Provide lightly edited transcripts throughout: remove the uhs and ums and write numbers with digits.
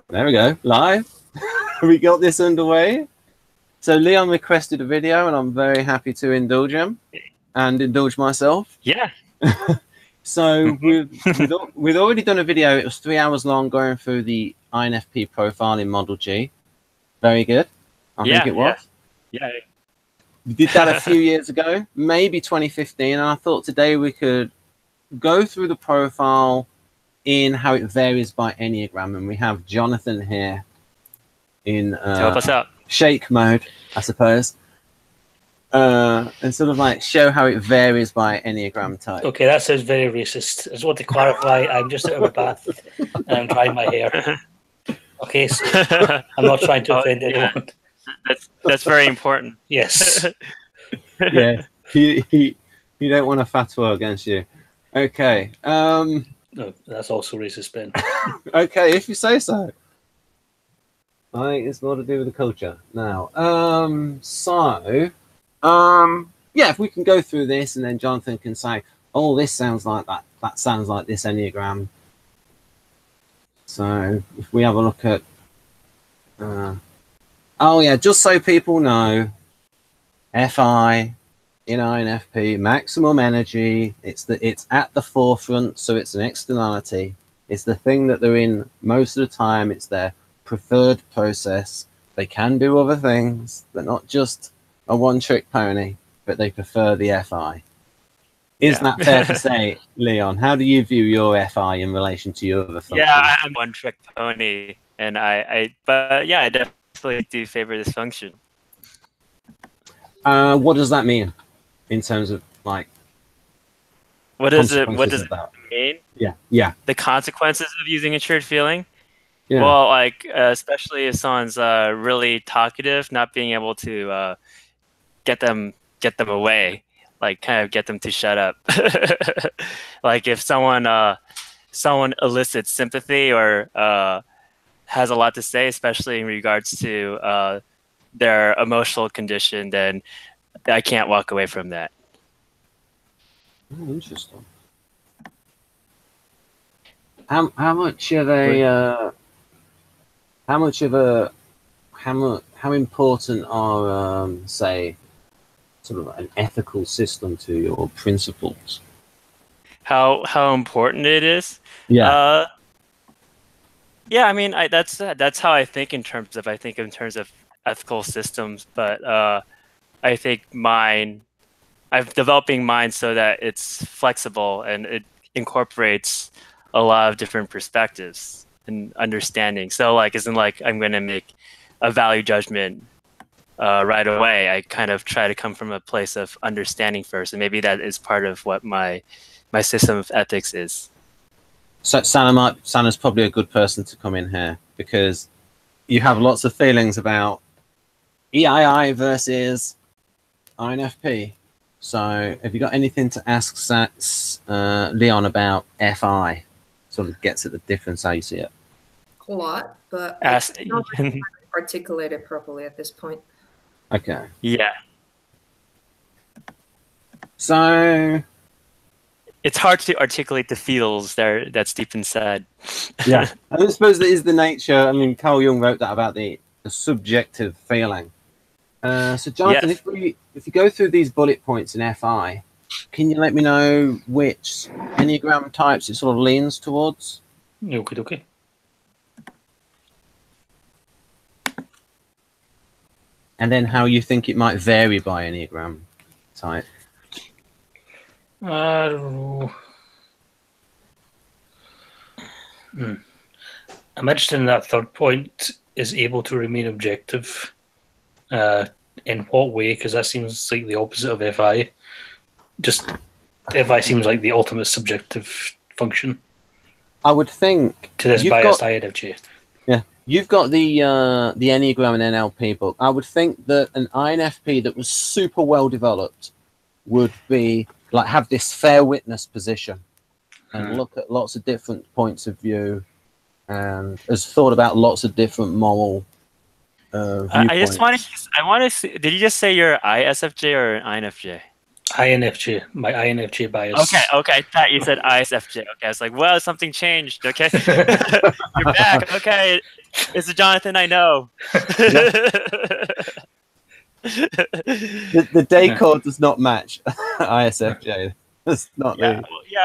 There we go, live. We got this underway. So Leon requested a video, and I'm very happy to indulge him and indulge myself. Yeah. So we'd already done a video. It was 3 hours long, going through the INFP profile in Model G. Very good. I think it was. Yeah. We did that a few years ago, maybe 2015, and I thought today we could go through the profile in how it varies by Enneagram, and we have Jonathan here in help us out. shake mode, I suppose, and sort of like show how it varies by Enneagram type. Okay, that sounds very racist. I just want to clarify, I'm just out of my bath and I'm drying my hair. Okay, so I'm not trying to offend anyone. That's very important. Yes. Yeah, he don't want a fatwa against you. Okay. No, that's also racist, Ben. Okay, if you say so. I think it's more to do with the culture. Now, yeah, if we can go through this and then Jonathan can say, oh, this sounds like that. That sounds like this Enneagram. So if we have a look at, oh yeah, just so people know, FI in INFP, maximum energy. It's at the forefront, so it's an externality. It's the thing that they're in most of the time. It's their preferred process. They can do other things. They're not just a one-trick pony, but they prefer the FI. Is that fair to say, Leon? How do you view your FI in relation to your other functions? Yeah, I'm one-trick pony, and but yeah, I definitely do favor this function. What does that mean in terms of like? What does it mean? Yeah. The consequences of using a shared feeling. Yeah. Well, like especially if someone's really talkative, not being able to get them away, like kind of get them to shut up. Like if someone elicits sympathy or has a lot to say, especially in regards to their emotional condition, then I can't walk away from that. Oh, interesting. How much are they? How important are say sort of an ethical system to your principles? How important it is? Yeah. Yeah, I mean, that's how I think in terms of ethical systems, but I think I'm developing mine so that it's flexible and it incorporates a lot of different perspectives and understanding. So like, isn't like I'm going to make a value judgment right away. I kind of try to come from a place of understanding first, and maybe that is part of what my system of ethics is. So Sana's probably a good person to come in here because you have lots of feelings about E.I.I. versus INFP. So have you got anything to ask Leon about FI? Sort of gets at the difference how you see it. A lot, but I don't articulate it properly at this point. Okay. Yeah. So it's hard to articulate the feels that's deep inside. Yeah, I suppose that is the nature. I mean, Carl Jung wrote that about the subjective feeling. So Jonathan, Yes. if you go through these bullet points in FI, can you let me know which Enneagram types it sort of leans towards? Okay. And then how you think it might vary by Enneagram type. I don't know. I'm interested in that third point, is able to remain objective. In what way? Because that seems like the opposite of FI. Just FI seems like the ultimate subjective function. I would think To this biased INFJ. Yeah, you've got the Enneagram and NLP book. I would think that an INFP that was super well developed would be like have this fair witness position and look at lots of different points of view and has thought about lots of different moral viewpoints. I want to see, did you just say you're ISFJ or INFJ? INFJ, my INFJ bias. Okay. I thought you said ISFJ. Okay, I was like, well, something changed. Okay, you're back. Okay, it's the Jonathan I know. The day code does not match ISFJ. That's not Yeah,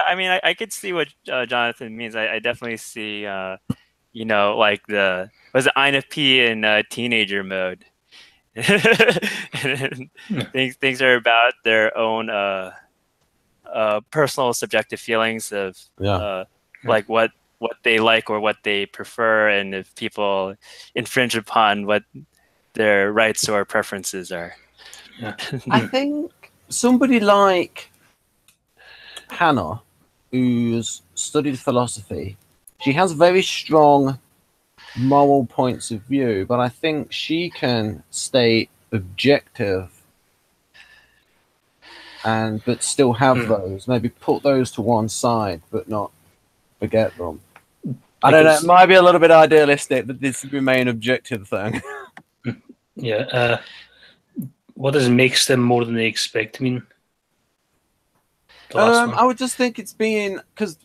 I mean, I could see what Jonathan means. I definitely see, you know, like was it INFP in teenager mode? Things are about their own personal subjective feelings of like what they like or what they prefer, and if people infringe upon what their rights or preferences are. I think somebody like Hannah, who's studied philosophy, she has very strong moral points of view, but I think she can stay objective but still have those. Maybe put those to one side, but not forget them. I don't know. It might be a little bit idealistic, but this remain objective thing. Yeah. What does makes them more than they expect mean? I would just think it's being because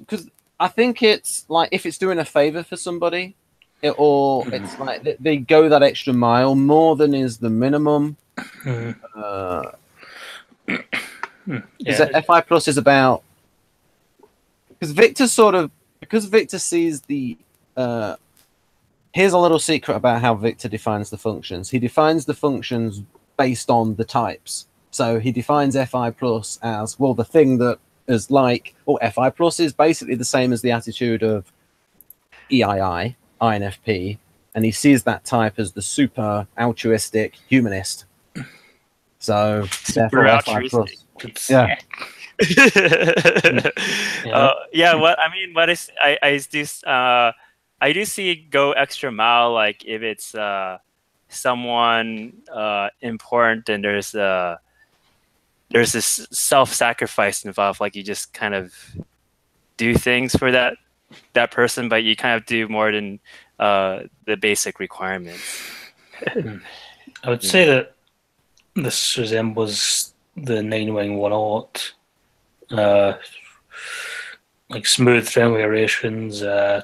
I think it's like if it's doing a favor for somebody, it's like they go that extra mile more than is the minimum. FI plus is about because Victor sees the here's a little secret about how Victor defines the functions. He defines the functions based on the types. So he defines FI plus as, well, the thing that is like, FI plus is basically the same as the attitude of E.I.I, INFP, and he sees that type as the super altruistic humanist. So super altruistic. Yeah. I do see go extra mile, like if it's someone important and there's this self-sacrifice involved, like you just kind of do things for that person, but you kind of do more than the basic requirements. I would say that this resembles the 9-wing-1-aught, like smooth, friendly relations,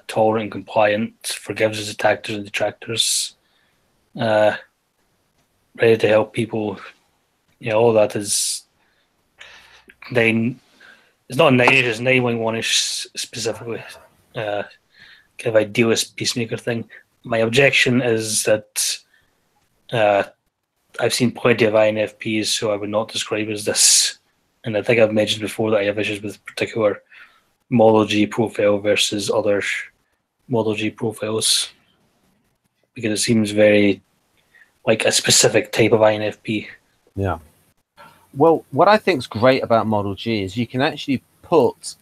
tolerant and compliant, forgives his attackers and detractors, ready to help people. All that is 9. It's not 9, it's 9-wing-1-ish specifically. Kind of idealist peacemaker thing. My objection is that I've seen plenty of INFPs, so I would not describe as this. And I think I've mentioned before that I have issues with particular Model G profile versus other Model G profiles, because it seems very like a specific type of INFP. Yeah. Well, what I think is great about Model G is you can actually put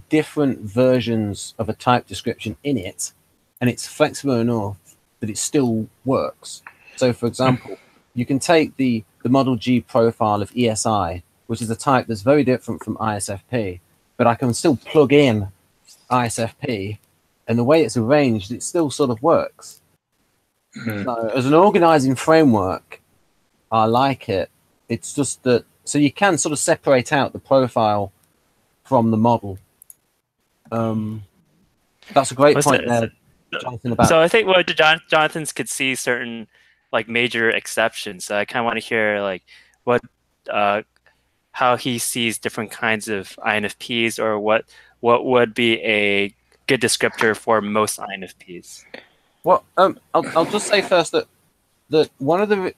different versions of a type description in it, and it's flexible enough that it still works. So, for example, you can take the Model G profile of ESI, which is a type that's very different from ISFP, but I can still plug in ISFP, and the way it's arranged, it still sort of works. So, as an organizing framework, I like it. It's just that, so you can sort of separate out the profile from the model. That's a great point there, Jonathan. So I think what Jonathan's could see certain like major exceptions. So I kind of want to hear like what how he sees different kinds of INFPs, or what would be a good descriptor for most INFPs. Well, I'll just say first that one of the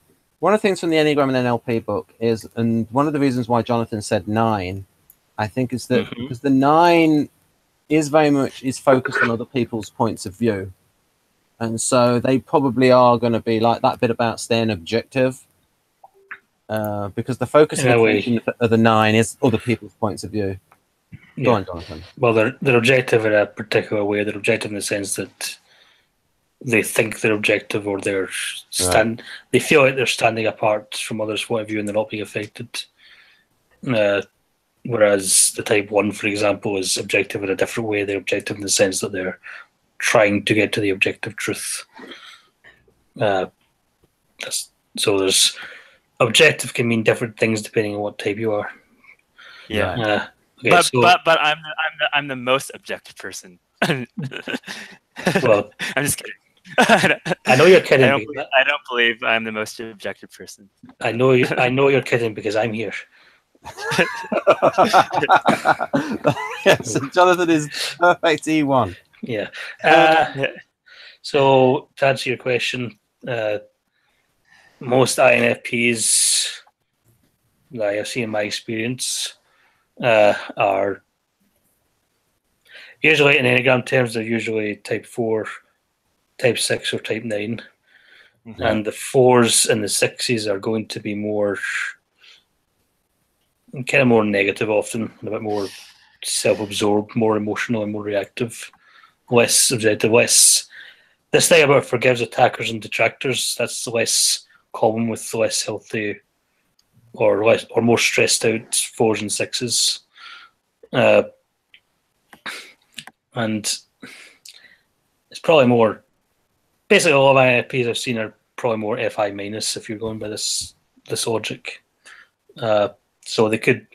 things from the Enneagram and NLP book is, and one of the reasons why Jonathan said 9, I think, is that because the 9 is very much focused on other people's points of view, and so they probably are going to be like that bit about staying objective, because the focus of the 9 is other people's points of view. Go on, Jonathan. Well, they're objective in a particular way. They're objective in the sense that they think they're objective, or they feel like they're standing apart from others' point of view and they're not being affected. Whereas the type 1, for example, is objective in a different way. They're objective in the sense that they're trying to get to the objective truth. So there's objective can mean different things depending on what type you are. Yeah. Right. Okay, but I'm the most objective person. Well, I'm just kidding. I know you're kidding. I don't believe I'm the most objective person. I know you're kidding because I'm here. Yes, Jonathan is perfect E1. Yeah. Yeah. So to answer your question, most INFPs that I have seen in my experience are usually in Enneagram terms. They're usually type 4, type 6, or type 9. Mhm. And the 4s and the 6s are going to be more kind of more negative often, and a bit more self-absorbed, more emotional and more reactive, less subjective, less this thing about forgives attackers and detractors. That's less common with less healthy or more stressed out 4s and 6s. And it's probably more basically all of my INFPs I've seen are probably more FI minus if you're going by this logic. So they could,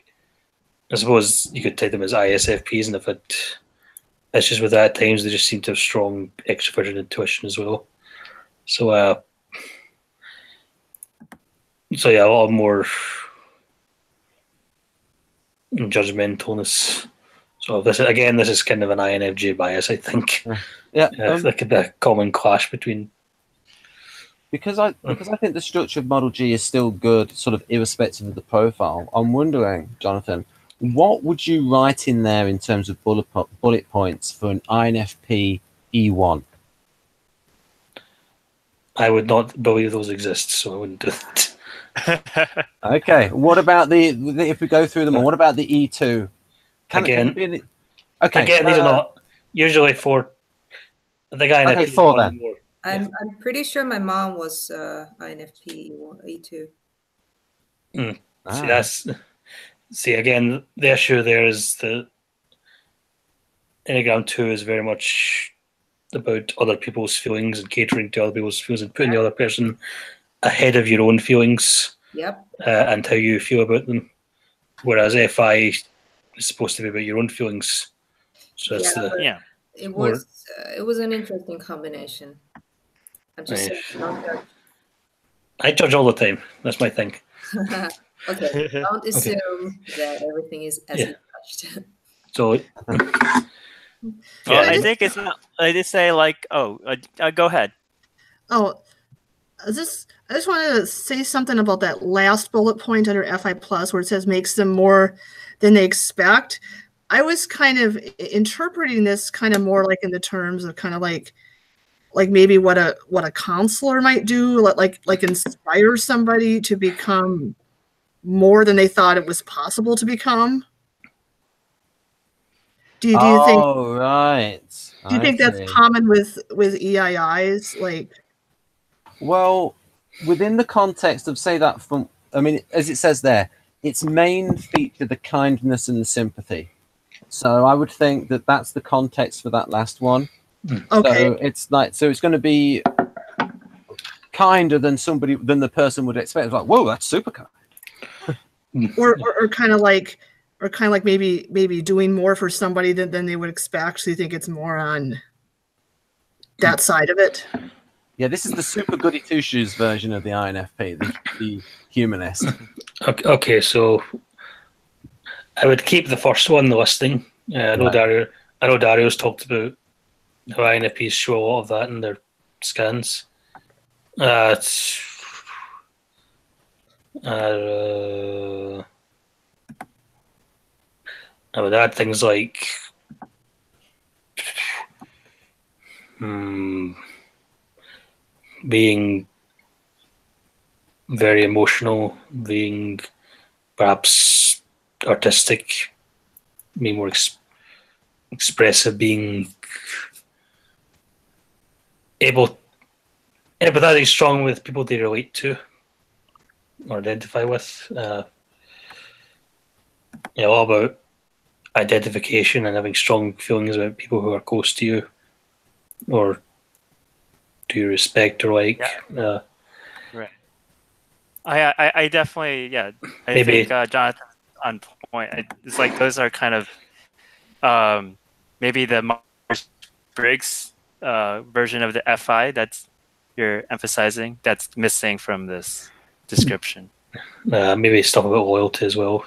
I suppose you could take them as ISFPs, and if it's just with that at times they just seem to have strong extroverted intuition as well. So yeah, a lot more judgmentalness. So this is kind of an INFJ bias, I think. Yeah, there could be a common clash between. Because I think the structure of Model G is still good, sort of irrespective of the profile. I'm wondering, Jonathan, what would you write in there in terms of bullet points for an INFP E1? I would not believe those exist, so I wouldn't do that. Okay. What about if we go through them all? What about the E2? Again, these are not usually for the guy. Okay, 4 then. More. I'm pretty sure my mom was INFP E2. See again, the issue there is the Enneagram 2 is very much about other people's feelings and catering to other people's feelings and putting the other person ahead of your own feelings. Yep. And how you feel about them. Whereas FI is supposed to be about your own feelings. So it's it was an interesting combination. I'm just saying, don't judge. I judge all the time. That's my thing. Okay, don't assume that everything is as you judged. So, I think it's not. I just say like, go ahead. Oh, I just wanted to say something about that last bullet point under FI plus where it says makes them more than they expect. I was kind of interpreting this kind of more like in the terms of kind of like maybe what a counselor might do, like inspire somebody to become more than they thought it was possible to become. Do you think? Oh, right. Do you think that's common with E.I.Is? Like, well, within the context of as it says there, its main feature the kindness and the sympathy. So I would think that that's the context for that last one. Okay. So it's going to be kinder than the person would expect. It's like, whoa, that's super kind. or kind of like maybe doing more for somebody than they would expect. So you think it's more on that side of it? Yeah, this is the super goody two shoes version of the INFP, the humanist. Okay, so I would keep the first one, the listing. I know Dario's talked about how INFPs show a lot of that in their scans. I would add things like being very emotional, being perhaps artistic, being more expressive, being empathizing strong with people they relate to or identify with. All about identification and having strong feelings about people who are close to you or do you respect or like. Right. I definitely, I Maybe. think Jonathan's on point. It's like those are kind of maybe the Myers-Briggs version of the FI that's you're emphasizing that's missing from this description. Maybe stuff about loyalty as well.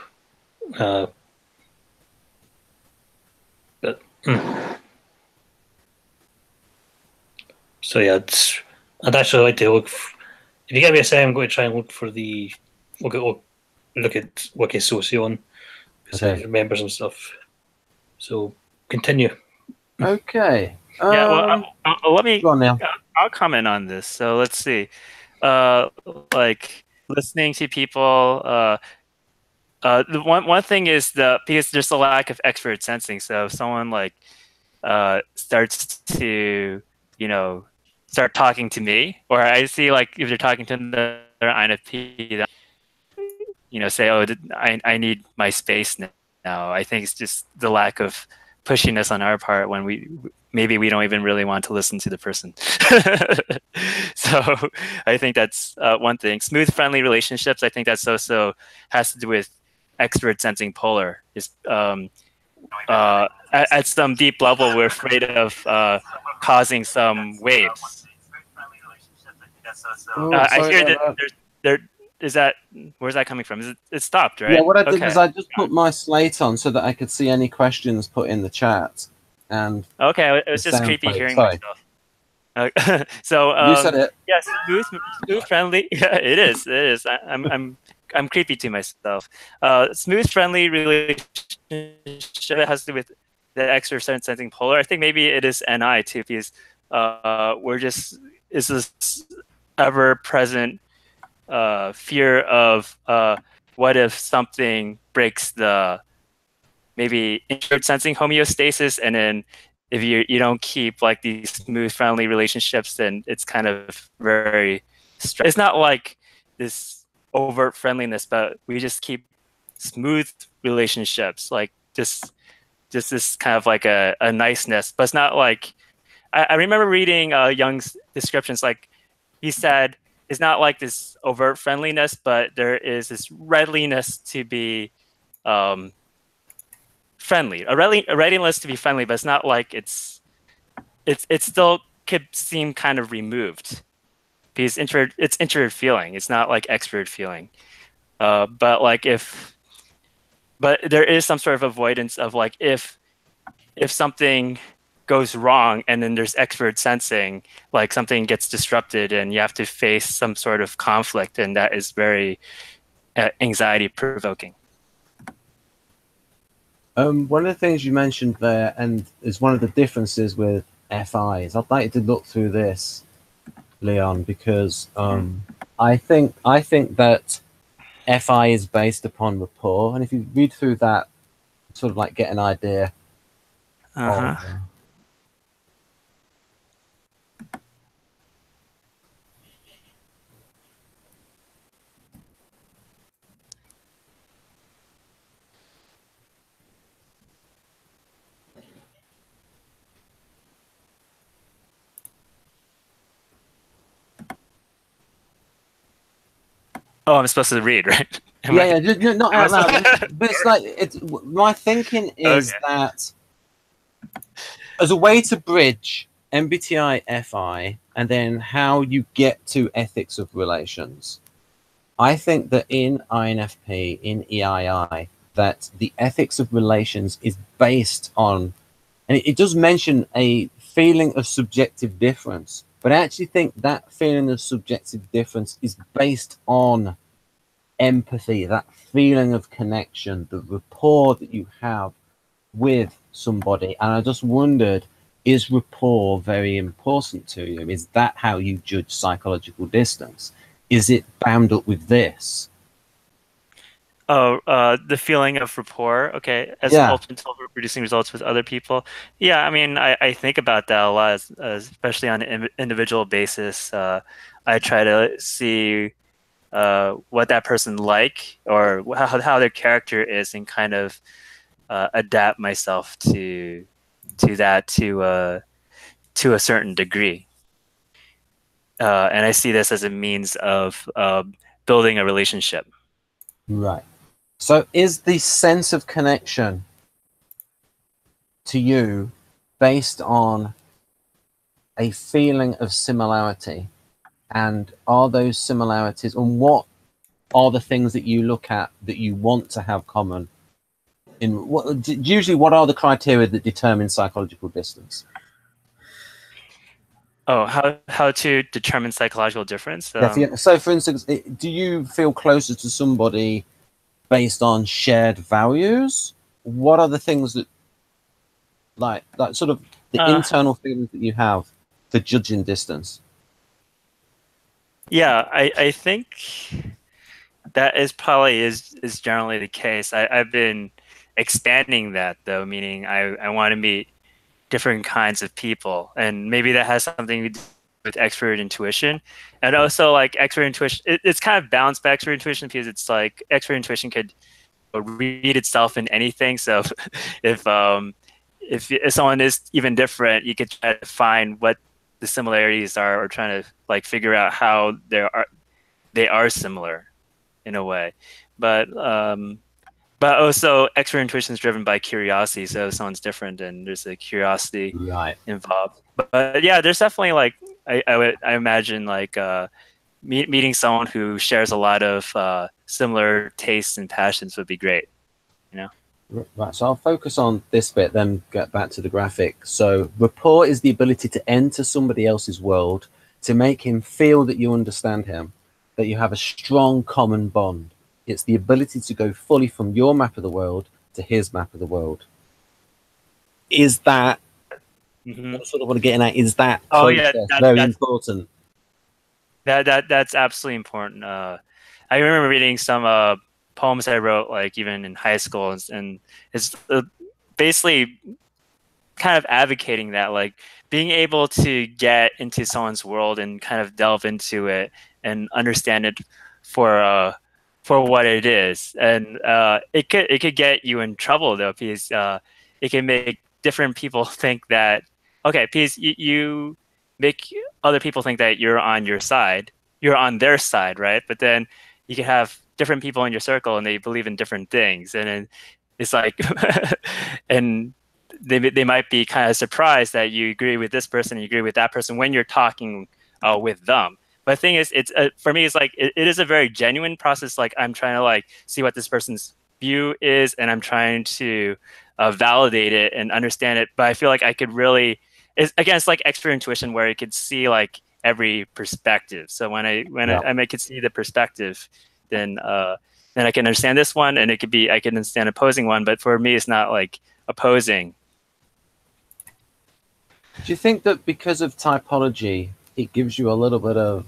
So yeah, I'd actually like to look. If you give me a second, I'm going to try and look for the look at Wiki Socion because I remember some stuff. So continue. Okay. Yeah. Well, let me. Go on now. I'll comment on this. So let's see. Like listening to people. The one thing is because there's a lack of expert sensing. So if someone like starts to start talking to me, or I see like if they're talking to the INFP, say, oh, I need my space now. I think it's just the lack of pushiness on our part when maybe we don't even really want to listen to the person. So I think that's one thing. Smooth, friendly relationships. I think that's also has to do with expert sensing polar. Is at some deep level, we're afraid of causing some waves. I hear that there is that. Where's that coming from? It stopped, right? Yeah, what I did was I just put my slate on so that I could see any questions put in the chat. And okay, it was just creepy hearing myself. So you said it. Yes, smooth, friendly. Yeah, it is. It is. I'm creepy to myself. Smooth, friendly relationship has to do with the expert sensing polar. I think maybe it is NI too, because is this ever-present fear of what if something breaks the maybe introvert sensing homeostasis, and then if you don't keep like these smooth, friendly relationships, then it's kind of very. It's not like this overt friendliness, but we just keep smooth relationships, like just this kind of like a niceness, but it's not like. I remember reading Jung's descriptions, like he said, it's not like this overt friendliness, but there is this readiness to be friendly, a readiness to be friendly, but it's not like it still could seem kind of removed because it's introvert feeling. It's not like extrovert feeling, but there is some sort of avoidance of like if something goes wrong and then there's expert sensing, like something gets disrupted and you have to face some sort of conflict, and that is very anxiety provoking. One of the things you mentioned there, and is one of the differences with FIs, I'd like you to look through this, Leon, because I think that FI is based upon rapport, and if you read through that, sort of like get an idea. Of, Oh, I'm supposed to read, right? Yeah, not out loud. But it's like my thinking is that as a way to bridge MBTI FI and then how you get to ethics of relations, I think that in INFP, in E.I.I, that the ethics of relations is based on, and it does mention a feeling of subjective difference, but I actually think that feeling of subjective difference is based on empathy, that feeling of connection, the rapport that you have with somebody. And I just wondered, is rapport very important to you? Is that how you judge psychological distance? Is it bound up with this? Oh, the feeling of rapport. Okay, as ultimate producing results with other people. Yeah, I mean, I think about that a lot, especially on an individual basis. I try to see what that person like or how their character is, and kind of adapt myself to that to a certain degree. And I see this as a means of building a relationship. Right. So is the sense of connection to you based on a feeling of similarity? And are those similarities, and what are the things that you look at that you want to have common? In what, usually, what are the criteria that determine psychological distance? Oh, how to determine psychological difference? So, for instance, do you feel closer to somebody based on shared values? What are the things that, like sort of the internal feelings that you have for judging distance? Yeah, I think that is probably is generally the case. I've been expanding that though, meaning I want to meet different kinds of people, and maybe that has something to do with expert intuition. And also like expert intuition, it's kind of balanced by expert intuition, because it's like expert intuition could read itself in anything. So if someone is even different, you could try to find what the similarities are, or trying to like figure out how they are similar in a way. But also expert intuition is driven by curiosity. So if someone's different, and there's a curiosity involved. But yeah, there's definitely like I imagine like meeting someone who shares a lot of similar tastes and passions would be great, you know. Right, so I'll focus on this bit, then get back to the graphic. So rapport is the ability to enter somebody else's world, to make him feel that you understand him, that you have a strong common bond. It's the ability to go fully from your map of the world to his map of the world. Is that what sort of what I'm getting at? Is that process very important? That's absolutely important. I remember reading some poems I wrote, like even in high school, and it's basically kind of advocating that, like being able to get into someone's world and kind of delve into it and understand it for what it is. And it could get you in trouble though, because it can make different people think that, okay, because you make other people think that you're on your side, you're on their side, right? But then you can have different people in your circle and they believe in different things, and then it's like and they might be kind of surprised that you agree with this person and you agree with that person when you're talking with them. But the thing is, it's for me, it's like it is a very genuine process. Like I'm trying to like see what this person's view is, and I'm trying to validate it and understand it. But I feel like I could really, it's like expert intuition, where you could see like every perspective. So when I could see the perspective, then I can understand this one, and it could be I can understand opposing one. But for me, it's not like opposing. Do you think that because of typology, it gives you a little bit of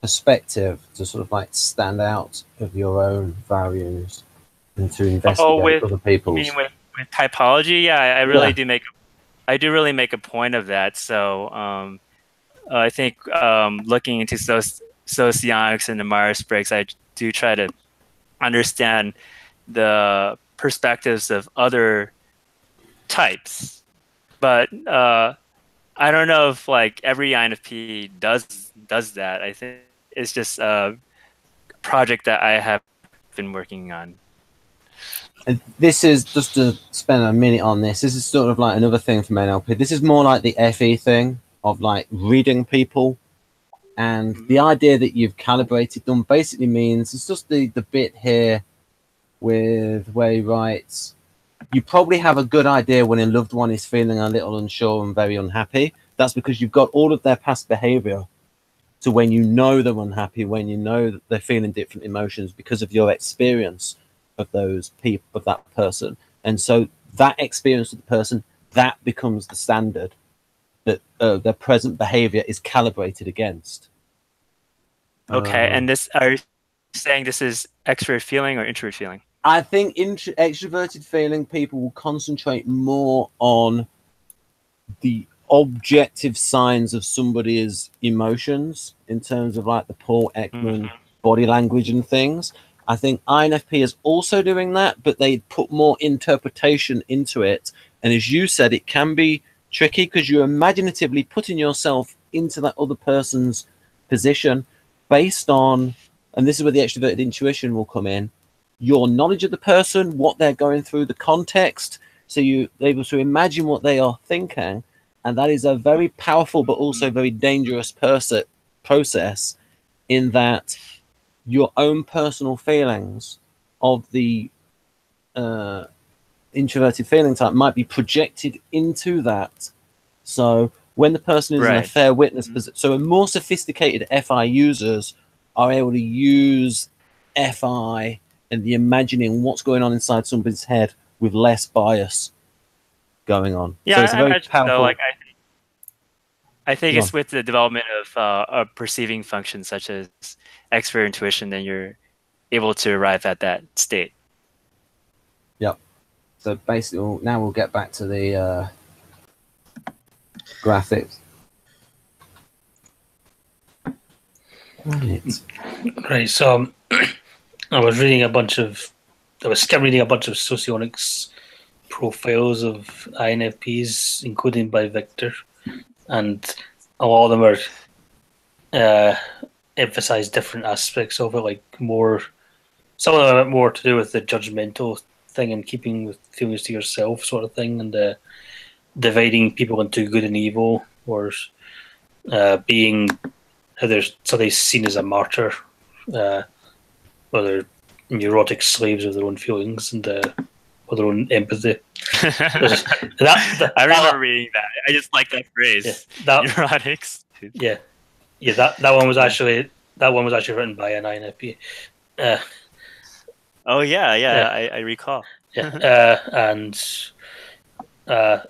perspective to sort of like stand out of your own values and to investigate other people's? You mean with typology? Yeah, I really do really make a point of that. So I think looking into socionics and the Myers-Briggs, I do try to understand the perspectives of other types. But I don't know if like every INFP does that. I think it's just a project that I have been working on. And this is, just to spend a minute on this, this is sort of like another thing from NLP. This is more like the FE thing of like reading people. And the idea that you've calibrated them basically means it's just the bit here with where he writes, you probably have a good idea when a loved one is feeling a little unsure and very unhappy. That's because you've got all of their past behavior to when you know they're unhappy, when you know that they're feeling different emotions because of your experience of those people, of that person. And so that experience of the person, that becomes the standard that their present behavior is calibrated against. Okay, and this, are you saying this is extrovert feeling or introvert feeling? I think extroverted feeling people will concentrate more on the objective signs of somebody's emotions in terms of like the Paul Ekman body language and things. I think INFP is also doing that, but they put more interpretation into it. And as you said, it can be tricky because you're imaginatively putting yourself into that other person's position based on and this is where the extroverted intuition will come in, your knowledge of the person, what they're going through, the context, so you're able to imagine what they are thinking, and that is a very powerful but also very dangerous process, in that your own personal feelings of the introverted feeling type might be projected into that. So when the person is in a fair witness position, so more sophisticated FI users are able to use FI and the imagining what's going on inside somebody's head with less bias going on. Yeah, so it's a very powerful. So, like, I think it's with the development of perceiving functions such as expert intuition, then you're able to arrive at that state. Yep. So basically, now we'll get back to the graphics. Right. So I was reading a bunch of socionics profiles of INFPs, including by Victor, and a lot of them are emphasize different aspects of it, like some of them are more to do with the judgmental thing and keeping with feelings to yourself sort of thing, and dividing people into good and evil, or being how there's somebody seen as a martyr, or they're neurotic slaves of their own feelings and or their own empathy. I remember reading that. I just like that phrase. Yeah, neurotics. Yeah, that one was actually written by an INFP. Oh yeah. I recall. Yeah, and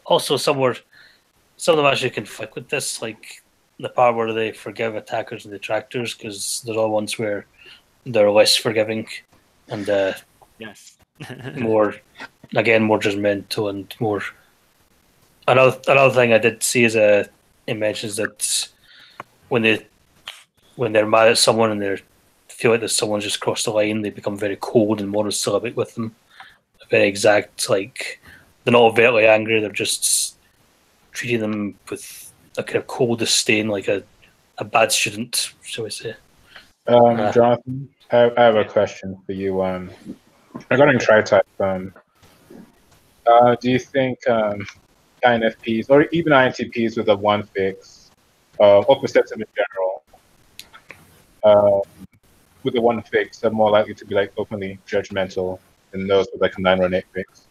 also some of them actually conflict with this, like the part where they forgive attackers and detractors, because there's all ones where they're less forgiving and yes, more judgmental and more. Another thing I did see is it mentions that when they're mad at someone and they feel like that someone's just crossed the line, they become very cold and monosyllabic with them. Very exact, like they're not overtly angry, they're just treating them with a kind of cold disdain, like a bad student, shall we say. Jonathan, I have a question for you. Regarding tri-type, do you think INFPs or even INTPs with a one fix, or perceptive in general, with a one fix are more likely to be like openly judgmental than those with like a 9 or an 8 fix?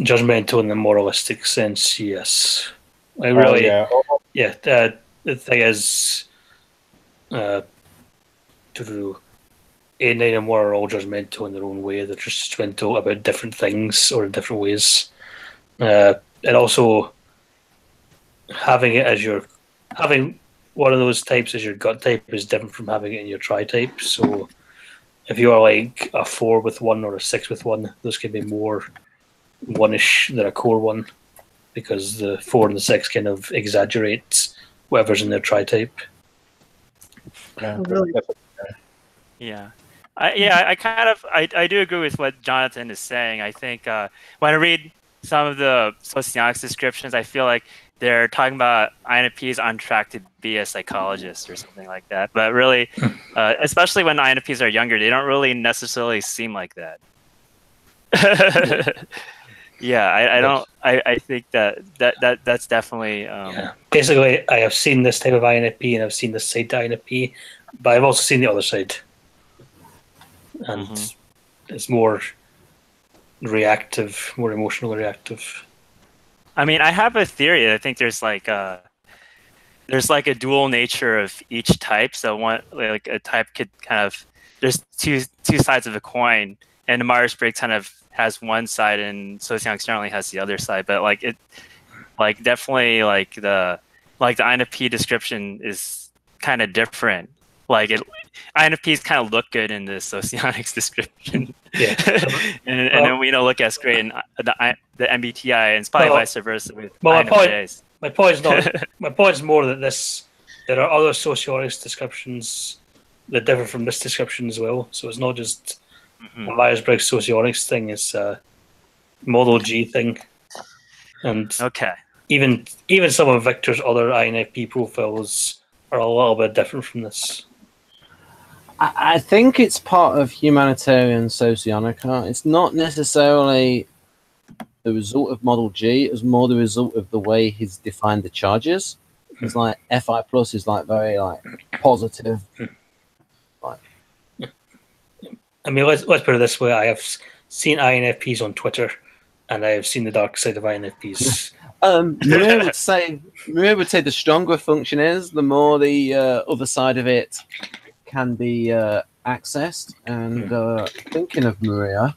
Judgmental in the moralistic sense, yes. I really, the thing is, A9 and 1 are all judgmental in their own way. They're just judgmental about different things or in different ways. And also, having one of those types as your gut type is different from having it in your tri-type. So if you are like a 4 with 1 or a 6 with 1, those can be more one-ish than a core one, because the 4 and the 6 kind of exaggerate whatever's in their tri-type. Oh, really? Yeah. I do agree with what Jonathan is saying. I think when I read some of the socionics descriptions, I feel like they're talking about INFPs on track to be a psychologist or something like that. But really, especially when INFPs are younger, they don't really necessarily seem like that. Yeah, I think that's definitely. Basically, I have seen this type of INFP and I've seen this side to INFP, but I've also seen the other side, and it's more reactive, more emotionally reactive. I mean, I have a theory. I think there's like a dual nature of each type. So one, like a type could kind of, there's two sides of a coin, and the Myers-Briggs kind of has one side and socionics generally has the other side. But like definitely like the INFP description is kind of different. Like INFPs kind of look good in the socionics description. Yeah. and then we look as great in the MBTI, and it's probably vice versa with INFJs. My point is more that there are other socionics descriptions that differ from this description as well. So it's not just a Myers-Briggs socionics thing; it's a Model G thing. And even some of Victor's other INFP profiles are a little bit different from this. I think it's part of humanitarian socionica. It's not necessarily the result of Model G. It was more the result of the way he's defined the charges. It's like FI plus is like very like positive. Like, I mean, let's put it this way: I have seen INFPs on Twitter, and I have seen the dark side of INFPs. Maria would say the stronger a function is, the more the other side of it can be accessed. And thinking of Maria,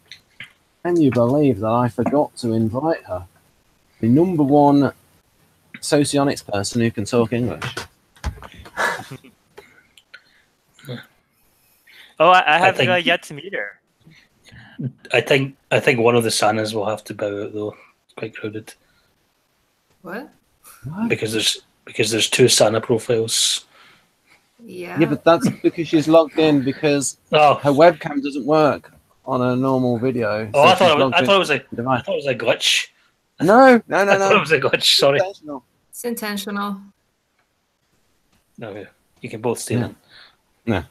can you believe that I forgot to invite her? The #1 socionics person who can talk English. Oh, I have yet to meet her. I think one of the Sanas will have to bow out though. It's quite crowded. What? Because there's 2 Sana profiles. Yeah. Yeah, but that's because she's logged in because her webcam doesn't work on a normal video. Oh, so I thought it was a glitch. No. I thought it was a glitch. Sorry. It's intentional. No, you can both stay in. No.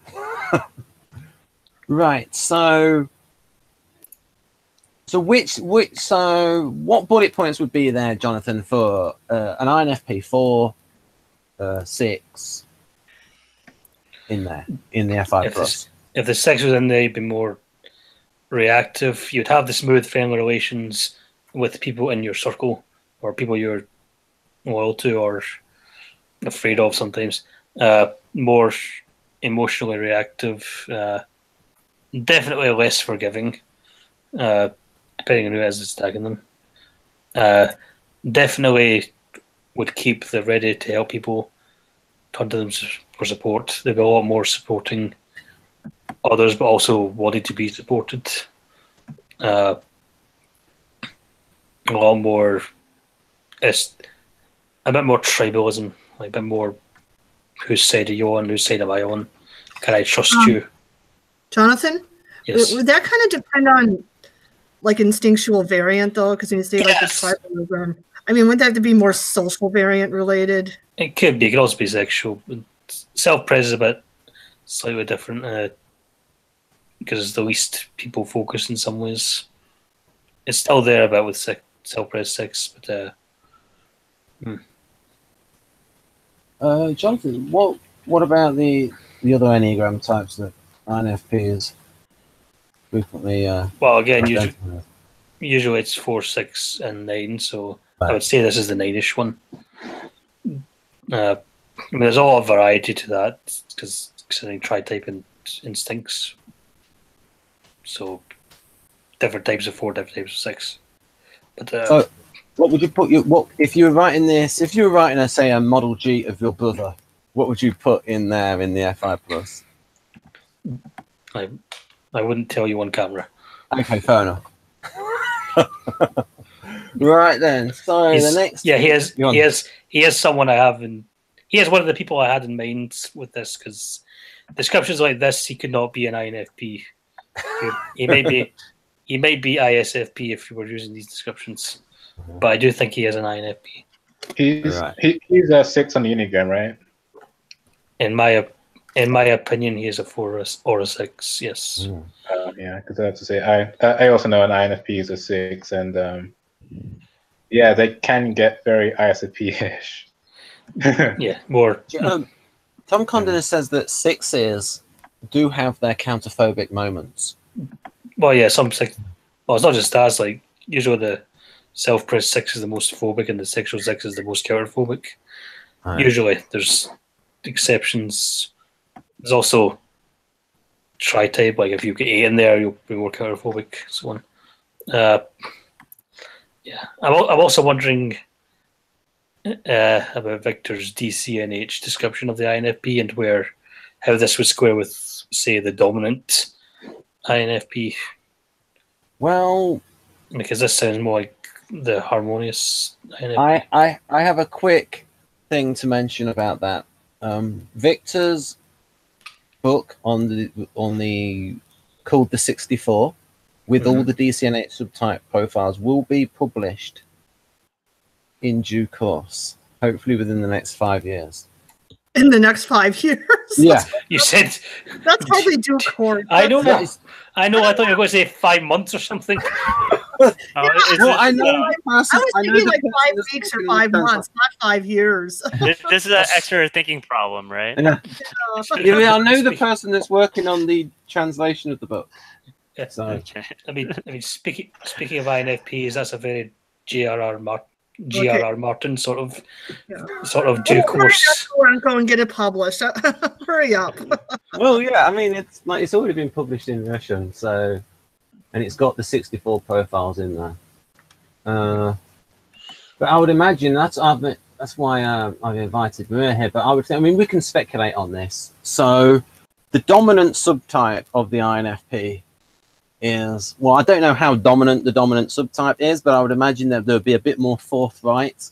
Right. So what bullet points would be there, Jonathan, for an INFP 4, 6 in there in the FI plus? If the 6 was in there, you'd be more reactive. You'd have the smooth, friendly relations with people in your circle or people you're loyal to or afraid of sometimes. More emotionally reactive. Definitely less forgiving. Depending on who is tagging them. Definitely would keep the ready to help people, turn to them for support. They'd be a lot more supporting others, but also wanting to be supported. A lot more, it's a bit more tribalism, like a bit more whose side are you on, whose side am I on? Can I trust you? Jonathan? Yes. Would that kind of depend on like instinctual variant though? Because when you say like the tribalism, I mean, wouldn't that have to be more social variant related? It could be. It could also be sexual. Self-pres is a bit slightly different because it's the least people focus in some ways. It's still there about with self-pres 6, but Jonathan, what about the other Enneagram types that INFPs frequently? Well, again, usually it's 4, 6, and 9. So I would say this is the 9-ish one. I mean, there's all a variety to that because considering tri-type and instincts. So different types of 4, different types of 6. But so what would you put if you were writing this? If you were writing say a Model G of your brother, what would you put in there in the FI plus? I wouldn't tell you on camera. Okay, fair enough. Right then. So the next. Yeah, he has someone I have, and he has one of the people I had in mind with this because descriptions like this, he could not be an INFP. He may be ISFP if you were using these descriptions, but I do think he is an INFP. He's a 6 on the Enneagram, right? In my opinion, he is a 4 or a 6. Yes. Yeah, because I have to say, I also know an INFP is a 6, and yeah, they can get very ISFP-ish. Yeah, more. Tom Condon says that 6s do have their counterphobic moments. Well, yeah, some 6. Well, it's not just that. It's like usually the self-pres 6 is the most phobic, and the sexual 6 is the most counterphobic. Right. Usually, there's exceptions. There's also tri-type, like if you get 8 in there, you'll be more counterphobic, so on. Yeah, I'm also wondering about Victor's DCNH description of the INFP and how this would square with, say, the dominant INFP. Well, because this sounds more like the harmonious INFP. I have a quick thing to mention about that. Victor's book on the called The 64 with all the DCNH subtype profiles will be published in due course, hopefully within the next 5 years. in the next 5 years. Yeah. You said That's probably due court. I know. That's- I know. I thought you were going to say 5 months or something. Is Well, this, I know. I was thinking like 5 that's weeks or working on 5 the months, not 5 years. this is an extra thinking problem, right? Yeah, I know the person that's working on the translation of the book. Yeah. So Okay. I mean, speaking of INFPs, that's a very J.R.R. Martin sort of due course. Go and get it published. Hurry up. well, yeah, I mean, it's already been published in Russian, so, and it's got the 64 profiles in there. But I would imagine that's why I've invited Maria here. But I mean, we can speculate on this. So, the dominant subtype of the INFP is, well, I don't know how dominant the dominant subtype is, but I would imagine that there would be a bit more forthright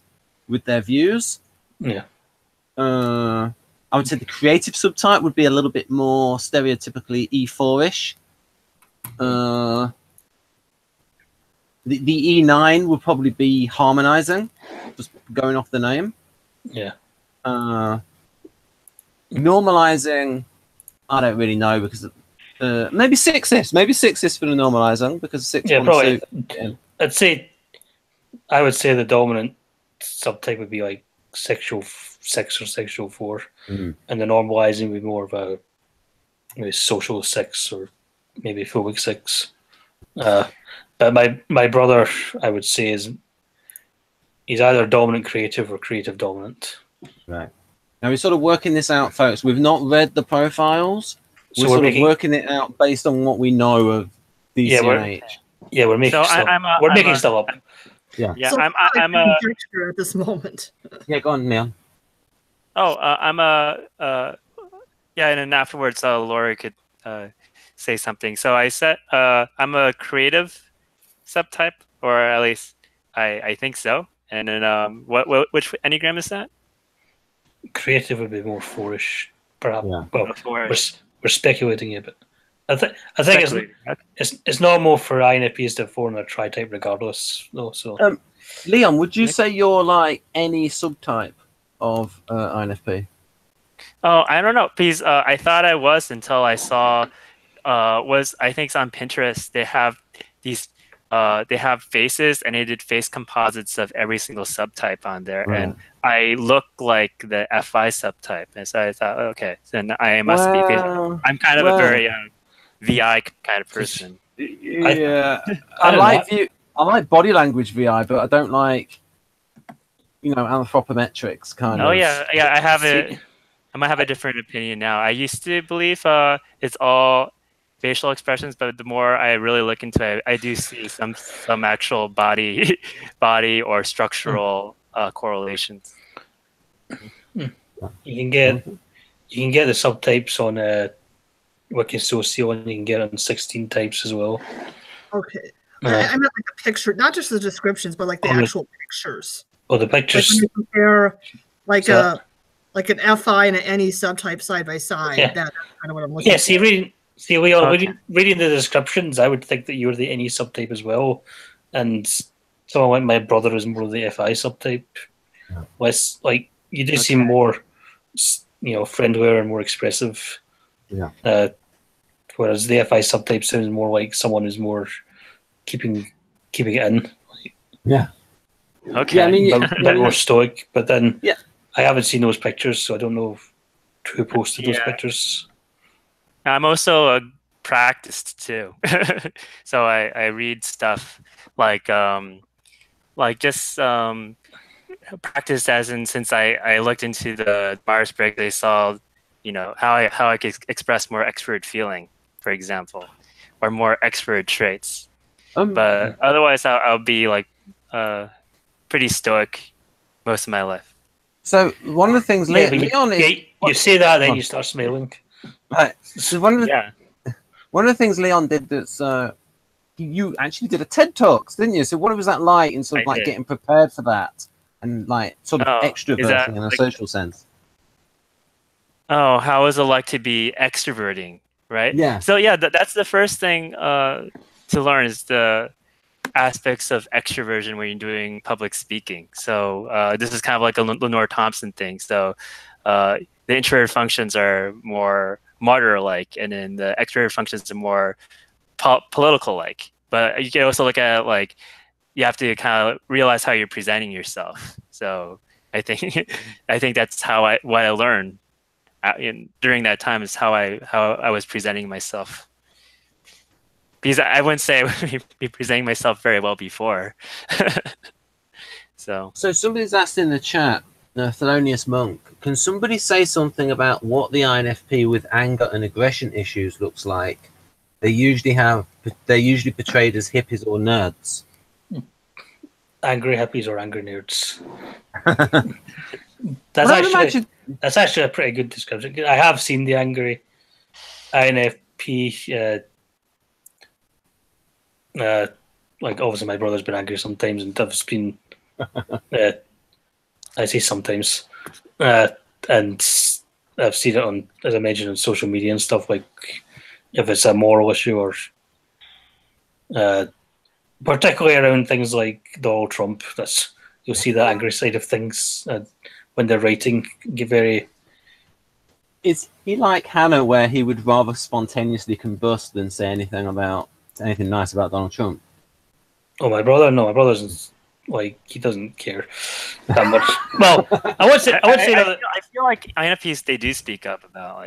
with their views. Yeah. I would say the creative subtype would be a little bit more stereotypically E4-ish. The E9 would probably be harmonizing, just going off the name. Yeah. Normalizing, I don't really know, because maybe sixes for the normalizing, because six. Yeah, probably. I would say the dominant subtype would be like sexual 6 or sexual 4, and the normalizing would be more of a maybe social 6 or maybe phobic 6. But my brother, I would say, he's either dominant creative or creative dominant. Right. Now we're sort of working this out, folks. We've not read the profiles. So we're sort of working it out based on what we know of DCNH. We're making stuff up. Yeah. Yeah, So I'm a conjecture at this moment. Yeah, go on, Neon. I'm a yeah, and then afterwards Laura could say something. So I said I'm a creative subtype, or at least I think so. And then which Enneagram is that? Creative would be more 4-ish, perhaps. Yeah. Well, we're speculating a bit. I think it's normal for INFPs to form a tri-type regardless, though. So, Leon, would you say you're like any subtype of INFP? Oh, I don't know, because I thought I was until I saw I think it's on Pinterest. They have these they have faces, and they did face composites of every single subtype on there, Right. and I look like the FI subtype, and so I thought, okay, then I must be. I'm kind of a very VI kind of person. Yeah, I like body language VI, but I don't like, anthropometrics kind of. Oh yeah, I have I might have a different opinion now. I used to believe it's all facial expressions, but the more I really look into it, I do see some actual body or structural correlations. You can get the subtypes on Wikisocio, and you can get it on 16 types as well. Okay. I meant like the picture, not just the descriptions, but like the actual pictures. Oh, the pictures. Like when you compare like an FI and an NE subtype side by side. Yeah. That's kind of what I'm looking Yeah, for. reading the descriptions, I would think that you're the NE subtype as well. And someone like my brother is more of the FI subtype. Yeah. Less, like, you do seem more, friendlier and more expressive. Yeah. Whereas the FI subtype sounds more like someone who's more keeping it in. Okay. Yeah, I mean, a bit more stoic. But then Yeah. I haven't seen those pictures, so I don't know who posted those pictures. I'm also a practiced too, so I read stuff like just practice, as in, since I looked into the Myers-Briggs, they saw how I could express more extrovert feeling, for example, or more extrovert traits. But otherwise, I'll be like pretty stoic most of my life. So one of the things Leon is... You say that, then you start smiling. Right. So one of the things Leon did that's you actually did a TED Talks, didn't you? So what was that like in sort of like getting prepared for that and like sort of extroverting in a social sense? Oh, how is it like to be extroverting, right? Yeah. So yeah, that's the first thing to learn, is the aspects of extroversion when you're doing public speaking. So this is kind of like a Lenore Thompson thing. So the introverted functions are more martyr-like, and then the extroverted functions are more political-like. But you can also look at like, you have to kind of realize how you're presenting yourself. So I think I think that's what I learned during that time, is how I was presenting myself. Because I wouldn't say I would be presenting myself very well before. So somebody's asked in the chat, Thelonious Monk, can somebody say something about what the INFP with anger and aggression issues looks like? They're usually portrayed as hippies or nerds. Angry hippies or angry nerds. That's actually a pretty good description. I have seen the angry INFP. Like obviously my brother's been angry sometimes, and I've been I say sometimes, and I've seen it on, as I mentioned, on social media and stuff, like if it's a moral issue or particularly around things like Donald Trump. You'll see the angry side of things when they're writing. Is he like Hannah, where he would rather spontaneously combust than say anything nice about Donald Trump? Oh, my brother? No, my brother's like, he doesn't care that much. Well, I would say that I feel like INFPs, they do speak up about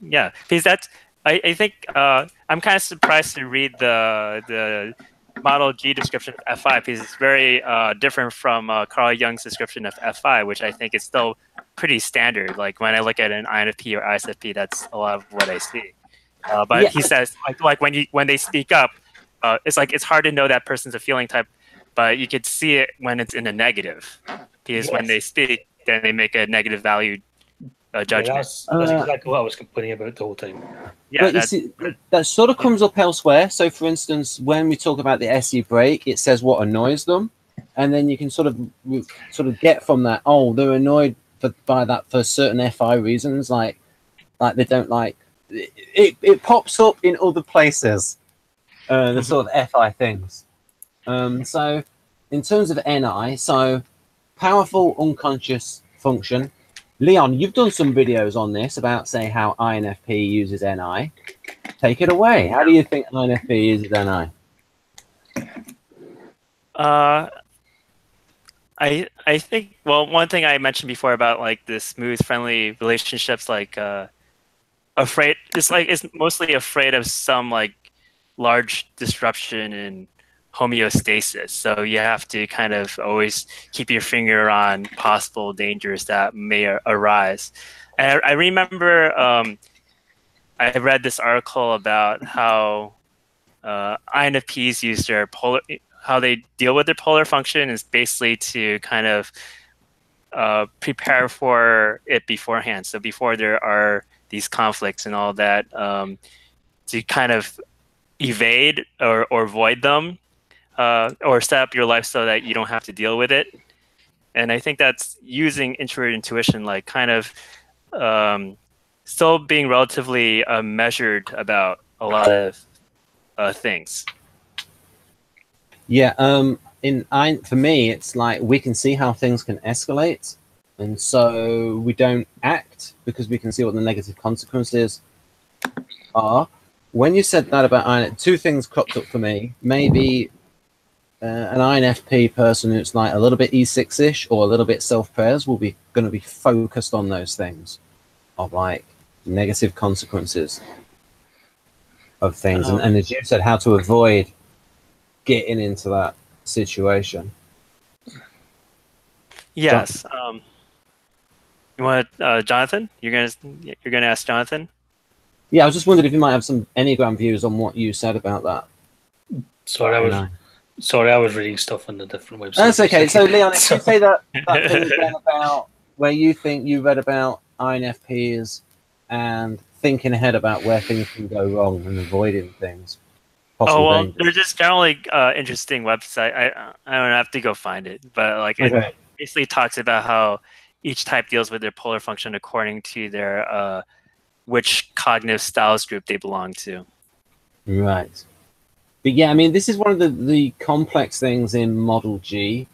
yeah, because that's, I think I'm kind of surprised to read the Model G description of FI, because it's very different from Carl Jung's description of FI, which I think is still pretty standard. Like when I look at an INFP or ISFP, that's a lot of what I see. But yeah, he says like when they speak up, it's like it's hard to know that person's a feeling type, but you could see it when it's in a negative, because when they speak, then they make a negative value judgment. Yeah, that's exactly what I was complaining about the whole time. Yeah, but you see, that sort of comes up elsewhere. So, for instance, when we talk about the SE break, it says what annoys them, and then you can sort of get from that. Oh, they're annoyed by that for certain FI reasons, like they don't like it. It pops up in other places. The sort of FI things. So, in terms of NI, so powerful unconscious function. Leon, you've done some videos on this about, say, how INFP uses NI. Take it away. How do you think INFP uses NI? I think, well, one thing I mentioned before about like the smooth, friendly relationships, like afraid, it's mostly afraid of some like large disruption in homeostasis. So you have to kind of always keep your finger on possible dangers that may arise. And I remember I read this article about how INFPs use their how they deal with their polar function is basically to kind of prepare for it beforehand. So before there are these conflicts and all that, to kind of evade or avoid them, or set up your life so that you don't have to deal with it. And I think that's using introverted intuition, like kind of still being relatively measured about a lot of things. Yeah, for me, it's like we can see how things can escalate, and so we don't act because we can see what the negative consequences are. When you said that about INFP, two things cropped up for me. Maybe an INFP person who's like a little bit E6-ish or a little bit self-pres will be going to be focused on those things of like negative consequences of things. And as you said, how to avoid getting into that situation. Yes. You want Jonathan? You're gonna ask Jonathan? Yeah, I was just wondering if you might have some Enneagram views on what you said about that. Sorry, I was reading stuff on the different websites. That's okay. So, Leon, if you say that thing again about where you think you read about INFPs and thinking ahead about where things can go wrong and avoiding things. Oh, well, dangers. They're just generally interesting website. I don't have to go find it, but like it basically talks about how each type deals with their polar function according to their which cognitive styles group they belong to. Right. But yeah, I mean, this is one of the complex things in Model G,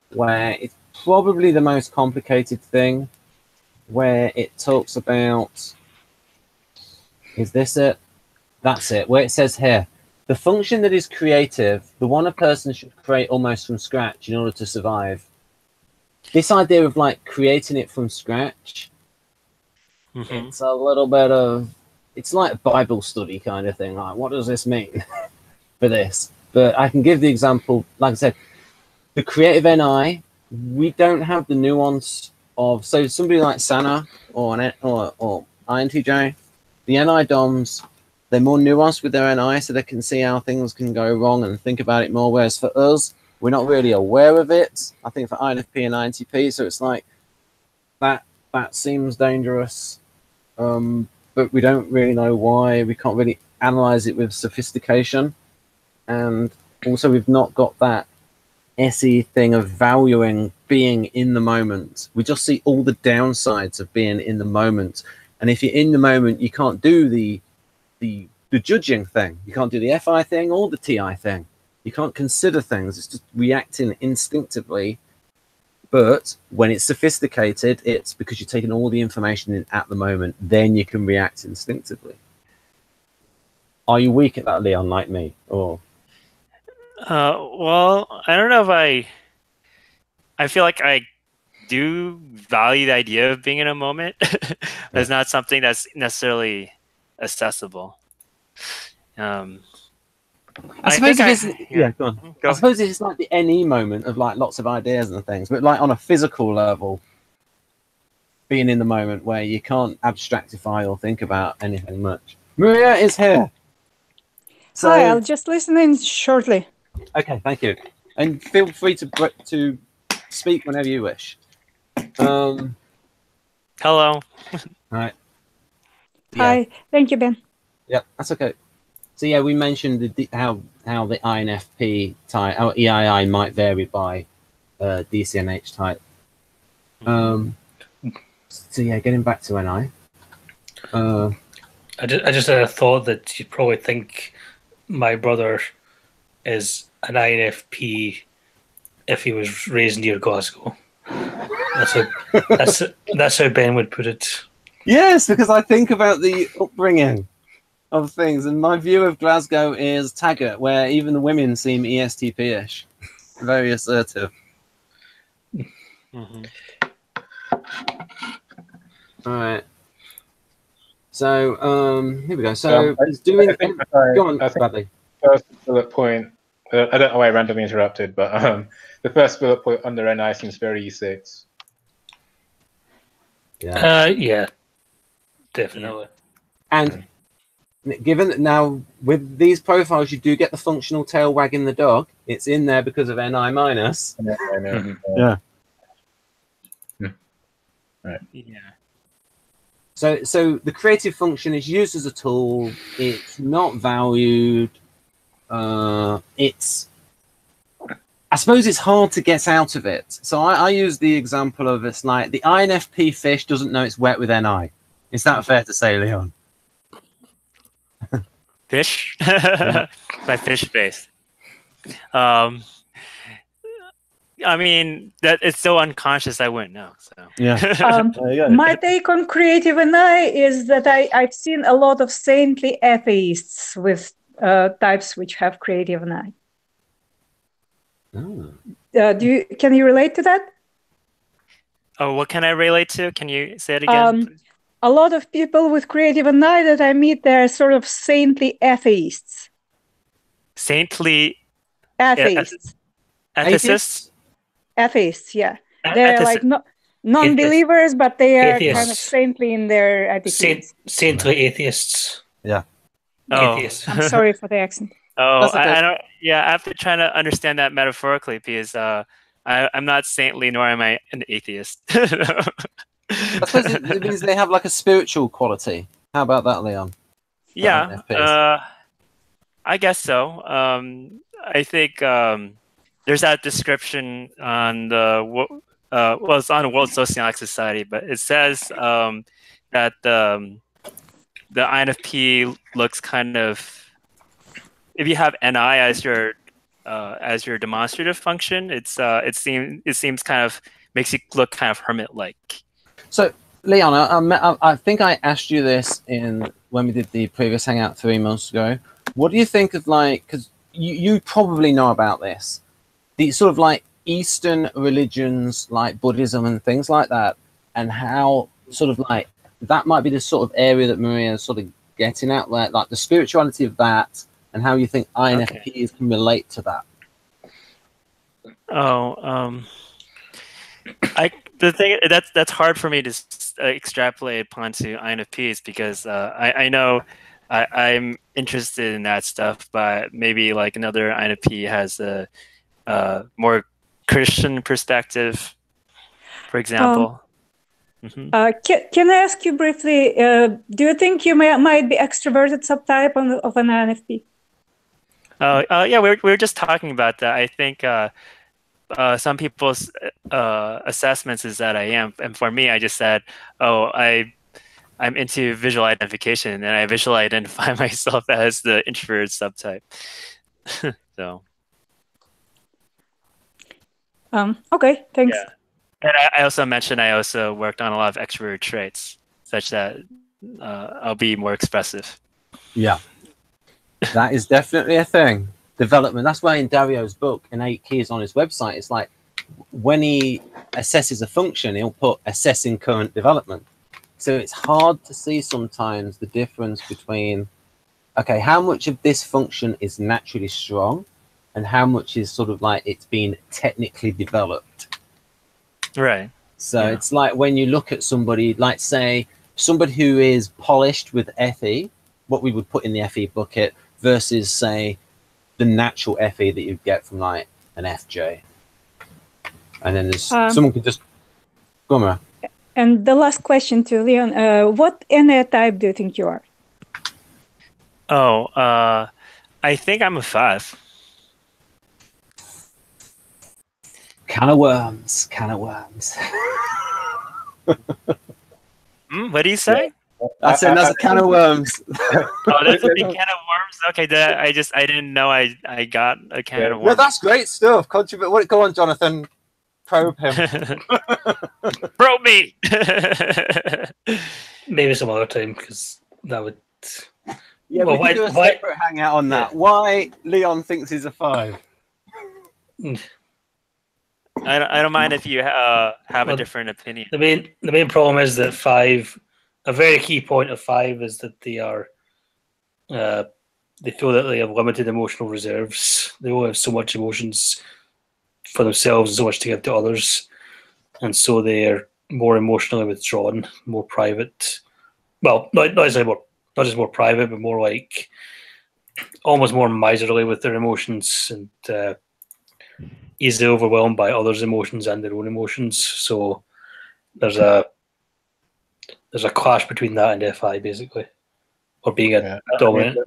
where it's probably the most complicated thing where it talks about, is this it? That's it, where it says here, the function that is creative, the one a person should create almost from scratch in order to survive. This idea of like creating it from scratch, it's a little bit of, it's like a Bible study kind of thing. Like, what does this mean for this? But I can give the example, like I said, the creative NI, we don't have the nuance of, so somebody like Sana or INTJ, the NI DOMs, they're more nuanced with their NI, so they can see how things can go wrong and think about it more. Whereas for us, we're not really aware of it. I think for INFP and INTP, so it's like that seems dangerous, but we don't really know why. We can't really analyze it with sophistication, and also we've not got that SE thing of valuing being in the moment. We just see all the downsides of being in the moment, and if you're in the moment, you can't do the judging thing. You can't do the FI thing or the TI thing. You can't consider things. It's just reacting instinctively. But when it's sophisticated, it's because you're taking all the information in at the moment. Then you can react instinctively. Are you weak at that, Leon, like me? Or well, I don't know if I feel like I do value the idea of being in a moment. But it's not something that's necessarily accessible. I suppose go on. I suppose it's like the NE moment of like lots of ideas and things, but like on a physical level, being in the moment where you can't abstractify or think about anything much. Maria is here. So, hi, I'll just listen in shortly. Okay, thank you, and feel free to speak whenever you wish. Hello. All right. Hi, thank you, Ben. Yep, that's okay. So yeah, we mentioned how the INFP type, how E.I.I might vary by DCNH type. So yeah, getting back to NI. I just had a thought that you probably think my brother is an INFP if he was raised near Glasgow. That's how Ben would put it. Yes, because I think about the upbringing of things, and my view of Glasgow is Taggart, where even the women seem ESTP-ish, very assertive. All right. So here we go. So doing. Go on, Bradley. First bullet point. I don't know why I randomly interrupted, but the first bullet point under NI seems very E6. Yeah, definitely. And given that now with these profiles, you do get the functional tail wagging the dog. It's in there because of NI minus. Yeah. Yeah. Right. Yeah. So the creative function is used as a tool. It's not valued. I suppose it's hard to get out of it. So I use the example of it's like the INFP fish doesn't know it's wet with NI. Is that fair to say, Leon? Fish? Yeah. My fish face. I mean, that it's so unconscious I wouldn't know. So Yeah. My take on creative NI is that I've seen a lot of saintly atheists with types which have creative NI. Oh. Can you relate to that? Oh, what can I relate to? Can you say it again? A lot of people with creative NI that I meet, they're sort of saintly atheists. Saintly atheists. Ethicists? Atheists, yeah. They're like non-believers, but they are Atheists. kind of saintly in their attitudes. Saintly atheists. Yeah. Atheists. I'm sorry for the accent. Oh, okay. I don't. Yeah, I have to try to understand that metaphorically because I'm not saintly, nor am I an atheist. I suppose it means they have like a spiritual quality. How about that, Leon? Yeah, I guess so. I think there's that description on the it's on the World Socionic Society, but it says that the INFP looks kind of, if you have NI as your demonstrative function, it seems kind of makes you look kind of hermit-like. So Leon, I think I asked you this when we did the previous Hangout 3 months ago. What do you think of, like, because you probably know about this, the sort of like Eastern religions like Buddhism and things like that, and how sort of like that might be the sort of area that Maria is sort of getting at, like the spirituality of that, and how you think INFPs can relate to that. The thing that's hard for me to extrapolate onto INFPs because I know I'm interested in that stuff, but maybe like another INFP has a more Christian perspective, for example. Can I ask you briefly? Do you think you might be extroverted subtype of an INFP? Yeah, we were just talking about that. I think some people's assessments is that I am, and for me, I just said, "Oh, I'm into visual identification, and I visually identify myself as the introverted subtype." So. Okay, thanks. Yeah. And I also mentioned I also worked on a lot of extrovert traits, such that I'll be more expressive. Yeah, that is definitely a thing. Development. That's why in Dario's book, in 8 Keys on his website, it's like when he assesses a function, he'll put assessing current development. So it's hard to see sometimes the difference between, okay, how much of this function is naturally strong and how much is sort of like it's been technically developed. Right. So it's like when you look at somebody, like say somebody who is polished with FE, what we would put in the FE bucket, versus say the natural FE that you get from like an FJ. And then there's someone could just go on, Mara. And the last question to Leon, what Enneagram type do you think you are? I think I'm a 5. Can of worms. What do you say? I said that's a can of worms. Oh, that's a big can of worms. Okay, I didn't know I got a can of worms. No, that's great stuff. Contribute. Go on, Jonathan. Probe him. Probe me. Maybe some other time, because that would. Yeah, we can do a separate hangout on that. Why Leon thinks he's a 5. I don't mind if you have a different opinion. The main problem is that 5. A very key point of 5 is that they are. They feel that they have limited emotional reserves. They only have so much emotions for themselves and so much to give to others, and so they're more emotionally withdrawn, more private. Well, not just more private, but more like almost more miserly with their emotions and easily overwhelmed by others' emotions and their own emotions. So there's a clash between that and FI, basically, or being a dominant,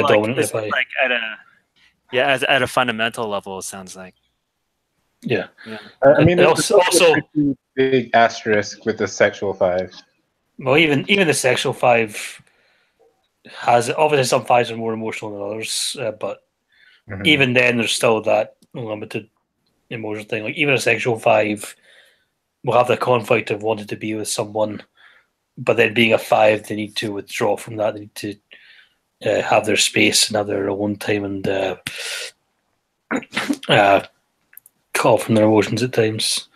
dominant FI. Like at a fundamental level, it sounds like. Yeah. I mean, there's also a big asterisk with the sexual 5. Well, even the sexual 5 has obviously some 5s are more emotional than others, but even then, there's still that limited emotional thing. Like even a sexual 5 will have the conflict of wanting to be with someone, but then being a 5, they need to withdraw from that. They need to have their space and have their own time and call from their emotions at times.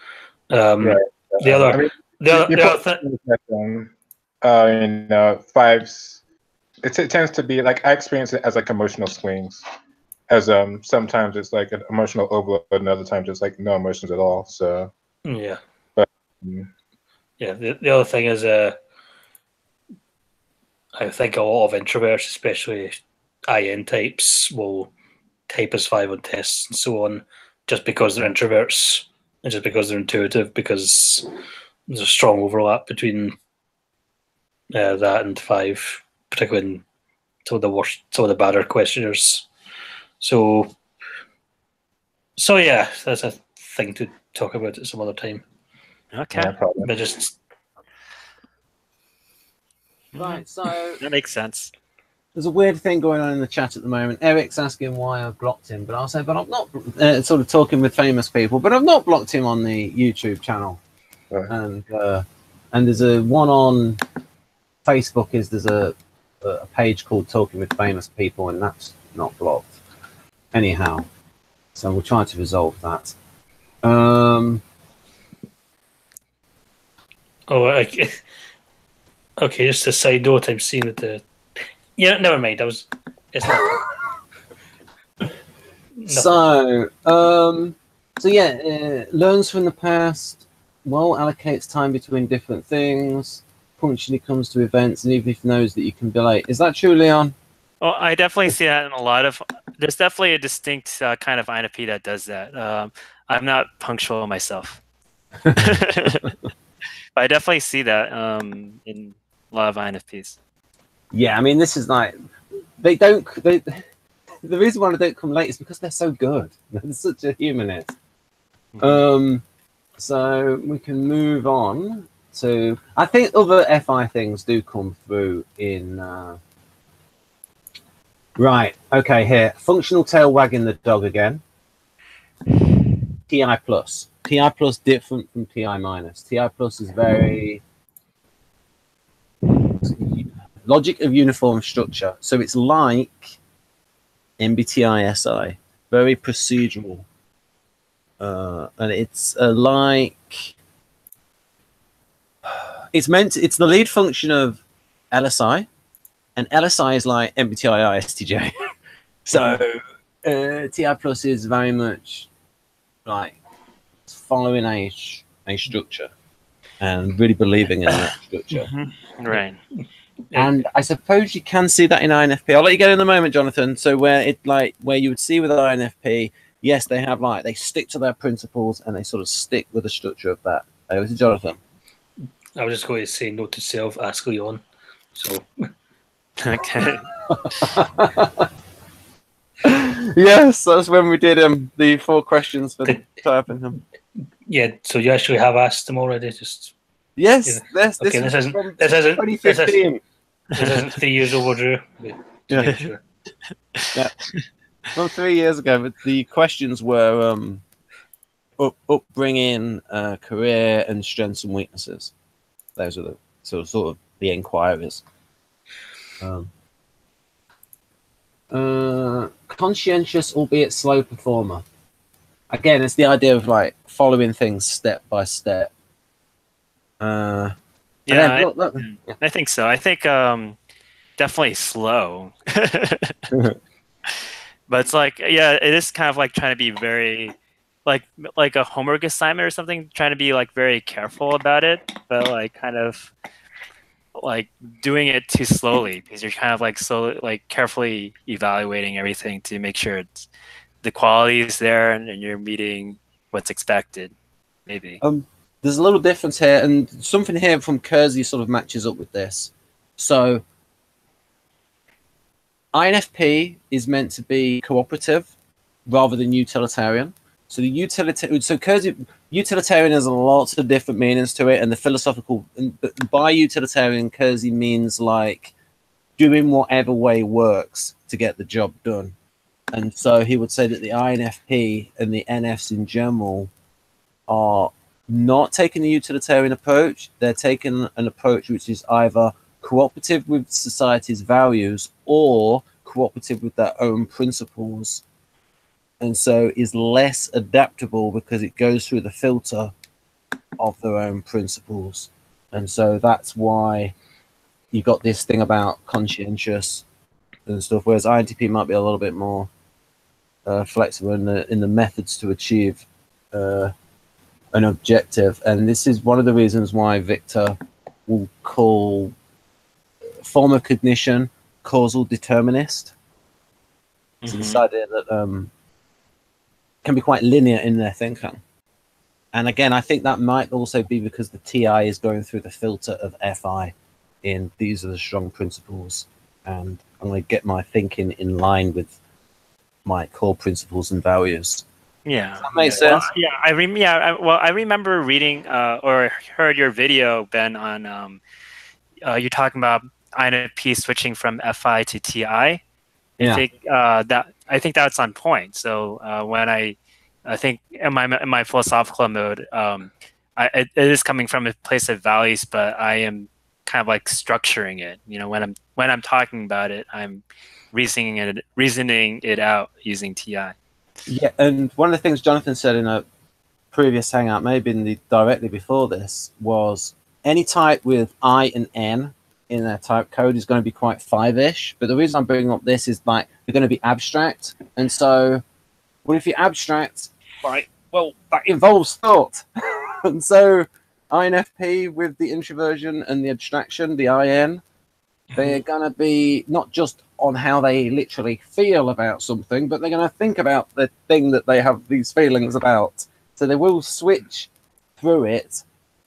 The other thing, 5s. It tends to be like I experience it as like emotional swings. As sometimes it's like an emotional overload, and other times it's like no emotions at all. So yeah, but the other thing is I think a lot of introverts, especially IN types, will type as 5 on tests and so on, just because they're introverts and just because they're intuitive, because there's a strong overlap between that and 5, particularly in some of the badder questionnaires. So yeah, that's a thing to talk about at some other time. Okay. But just Right, so that makes sense. there's a weird thing going on in the chat at the moment. Eric's asking why I've blocked him, but I'll say, but I'm not sort of talking with famous people, but I've not blocked him on the YouTube channel. And And there's a one on Facebook. There's a page called Talking with Famous People, and that's not blocked. Anyhow, so we'll try to resolve that. Oh, okay. Okay, just a side note. I'm seeing that the. Yeah, never mind. It's not. So yeah, learns from the past. Well, allocates time between different things. Punctually comes to events, and even if knows that you can be late. Is that true, Leon? Well, I definitely see that in a lot of. There's definitely a distinct kind of INFP that does that. I'm not punctual myself, but I definitely see that in a lot of INFPs. Yeah, I mean, this is like the reason why they don't come late is because they're so good. They're such a humanist. So we can move on to. I think other FI things do come through in. Right. Okay. Here, functional tail wagging the dog again. TI plus. TI plus different from TI minus. TI plus is very logic of uniform structure. So it's like MBTI SI, very procedural. And it's like it's the lead function of LSI, and LSI is like MBTI ISTJ. So TI plus is very much like following a structure and really believing in that structure. Right. And I suppose you can see that in INFP. I'll let you go in a moment, Jonathan. So where you would see with INFP, yes, they stick to their principles and they sort of stick with the structure of that. Over to Jonathan. I was just going to say note to self, ask Leon. So Okay. Yes, that's when we did the 4 questions for typing them. Yeah, so you actually have asked them already. Just yes, this isn't 2015. This isn't 3 years overdue. Yeah. Sure. Yeah. Well, 3 years ago, but the questions were upbringing, career, and strengths and weaknesses. Those are the sort of the inquiries. Conscientious, albeit slow performer. Again, it's the idea of like following things step by step. Yeah, look. I think so. I think definitely slow. But it's like, yeah, it is kind of like trying to be very like a homework assignment or something, trying to be like very careful about it, but like kind of like doing it too slowly because you're kind of like slowly, like carefully evaluating everything to make sure the quality is there and you're meeting what's expected. Maybe. There's a little difference here, and something here from Kersey sort of matches up with this. So INFP is meant to be cooperative rather than utilitarian. So utilitarian has lots of different meanings to it, and the philosophical. But by utilitarian, Kersey means like doing whatever way works to get the job done. And so he would say that the INFP and the NFs in general are not taking the utilitarian approach. They're taking an approach which is either cooperative with society's values or cooperative with their own principles, and so is less adaptable because it goes through the filter of their own principles. And so that's why you got this thing about conscientious and stuff, whereas INTP might be a little bit more flexible in the methods to achieve an objective. And this is one of the reasons why Victor will call form of cognition causal determinist. So this idea that can be quite linear in their thinking. And again, I think that might also be because the TI is going through the filter of FI in these are the strong principles, and I'm going to get my thinking in line with my core principles and values. Yeah, does that make sense? Well, I remember reading or heard your video, Ben, on you're talking about INFP switching from FI to TI. I think that's on point. So when I think in my philosophical mode, I it is coming from a place of values, but I am kind of like structuring it. You know, when I'm talking about it, I'm reasoning it out using TI. Yeah, and one of the things Jonathan said in a previous hangout, maybe directly before this, was any type with I and N in their type code is going to be quite 5-ish. But the reason I'm bringing up this is like they're going to be abstract, and so well, if you're abstract, right, well, that involves thought. And so INFP with the introversion and the abstraction, the IN, they're going to be not just on how they literally feel about something, but they're going to think about the thing that they have these feelings about. So they will switch through it.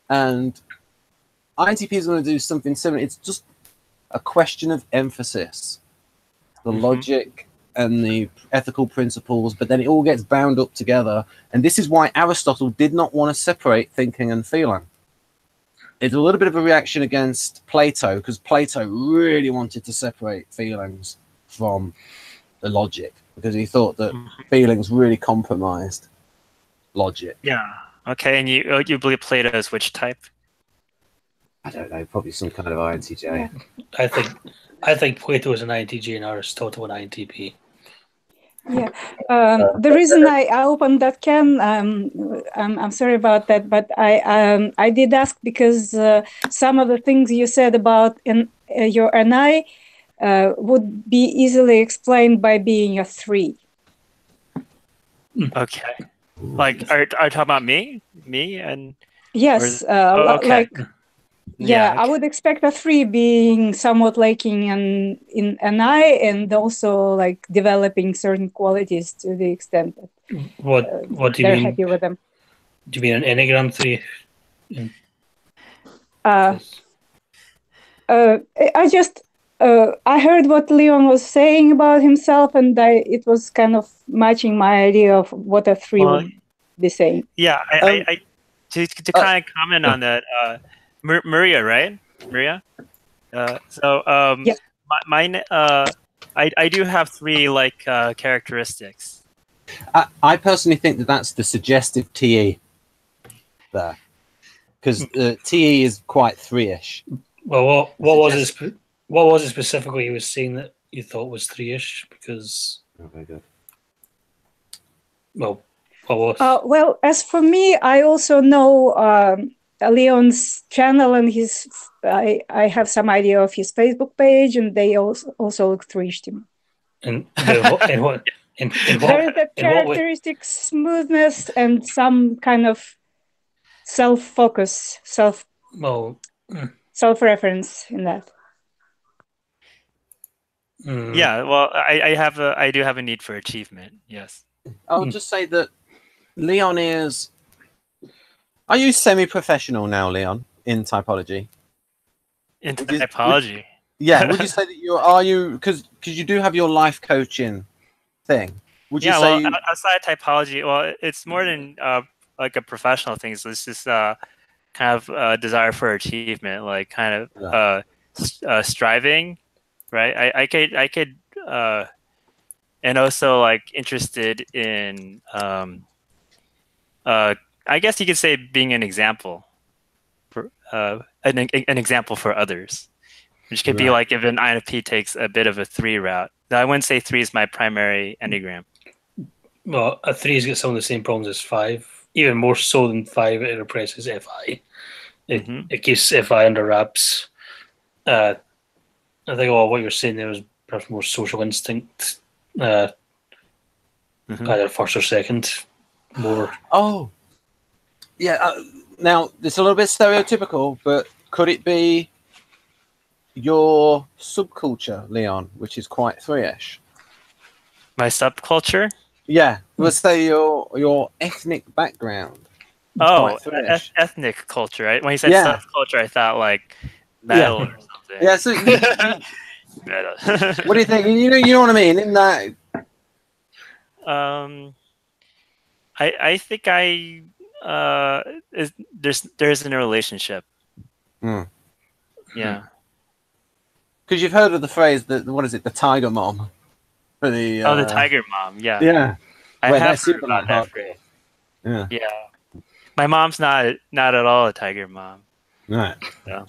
And INTP is going to do something similar. It's just a question of emphasis, the logic and the ethical principles, but then it all gets bound up together. And this is why Aristotle did not want to separate thinking and feeling. It's a little bit of a reaction against Plato, because Plato really wanted to separate feelings from the logic, because he thought that feelings really compromised logic. Yeah. Okay, and you believe Plato is which type? I don't know, probably some kind of INTJ. Yeah. I think Plato is an INTJ and Aristotle an INTP. Yeah, the reason I opened that can, I'm sorry about that, but I did ask because some of the things you said about your NI would be easily explained by being a 3. Okay, like are you talking about me and yes, okay. like. Yeah, okay. I would expect a 3 being somewhat lacking in NI and also like developing certain qualities to the extent that What do you they're mean? happy with them. Do you mean an Enneagram 3? I just I heard what Leon was saying about himself, and it was kind of matching my idea of what a 3 would be saying. Yeah, I to kind of comment on that. Maria, right? Maria. Yeah. Mine. I do have 3 like characteristics. I personally think that that's the suggestive TE there, because TE is quite 3-ish. Well, what was it specifically you was saying that you thought was 3-ish? Because very good. Well, what was? Well, as for me, I also know Leon's channel and his. I have some idea of his Facebook page, and they also look 3-ish to me. In what? There is that characteristic smoothness and some kind of self-focus, self-reference in that. Yeah, well, I do have a need for achievement. Yes. I'll just say that Leon is. Are you semi-professional now, Leon, in typology? In typology. Would you say that you because you do have your life coaching thing? Would you say? Well, outside typology, well, it's more than like a professional thing. So it's just kind of a desire for achievement, like kind of striving, right? I could and also like interested in I guess you could say being an example for an example for others, which could be like if an INFP takes a bit of a 3 route. Now, I wouldn't say 3 is my primary Enneagram. Well, a 3's got some of the same problems as 5, even more so than 5. It represses FI. It keeps FI under wraps. I think what you're saying there is perhaps more social instinct, either first or second. More. Oh, yeah. Now it's a little bit stereotypical, but could it be your subculture, Leon, which is quite 3-ish? My subculture? Yeah, let's say your ethnic background. Oh, ethnic culture. Right? When you said subculture, I thought like metal or something. Yeah. So, what do you think? You know what I mean? In that. I think there isn't a relationship. Yeah. Because you've heard of the phrase that what is it, the tiger mom? For the the tiger mom. Yeah. Yeah. I have heard about that phrase. Yeah. Yeah. My mom's not at all a tiger mom. Right. So.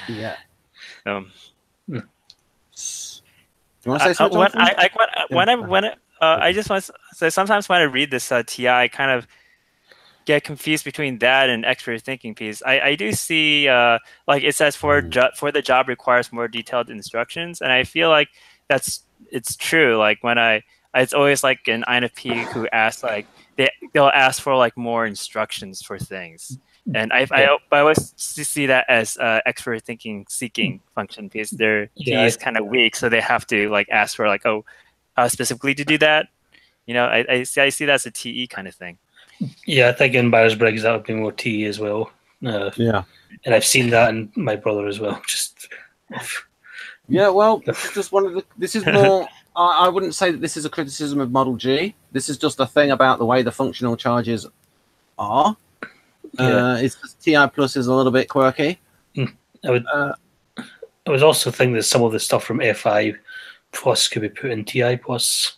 Yeah. um, Do you want to say something? I just want to say sometimes when I read this TI, I kind of get confused between that and expert thinking piece. I do see like it says for the job requires more detailed instructions, and I feel like it's true. Like when it's always like an INFP who asks like they'll ask for like more instructions for things. And I always see that as expert thinking seeking function because their T is kind of weak, so they have to like ask for like specifically to do that. You know, I see that as a TE kind of thing. Yeah, I think in Myers-Briggs that would be more TE as well. Yeah, and I've seen that in my brother as well. Just yeah, well, this is just one of the. This is more. I wouldn't say that this is a criticism of Model G. This is just a thing about the way the functional charges are. It's just TI plus is a little bit quirky. I was also thinking that some of the stuff from FI plus could be put in TI plus.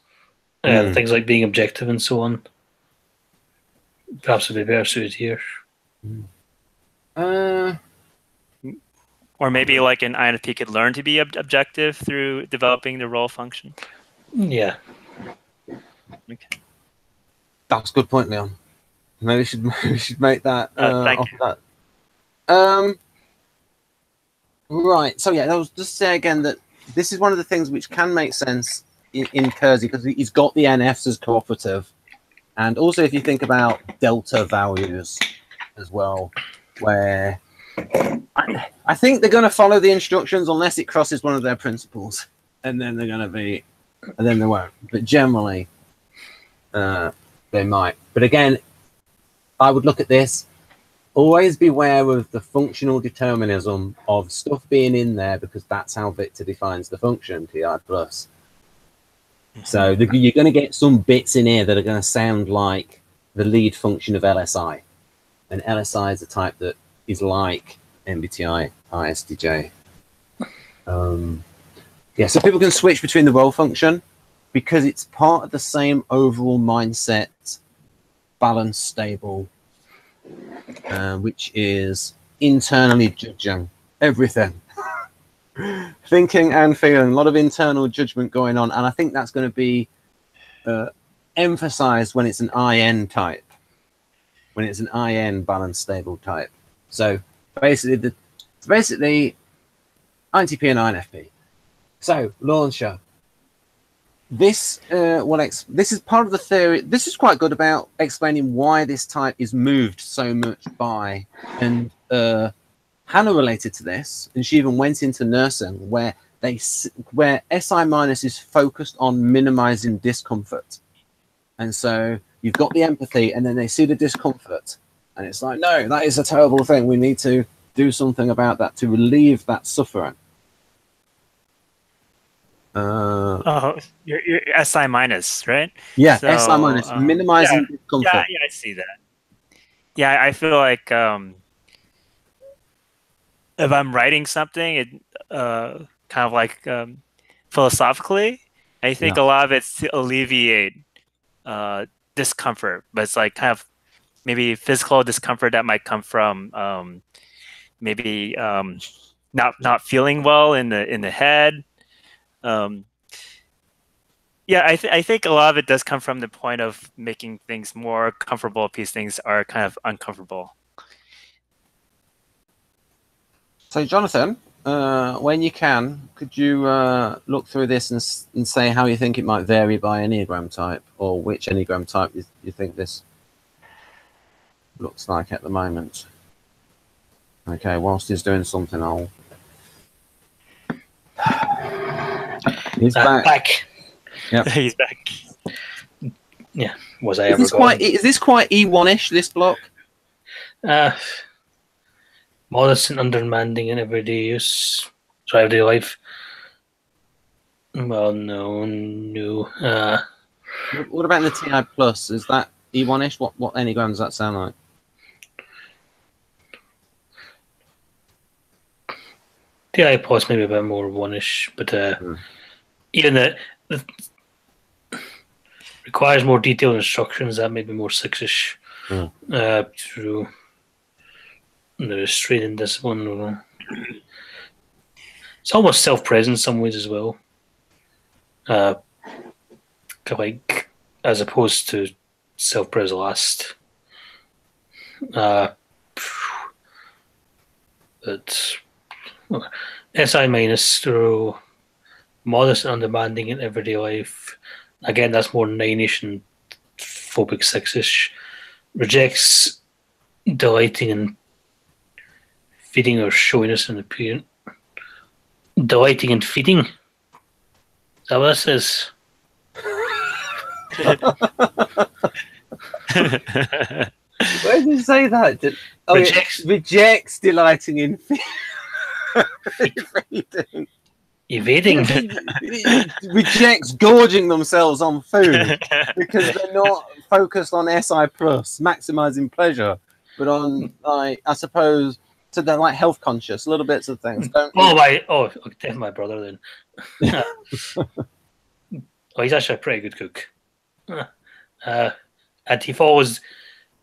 Things like being objective and so on. Perhaps would be better suited here. Or maybe like an INFP could learn to be objective through developing the role function. Yeah. Okay. That's a good point, Leon. Maybe we should make that. Thank you. That. Right. So yeah, I was just say again that this is one of the things which can make sense in Kersey because he's got the NFs as cooperative, and also if you think about delta values as well, where I think they're going to follow the instructions unless it crosses one of their principles, and then they're going to be, and then they won't. But generally, they might. But again, I would look at this. Always beware of the functional determinism of stuff being in there because that's how Victor defines the function, TI plus. So you're going to get some bits in here that are going to sound like the lead function of LSI. And LSI is a type that is like MBTI, ISTJ. Yeah, so people can switch between the role function because it's part of the same overall mindset, balanced, stable, which is internally judging everything. Thinking and feeling, a lot of internal judgment going on, and I think that's going to be emphasized when it's an IN type, when it's an IN balanced stable type. So basically, INTP and INFP. So launcher. This this is part of the theory. This is quite good about explaining why this type is moved so much by, and Hannah related to this, and she even went into nursing where SI minus is focused on minimizing discomfort, and so you've got the empathy, and then they see the discomfort, and it's like, no, that is a terrible thing. We need to do something about that to relieve that suffering. You're SI minus, right? Yeah, so, SI minus, minimizing discomfort. Yeah, I see that. Yeah, I feel like if I'm writing something, it kind of like philosophically, I think a lot of it's to alleviate discomfort, but it's like kind of maybe physical discomfort that might come from maybe not feeling well in the head. Yeah, I think a lot of it does come from the point of making things more comfortable because things are kind of uncomfortable. So, Jonathan, when you can, could you look through this and say how you think it might vary by Enneagram type, or which Enneagram type you think this looks like at the moment? Okay, whilst he's doing something, I'll... He's back. Yep. He's back. Yeah. Was I ever going? Is this quite E1-ish, this block? Modest and understanding in everyday use. So everyday life. Well, no. What about in the TI plus? Is that E1-ish? What Enneagram does that sound like? TI plus maybe a bit more one-ish, but even requires more detailed instructions. That may be more six-ish. Through the restraint and discipline. It's almost self-present in some ways as well. Like, as opposed to self-pres last. But SI minus through modest and undemanding in everyday life. Again, that's more 9-ish and phobic 6-ish. Rejects delighting in feeding or showiness in the parent. Delighting in feeding? Is that what this is? Where did you say that? Rejects delighting in feeding. Evading. Rejects gorging themselves on food because they're not focused on SI plus, maximizing pleasure, but on, like, I suppose, so they're like health conscious, little bits of things. Definitely my brother then. He's actually a pretty good cook. And he follows.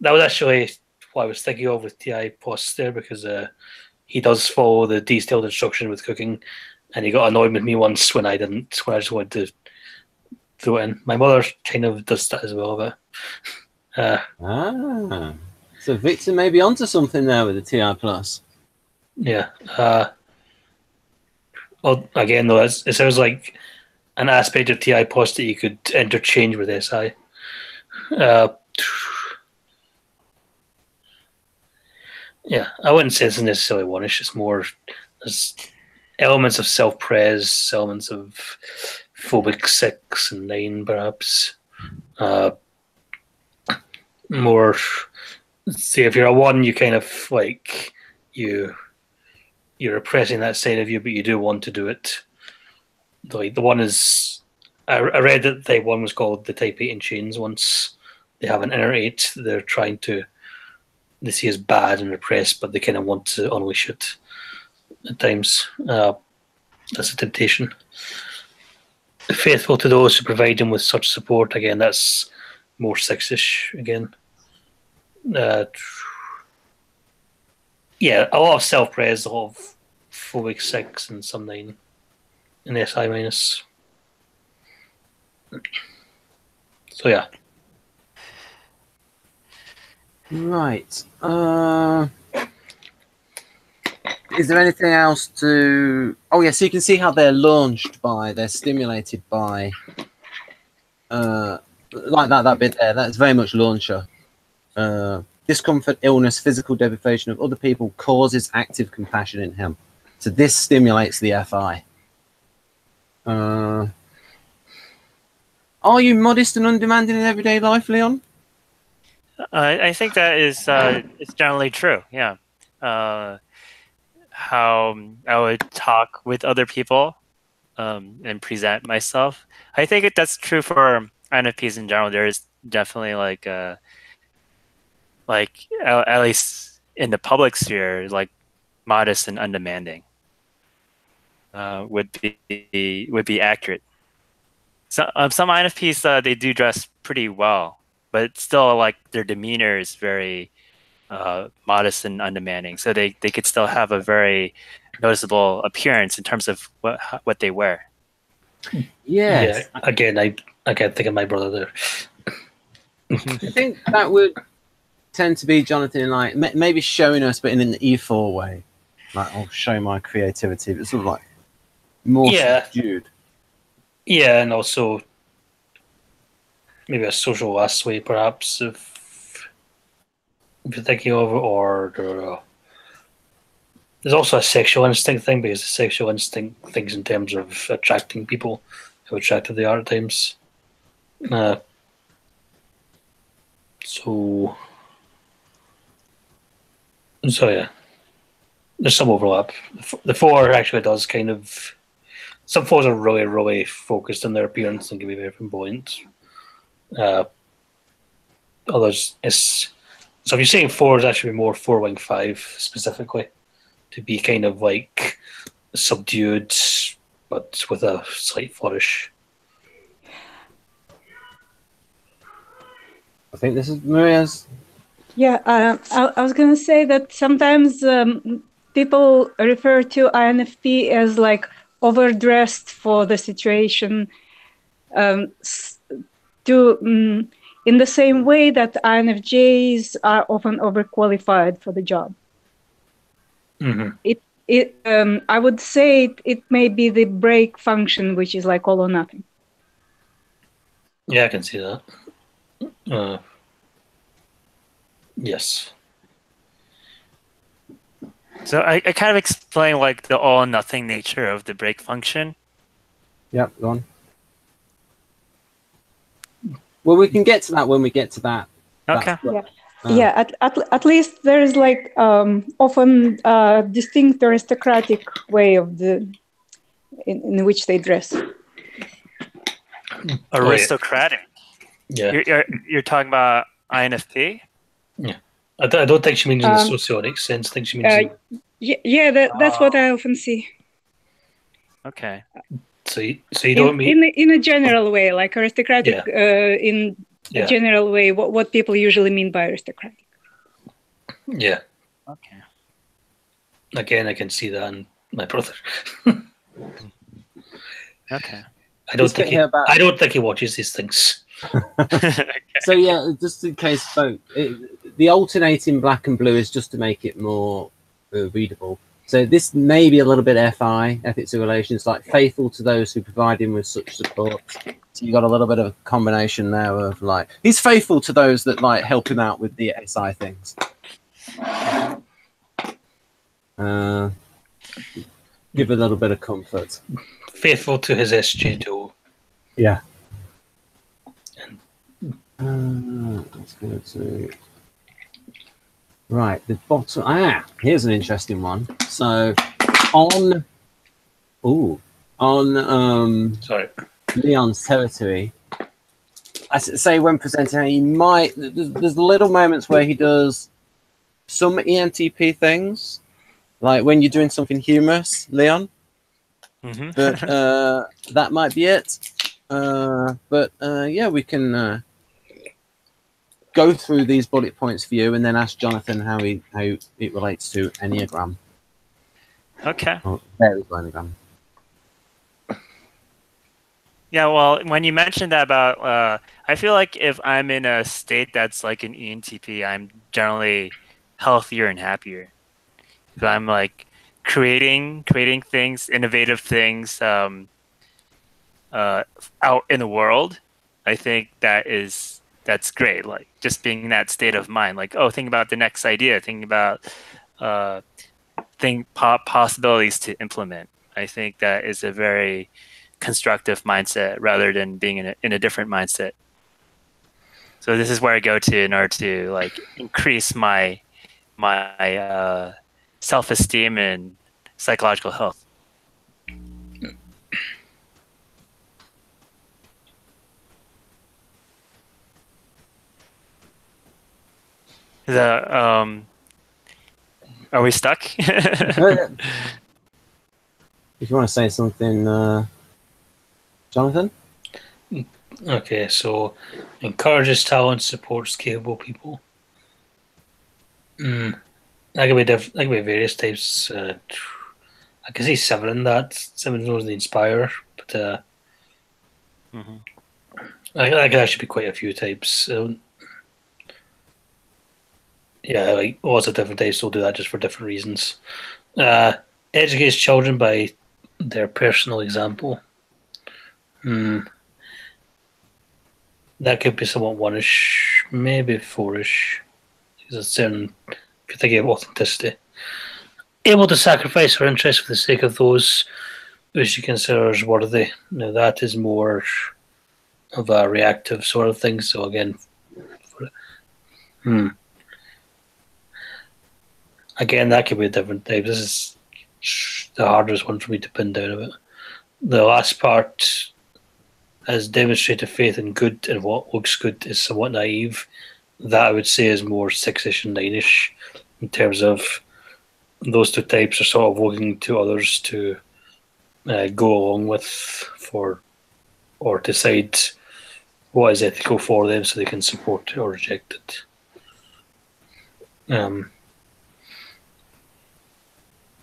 That was actually what I was thinking of with TI posts there, because he does follow the detailed instruction with cooking, and he got annoyed with me once when I didn't. When I just wanted to throw it in. My mother kind of does that as well, but. So Victor may be onto something there with the TI plus. Yeah. Well, again, though, it sounds like an aspect of TI plus that you could interchange with SI. Yeah, I wouldn't say it's necessarily one. It's just more there's elements of self-pres, elements of phobic 6 and 9, perhaps. More. See, if you're a 1, you kind of like you're repressing that side of you, but you do want to do it. Like the 1 is, I read that the 1 was called the Type 8 in chains once. They have an inner 8 they're trying to, they see as bad and repressed, but they kind of want to unleash it at times. That's a temptation. Faithful to those who provide them with such support. Again, that's more 6-ish again. Yeah, a lot of self-pres, a lot of phobic 6 and some 9 in SI minus. So yeah. Right. Is there anything else to? Oh yeah, so you can see how they're launched by, they're stimulated by, like that bit there. That's very much launcher. Discomfort, illness, physical deprivation of other people causes active compassion in him. So this stimulates the FI. Are you modest and undemanding in everyday life, Leon? I think that is it's generally true. Yeah. How I would talk with other people and present myself. I think that's true for INFPs in general. There is definitely like at least in the public sphere, like modest and undemanding would be accurate. So some INFPs they do dress pretty well, but still like their demeanor is very modest and undemanding. So they could still have a very noticeable appearance in terms of what they wear. Yes. Yeah. Again, I can't think of my brother there. I think that would tend to be Jonathan, like maybe showing us, but in an E4 way. Like, I'll show my creativity, but sort of like more subdued. Yeah, and also maybe a social last way, perhaps, if you're thinking of it, or there's also a sexual instinct thing, because the sexual instinct thinks in terms of attracting people, how attractive they are at times. So yeah, there's some overlap. The 4 actually does kind of. Some 4s are really, really focused on their appearance and can be very flamboyant. Others is so. If you're saying 4 is actually more 4 wing 5 specifically, to be kind of like subdued, but with a slight flourish. I think this is Maria's. Yeah, I was going to say that sometimes people refer to INFP as like overdressed for the situation, in the same way that INFJs are often overqualified for the job. I would say it may be the break function, which is like all or nothing. Yeah, I can see that. Yes. So I kind of explain like the all or nothing nature of the break function. Yep, go on. Well, we can get to that when we get to that. Okay. Yeah. At least there is like often distinct aristocratic way of in which they dress. Aristocratic. Yeah. You're talking about INFP? Yeah. I don't think she means in the socionic sense. I think she means. That's what I often see. Okay. So you don't mean in a general way, like aristocratic in a general way. What people usually mean by aristocratic. Yeah. Okay. Again, I can see that in my brother. Okay. I don't think he watches these things. So yeah, just in case, folks, the alternating black and blue is just to make it more readable. So this may be a little bit FI, ethics of relations, like faithful to those who provide him with such support. So you got a little bit of a combination there of like he's faithful to those that like help him out with the SI things. Give a little bit of comfort. Faithful to his SJ2. Yeah. Let's go to right the bottom. Here's an interesting one. So on Leon's territory, I say when presenting, he might. There's little moments where he does some ENTP things, like when you're doing something humorous, Leon. But that might be it. Yeah, we can go through these bullet points for you, and then ask Jonathan how it relates to Enneagram. Okay. Oh, there is Enneagram. Yeah, well, when you mentioned that about, I feel like if I'm in a state that's like an ENTP, I'm generally healthier and happier. If I'm like creating things, innovative things out in the world, I think that's great. Like just being in that state of mind, like, think about the next idea, thinking about possibilities to implement. I think that is a very constructive mindset rather than being in a different mindset. So this is where I go to in order to like increase my self-esteem and psychological health. Are we stuck? If you want to say something, Jonathan? Okay, so encourages talent, supports capable people. That could be that could be various types. I can see 7 in that. 7 knows the inspire, but that could actually be quite a few types. Yeah, like lots of different types will do that just for different reasons. Educates children by their personal example. That could be somewhat 1-ish, maybe 4-ish. Because it's certain, if you're thinking of authenticity. Able to sacrifice her interests for the sake of those who she considers worthy. Now that is more of a reactive sort of thing. So again, again, that could be a different type. This is the hardest one for me to pin down a bit. The last part, has demonstrated faith in good and what looks good is somewhat naive. That I would say is more 6-ish and 9-ish in terms of those two types are sort of looking to others to go along with or decide what is ethical for them so they can support it or reject it.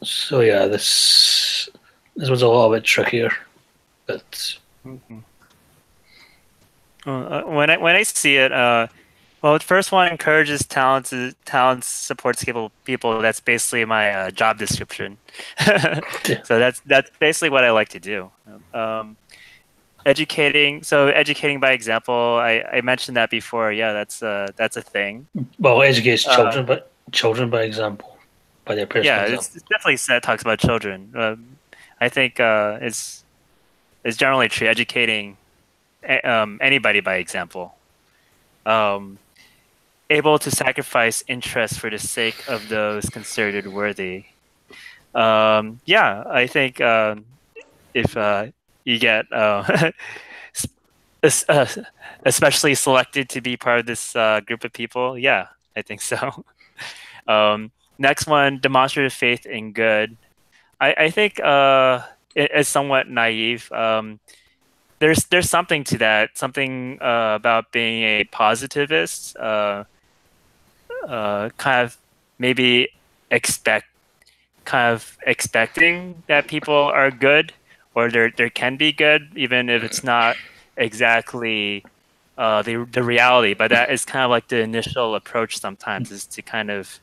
So yeah, this was a little bit trickier, but when I see it, well, the first one encourages talents, supports people. That's basically my job description. So that's basically what I like to do. Educating by example. I mentioned that before. Yeah, that's a thing. Well, educates children, but children by example, by their personal example. It's definitely talks about children. I think it's generally true. Educating anybody by example. Able to sacrifice interest for the sake of those considered worthy. Yeah, I think if you get especially selected to be part of this group of people, yeah, I think so. Next one, demonstrative faith in good. I think it's somewhat naive. There's something to that, something about being a positivist, kind of maybe expecting that people are good, or there can be good, even if it's not exactly the reality. But that is kind of like the initial approach sometimes, is to kind of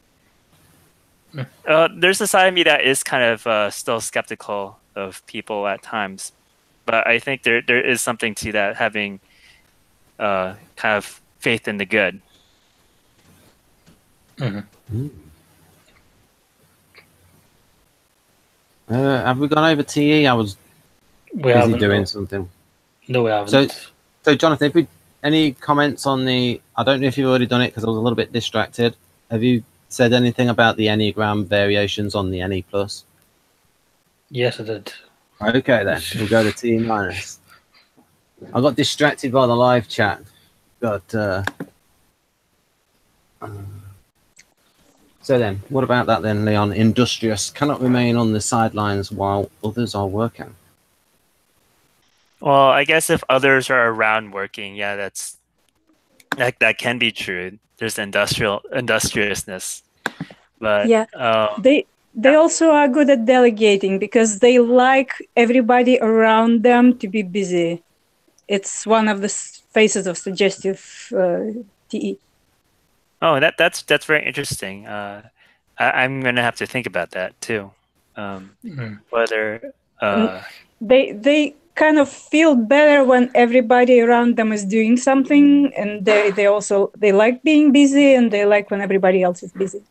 there's a side of me that is kind of still skeptical of people at times. But I think there is something to that, having kind of faith in the good. Mm-hmm. Have we gone over TE? I was busy doing something. No, we haven't. So Jonathan, any comments on the? I don't know if you've already done it because I was a little bit distracted. Have you said anything about the Enneagram variations on the NE+? Yes, I did. Okay, then we'll go to T-. I got distracted by the live chat. So then, what about that then, Leon? Industrious cannot remain on the sidelines while others are working. Well, I guess if others are around working, yeah, that can be true. There's industriousness, but yeah, they also are good at delegating because they like everybody around them to be busy. It's one of the phases of suggestive TE. Oh, that's very interesting. I'm going to have to think about that too. Whether they kind of feel better when everybody around them is doing something, and they like being busy, and they like when everybody else is busy.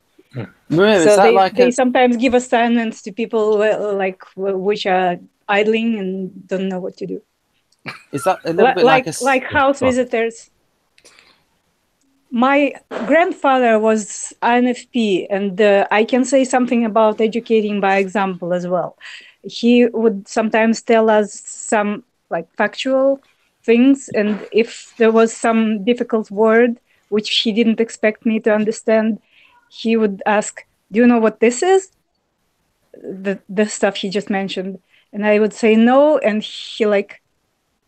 Really? So they sometimes give assignments to people which are idling and don't know what to do. Is that a little bit like house visitors? My grandfather was INFP, and I can say something about educating by example as well. He would sometimes tell us some factual things, and if there was some difficult word which he didn't expect me to understand, he would ask, "Do you know what this is?" The stuff he just mentioned, and I would say no, and he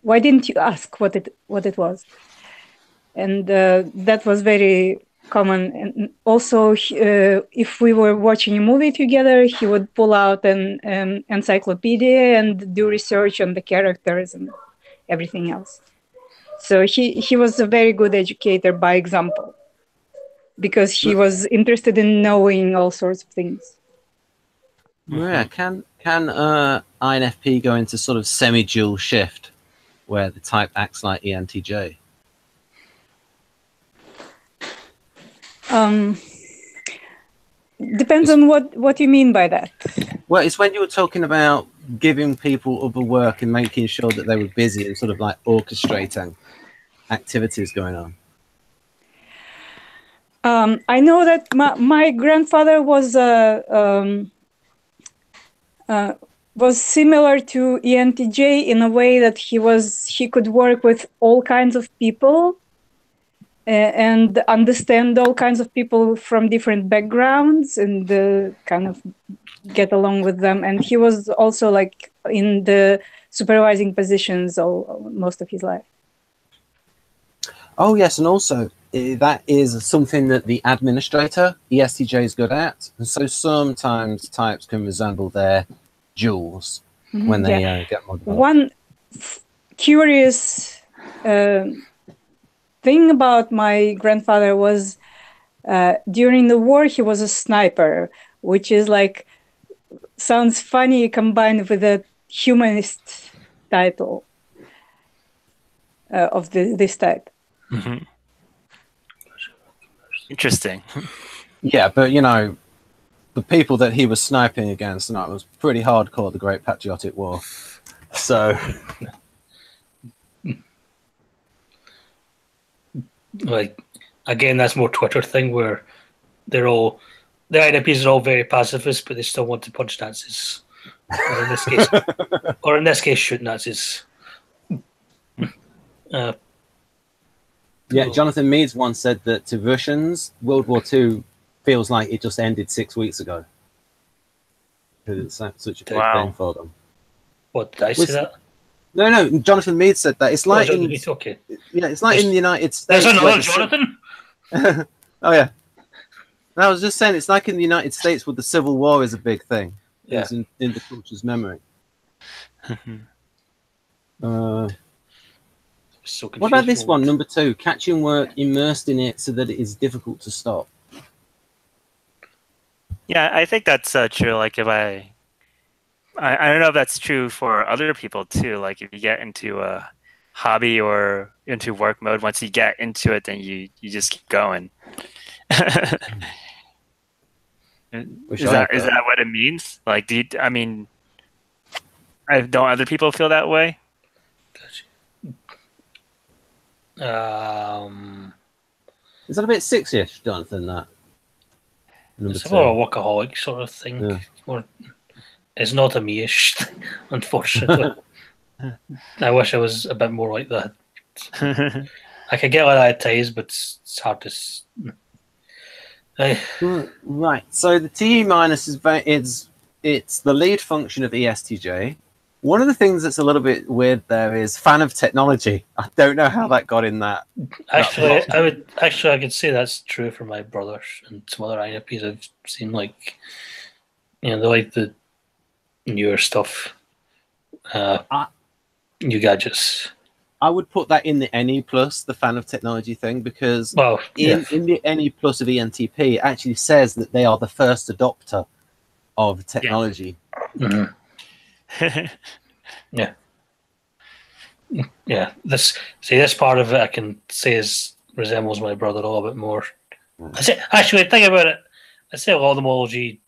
"Why didn't you ask what it was?" And that was very common. And also, if we were watching a movie together, he would pull out an encyclopedia and do research on the characters and everything else. So he was a very good educator by example, because he was interested in knowing all sorts of things. Yeah, can INFP go into sort of semi-dual shift, where the type acts like ENTJ? Depends on what you mean by that. Well, it's when you were talking about giving people other work and making sure that they were busy and sort of orchestrating activities going on. I know that my grandfather was similar to ENTJ in a way that he could work with all kinds of people and understand all kinds of people from different backgrounds and kind of get along with them. And he was also in the supervising positions most of his life. Oh yes, and also that is something that the administrator ESTJ is good at, and so sometimes types can resemble their duals when they get more developed. One curious thing about my grandfather was during the war he was a sniper, which is like sounds funny combined with a humanist title of this type. Mm-hmm. Interesting. Yeah, but you know, the people that he was sniping against tonight was pretty hardcore, the Great Patriotic War. So, like, again, that's more Twitter thing where the INFPs are all very pacifist, but they still want to punch Nazis. Or in this case, shoot Nazis. yeah, Jonathan Meades once said that to Russians, World War II feels like it just ended 6 weeks ago. Because it's such a big thing for them. What, did I say that? No, Jonathan Meades said that. It's like okay. Yeah, it's like in the United States. There's another Jonathan? Oh, yeah. No, I was just saying, it's like in the United States where the Civil War is a big thing. Yeah. It's in the culture's memory. So What about this one, number 2? Catching work, immersed in it so that it is difficult to stop. Yeah, I think that's true. Like if I don't know if that's true for other people too. Like if you get into a hobby or into work mode, once you get into it, then you just keep going. Is that what it means? Like, don't other people feel that way? Is that a bit 6-ish, Jonathan, that? It's more a workaholic sort of thing. Yeah. It's not a me-ish thing, unfortunately. I wish I was a bit more like that. I could get like that at times, but it's hard to... Right, so the TE minus it's the lead function of ESTJ. One of the things that's a little bit weird there is fan of technology. I don't know how that got in that. I could say that's true for my brothers and some other INFPs I've seen. Like, they like the newer stuff, new gadgets. I would put that in the NE plus, the fan of technology thing, because in the NE plus of ENTP, it actually says that they are the first adopter of technology. Yeah. Mm-hmm. Yeah. This part of it I can say resembles my brother a little bit more. Actually, think about it. I say automology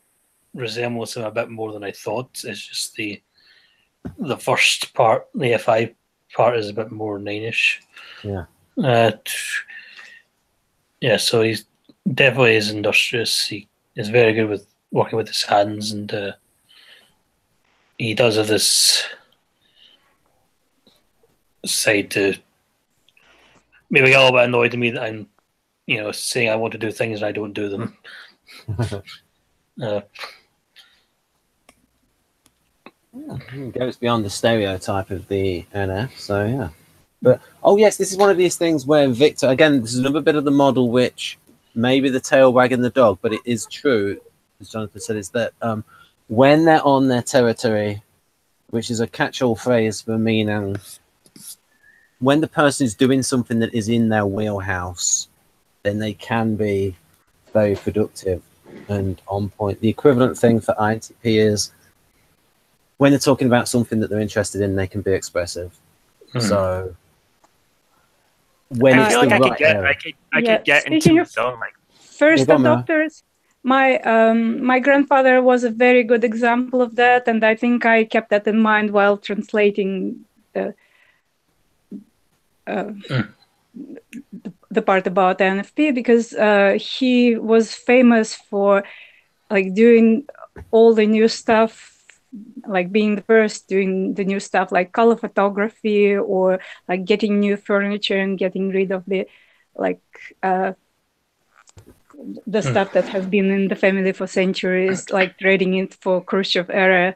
resembles him a bit more than I thought. It's just the first part, the FI part, is a bit more 9-ish. Yeah. So he's definitely is industrious. He is very good with working with his hands, and he does have this side to maybe get a little bit annoyed at me that I'm, saying I want to do things and I don't do them. It goes beyond the stereotype of the NF, so yeah. But yes, this is one of these things where Victor, again, this is another bit of the model which maybe the tail wagging the dog, but it is true, as Jonathan said, is that when they're on their territory, which is a catch-all phrase for meaning, when the person is doing something that is in their wheelhouse, then they can be very productive and on point. The equivalent thing for INTP is when they're talking about something that they're interested in, they can be expressive. So when I feel like I could get into the zone. Like first adopters, my grandfather was a very good example of that, and I think I kept that in mind while translating the part about NFP, because he was famous for like doing all the new stuff, like being the first doing the new stuff like color photography, or like getting new furniture and getting rid of the the stuff that has been in the family for centuries, like trading it for Khrushchev era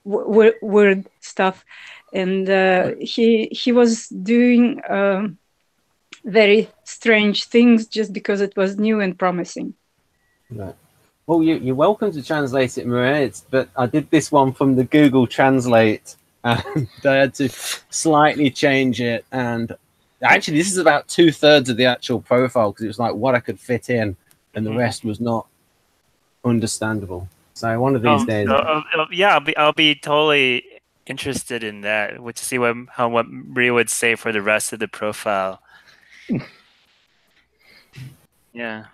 weird stuff. And he was doing very strange things just because it was new and promising. Right. Well, you're welcome to translate it, Maria. But I did this one from the Google Translate, and I had to slightly change it. And actually, this is about 2/3 of the actual profile because it was like what I could fit in, and the rest was not understandable. So one of these days, yeah, I'll be totally interested in that. To see what Maria would say for the rest of the profile. Yeah.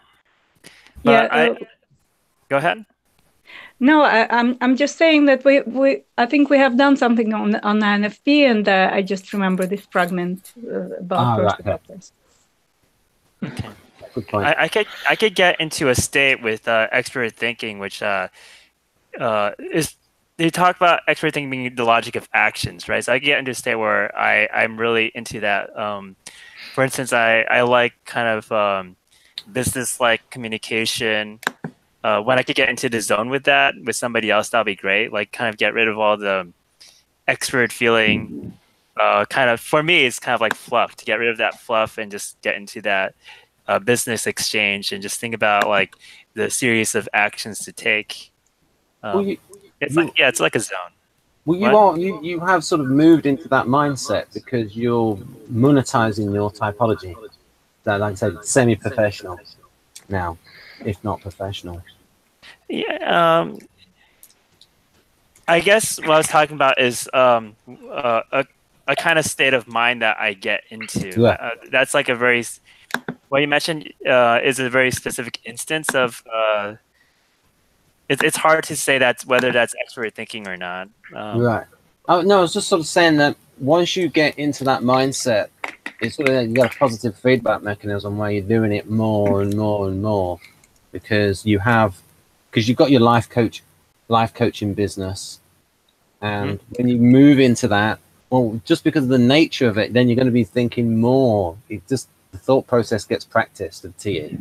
But Yeah. Go ahead. No, I'm just saying that I think we have done something on INFP, and I just remember this fragment about first adopters. Okay. Good point. I could get into a state with expert thinking, which is they talk about expert thinking being the logic of actions, right? So I get into a state where I'm really into that. For instance, I like kind of business-like communication. When I could get into the zone with that with somebody else, that'll be great. Like kind of get rid of all the expert feeling. Kind of for me, it's kind of like fluff. To get rid of that fluff and just get into that business exchange and just think about like the series of actions to take. It's like a zone. Well, you have sort of moved into that mindset because you're monetizing your typology. That, like I said, semi-professional now, if not professional. Yeah, I guess what I was talking about is a kind of state of mind that I get into. Yeah. That's like a very, what you mentioned is a very specific instance of, it's hard to say whether that's expert thinking or not. Right. Oh, no, I was just sort of saying that once you get into that mindset, it's sort of you got a positive feedback mechanism where you're doing it more and more and more because you've got your life coaching business, and when you move into that, well, just because of the nature of it, then you're going to be thinking more. The thought process gets practiced of TE.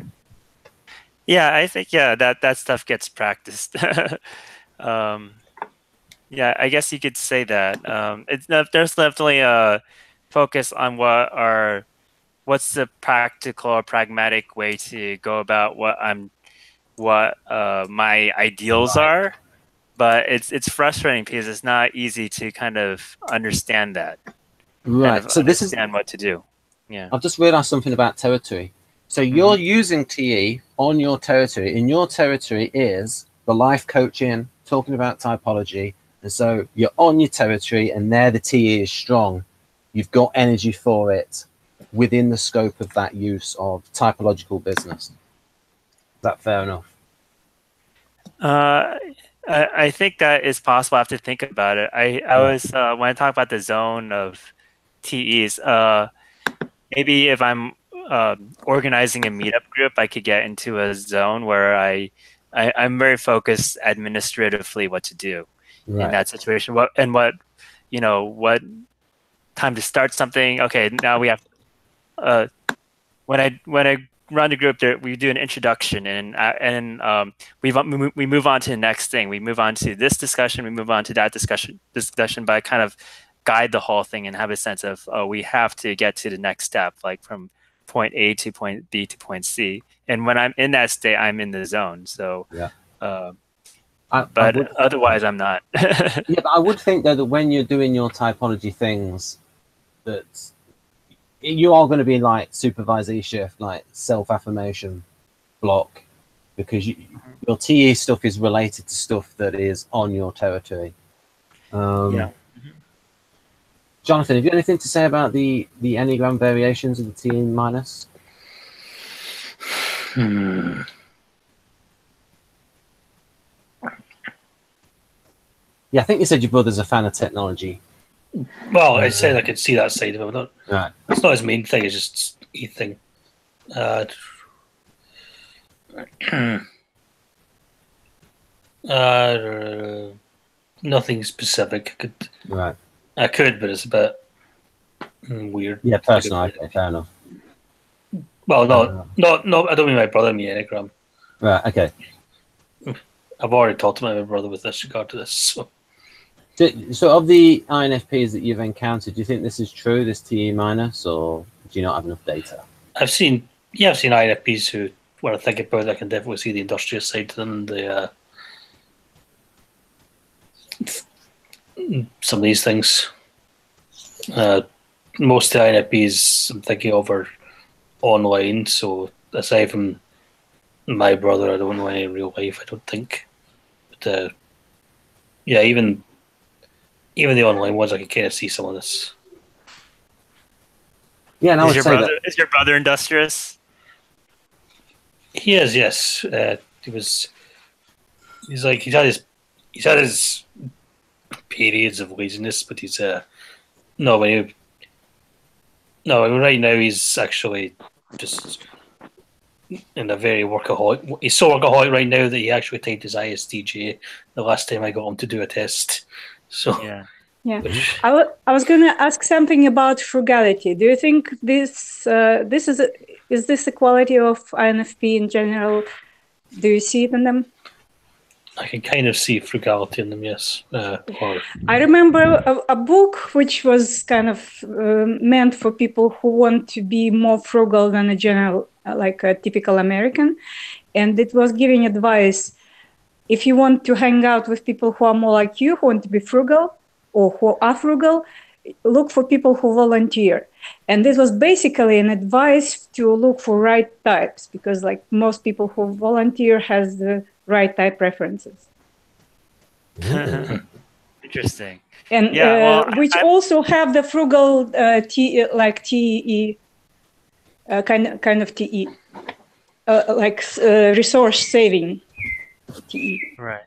Yeah, I think that stuff gets practiced. Yeah, I guess you could say that. There's definitely a focus on what's the practical or pragmatic way to go about what my ideals are, but it's frustrating because it's not easy to kind of understand that. Right. Kind of so understand what to do. Yeah. I've just realized something about territory. So you're using TE on your territory. In your territory is the life coaching, talking about typology. And so you're on your territory and there the TE is strong. You've got energy for it within the scope of that use of typological business. Is that fair enough? I think that is possible. I have to think about it. I was when I talk about the zone of TEs, maybe if I'm organizing a meetup group, I could get into a zone where I'm very focused administratively what to do in that situation. What time to start something. Okay, now we have when I run the group, we do an introduction and we move on to the next thing. We move on to this discussion. We move on to that discussion. But I kind of guide the whole thing and have a sense of we have to get to the next step, like from point A to point B to point C. And when I'm in that state, I'm in the zone. So, otherwise, I'm not. Yeah, but I would think though that when you're doing your typology things, that you are going to be like supervisee shift, like self-affirmation block, because your TE stuff is related to stuff that is on your territory. Jonathan, have you anything to say about the Enneagram variations of the TE minus? Yeah, I think you said your brother's a fan of technology. Well, I said I could see that side of it. Right. It's not his main thing, it's just a thing. Nothing specific. I could, but it's a bit weird. Yeah, personal. Okay, fair enough. Well, no, I don't mean my brother, I mean Enneagram. Right, okay. I've already talked to my brother with regard to this. So of the INFPs that you've encountered, do you think this is true, this TE minus, or do you not have enough data? I've seen INFPs who, when I think about it, I can definitely see the industrious side to them. Some of these things. Most of the INFPs I'm thinking of are online, so aside from my brother, I don't know any in real life, I don't think. But yeah, even the online ones, I can kind of see some of this. Yeah, and I would say is your brother industrious? He is, yes. He's had his periods of laziness, but he's right now he's actually just in a very workaholic. He's so workaholic right now that he actually typed his ISTJ the last time I got him to do a test. So yeah. I was going to ask something about frugality. Do you think this is this a quality of INFP in general? Do you see it in them? I can kind of see frugality in them, yes. I remember a book which was kind of meant for people who want to be more frugal than a general, like a typical American. And it was giving advice, if you want to hang out with people who are more like you, who want to be frugal or who are frugal, look for people who volunteer. And this was basically an advice to look for right types, because like most people who volunteer has the right type preferences. Interesting. And which also have the frugal TE, kind of TE, like resource saving TE. Right.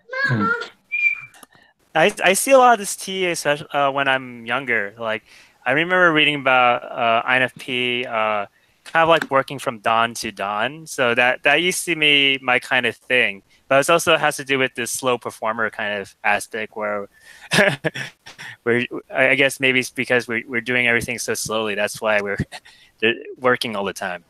I see a lot of this TE, especially when I'm younger. Like I remember reading about INFP, kind of like working from dawn to dawn. So that used to be my kind of thing. But it also has to do with this slow performer kind of aspect where I guess maybe it's because we're doing everything so slowly. That's why we're working all the time.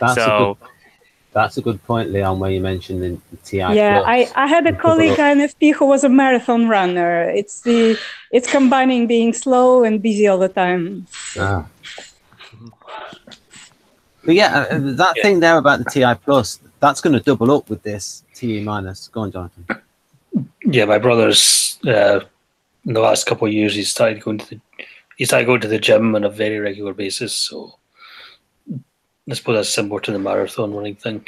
That's a good point, Leon, where you mentioned the TI. Yeah, I had a colleague INFP who was a marathon runner. It's combining being slow and busy all the time. Ah. But yeah, that thing there about the TI plus, that's going to double up with this TE minus. Go on, Jonathan. Yeah, my brother's in the last couple of years he started going to the gym on a very regular basis. So I suppose that's similar to the marathon running thing.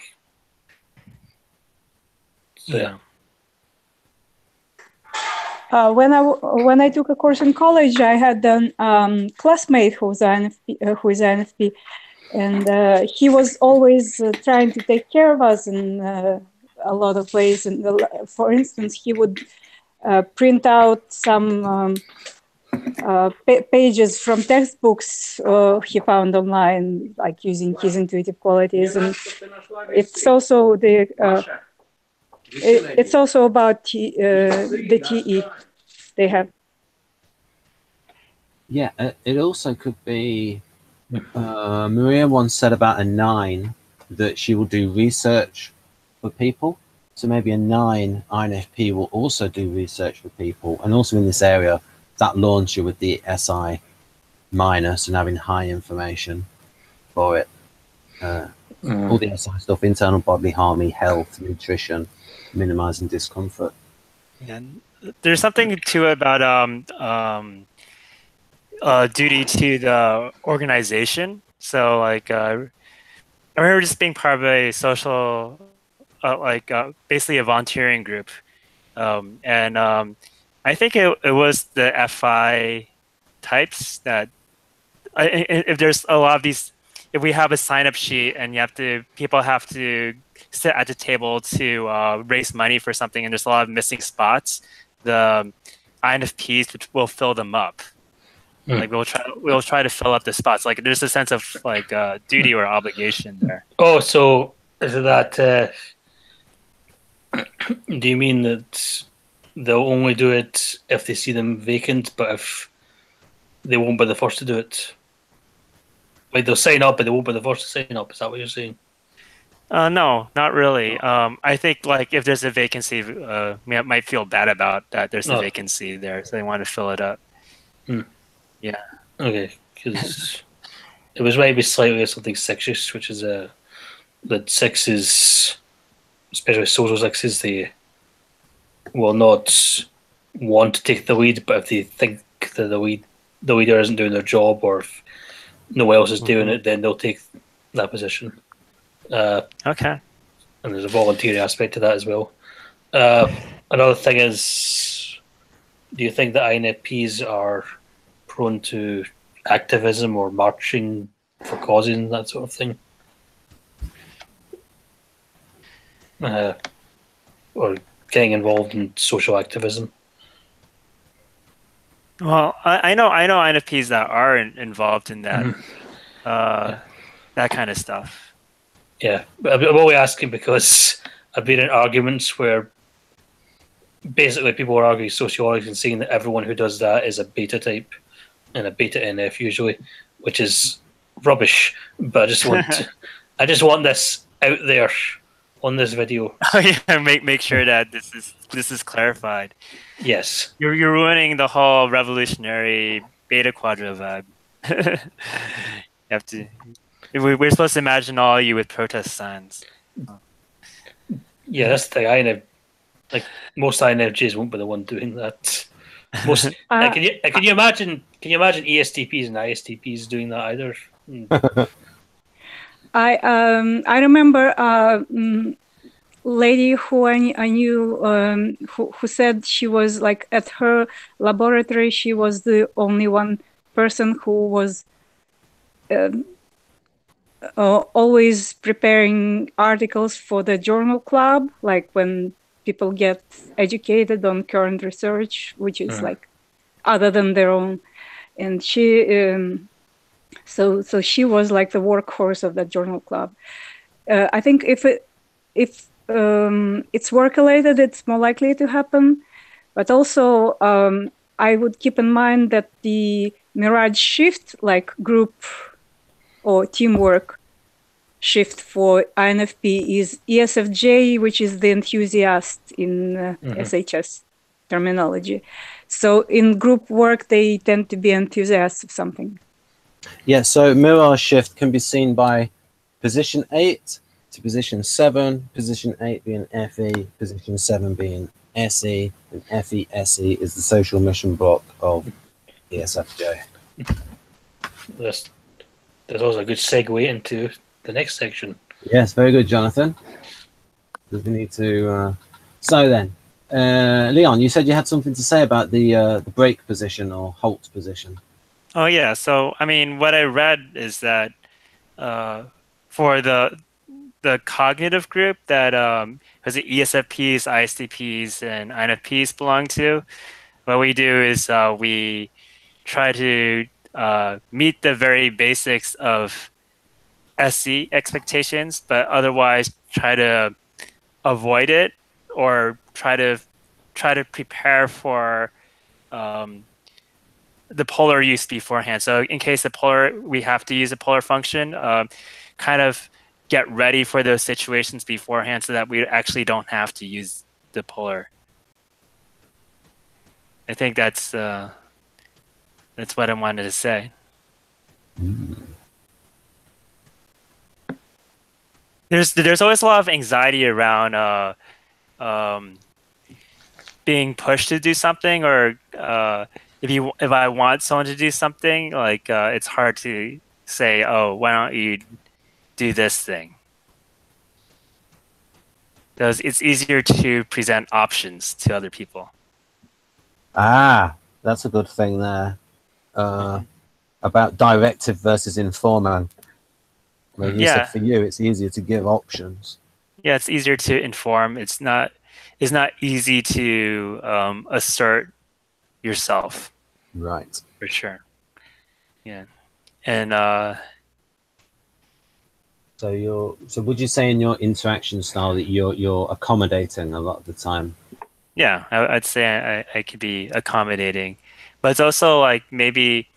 So, yeah. When I took a course in college, I had a classmate who is INFP, and he was always trying to take care of us in a lot of ways. And for instance, he would print out some pages from textbooks he found online, like using his intuitive qualities. And it's also it's also about the TE they have. Yeah, it also could be. Maria once said about a 9 that she will do research for people. So maybe a 9 INFP will also do research for people, and also in this area that launcher with the SI minus and having high information for it. All the SI stuff: internal bodily harmony, health, nutrition, minimizing discomfort. Yeah, there's something too about duty to the organization. So like I remember just being part of a social basically a volunteering group, and I think it was the FI types that if there's a lot of these, if we have a sign-up sheet and people have to sit at the table to raise money for something, and there's a lot of missing spots, the INFPs will fill them up. Like we'll try to fill up the spots. Like there's a sense of like duty or obligation there. Oh, so is it that? Do you mean that they'll only do it if they see them vacant, but if they won't be the first to do it? Like they'll sign up, but they won't be the first to sign up. Is that what you're saying? No, not really. I think like if there's a vacancy, we might feel bad about that. There's a vacancy there, so they want to fill it up. Yeah. Okay. it was maybe slightly something sexist, which is that sixes, especially social sixes, they will not want to take the lead, but if they think that the leader isn't doing their job, or if no one else is doing it, then they'll take that position. Okay. And there's a voluntary aspect to that as well. Another thing is, do you think that INFPs are prone to activism or marching for causes and that sort of thing? Or getting involved in social activism? Well, I know INFPs that are involved in that that kind of stuff. Yeah, but I'm only asking because I've been in arguments where basically people are arguing sociology and saying that everyone who does that is a beta type and a beta NF usually, which is rubbish. But I just want this out there on this video. Oh yeah, make sure that this is clarified. Yes, You're ruining the whole revolutionary beta quadra vibe. You have to. We're supposed to imagine all you with protest signs. Yeah, that's the thing. Like most INFJs won't be the one doing that. Most can you imagine ESTPs and ISTPs doing that either? I remember lady who I knew who said she was like at her laboratory, she was the only one person who was always preparing articles for the journal club, like when people get educated on current research, which is like other than their own. And she so she was like the workhorse of that journal club. I think if it's work related, it's more likely to happen. But also, I would keep in mind that the mirage shift, like group or teamwork shift for INFP, is ESFJ, which is the enthusiast in SHS terminology. So in group work, they tend to be enthusiasts of something. Yeah, so mirage shift can be seen by position 8 to position 7, position 8 being FE, position 7 being SE, and FE SE is the social mission block of ESFJ. That's also a good segue into the next section. Yes, very good, Jonathan. We need to. So then, Leon, you said you had something to say about the break position or halt position. Oh yeah. So I mean, what I read is that for the cognitive group that was it ESFPs, ISTPs, and INFPs belong to, what we do is we try to meet the very basics of SC expectations, but otherwise try to avoid it or try to prepare for the polar use beforehand. So in case we have to use a polar function, kind of get ready for those situations beforehand so that we actually don't have to use the polar. I think that's what I wanted to say. There's always a lot of anxiety around being pushed to do something, or if I want someone to do something, like it's hard to say, oh, why don't you do this thing? Because it's easier to present options to other people. Ah, that's a good thing there. About directive versus informer. Well, you said for you, it's easier to give options. Yeah, it's easier to inform. It's not easy to assert yourself. Right. For sure. Yeah. And so would you say in your interaction style that you're accommodating a lot of the time? Yeah, I'd say I could be accommodating, but it's also like maybe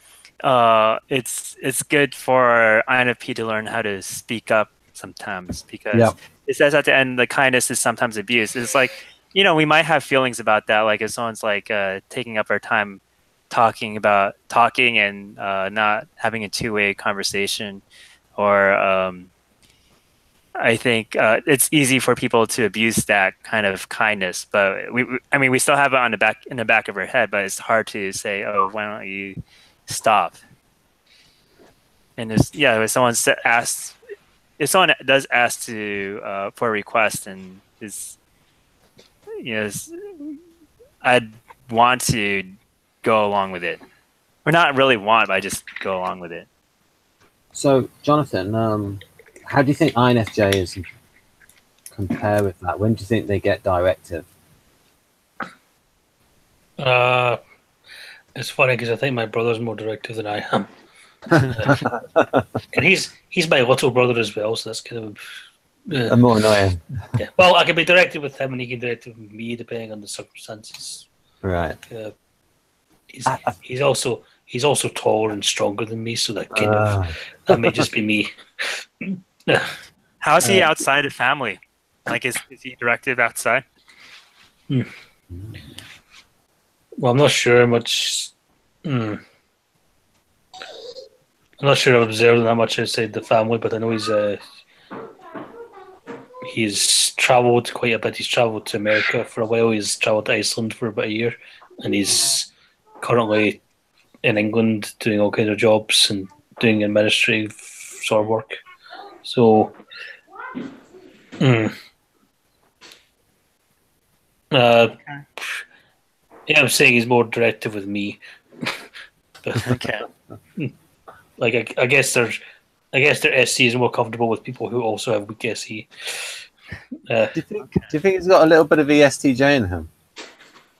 it's good for INFP to learn how to speak up sometimes, because it says at the end, the kindness is sometimes abused. It's like, we might have feelings about that, like if someone's like taking up our time talking and not having a two-way conversation, or I think it's easy for people to abuse that kind of kindness. But we still have it in the back of our head, but it's hard to say, oh, why don't you stop? And if someone does ask for a request, and I'd want to go along with it, or not really want, but I just go along with it. So, Jonathan, how do you think INFJs compare with that? When do you think they get directive? It's funny because I think my brother's more directive than I am. And he's my little brother as well, so that's kind of more annoying. Yeah. Well, I can be directed with him, and he can direct with me, depending on the circumstances. Right. He's also taller and stronger than me, so that may just be me. How's he outside of family? Like, is he directive outside? Well, I'm not sure much. I'm not sure I've observed that much outside the family, but I know he's travelled quite a bit. He's travelled to America for a while. He's travelled to Iceland for about a year, and he's currently in England doing all kinds of jobs and doing administrative sort of work. So, yeah, I'm saying he's more directive with me. Okay. Like I guess their SC is more comfortable with people who also have weak SE. Do you think he's got a little bit of ESTJ in him,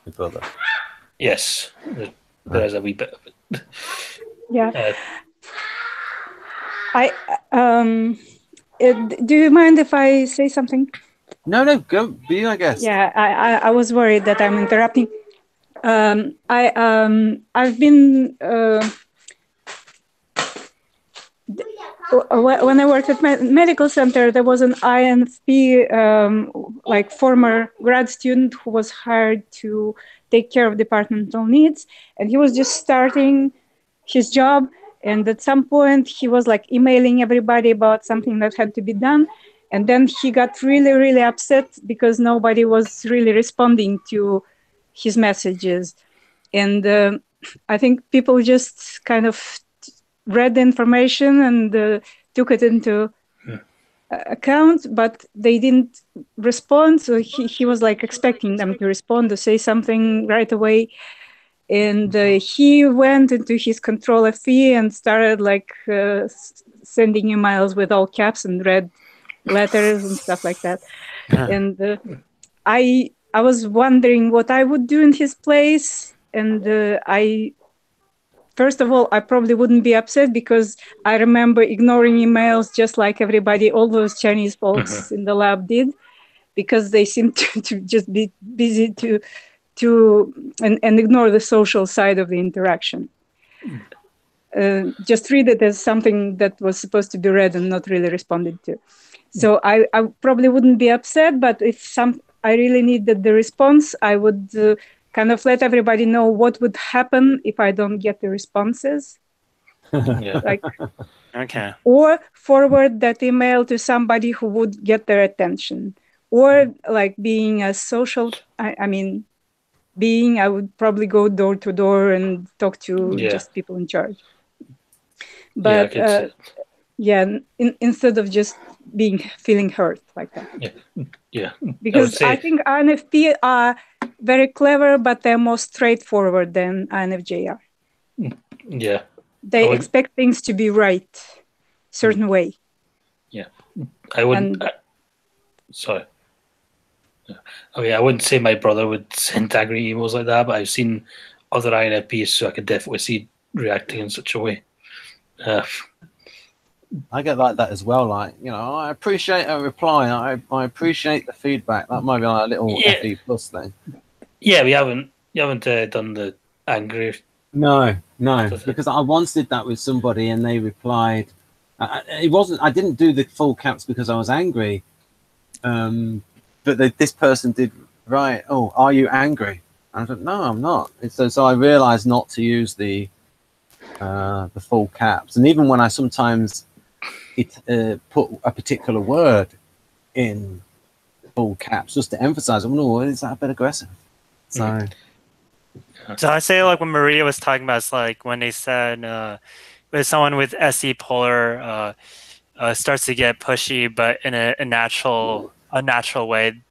your brother? Yes, there is a wee bit of it. Yeah. Do you mind if I say something? No, go be my guest. Yeah, I was worried that I'm interrupting. I've been when I worked at medical center, there was an INFP like former grad student who was hired to take care of departmental needs, and he was just starting his job. And at some point, he was like emailing everybody about something that had to be done. And then he got really, really upset because nobody was really responding to his messages. And I think people just kind of read the information and took it into account, but they didn't respond. So he was like expecting them to respond, to say something right away. And he went into his control FE and started like sending emails with all caps and red letters and stuff like that. And I was wondering what I would do in his place. And first of all, I probably wouldn't be upset because I remember ignoring emails just like everybody, all those Chinese folks in the lab did, because they seemed to just be busy and ignore the social side of the interaction. Just read it as something that was supposed to be read and not really responded to. So I probably wouldn't be upset, but if I really needed the response, I would kind of let everybody know what would happen if I don't get the responses. Yeah. Like, okay. Or forward that email to somebody who would get their attention. Or like being a social, I would probably go door to door and talk to just people in charge. But instead of just feeling hurt like that. Yeah. Because I think INFP are very clever, but they're more straightforward than INFJ are. Yeah. They expect things to be right, certain way. Yeah. I wouldn't. Sorry. Okay, I wouldn't say my brother would send angry emails like that, but I've seen other INFPs, so I could definitely see reacting in such a way. I get like that as well. Like, I appreciate a reply. I appreciate the feedback. That might be like a little FE plus thing. Yeah, you haven't done the angry. No, because I once did that with somebody and they replied. I didn't do the full caps because I was angry. But this person did write, "Oh, are you angry?" I said, no, I'm not. So I realized not to use the full caps. And even when I sometimes put a particular word in full caps just to emphasize, oh, is that a bit aggressive? So I say, like, when Maria was talking about, it's like when they said with someone with SE polar starts to get pushy, but in a natural way,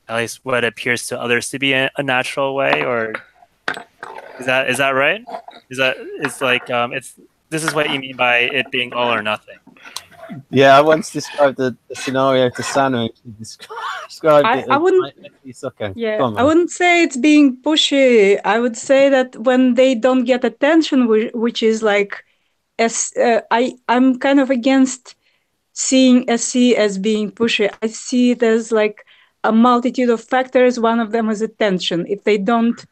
at least what appears to others to be a natural way, or is that right? It's like this is what you mean by it being all or nothing. yeah, I once described the scenario to Sanu. She described it. I wouldn't. Okay. Yeah, I wouldn't say it's being pushy. I would say that when they don't get attention, which is like, I'm kind of against seeing SC as being pushy. I see it as like a multitude of factors. One of them is attention. If they don't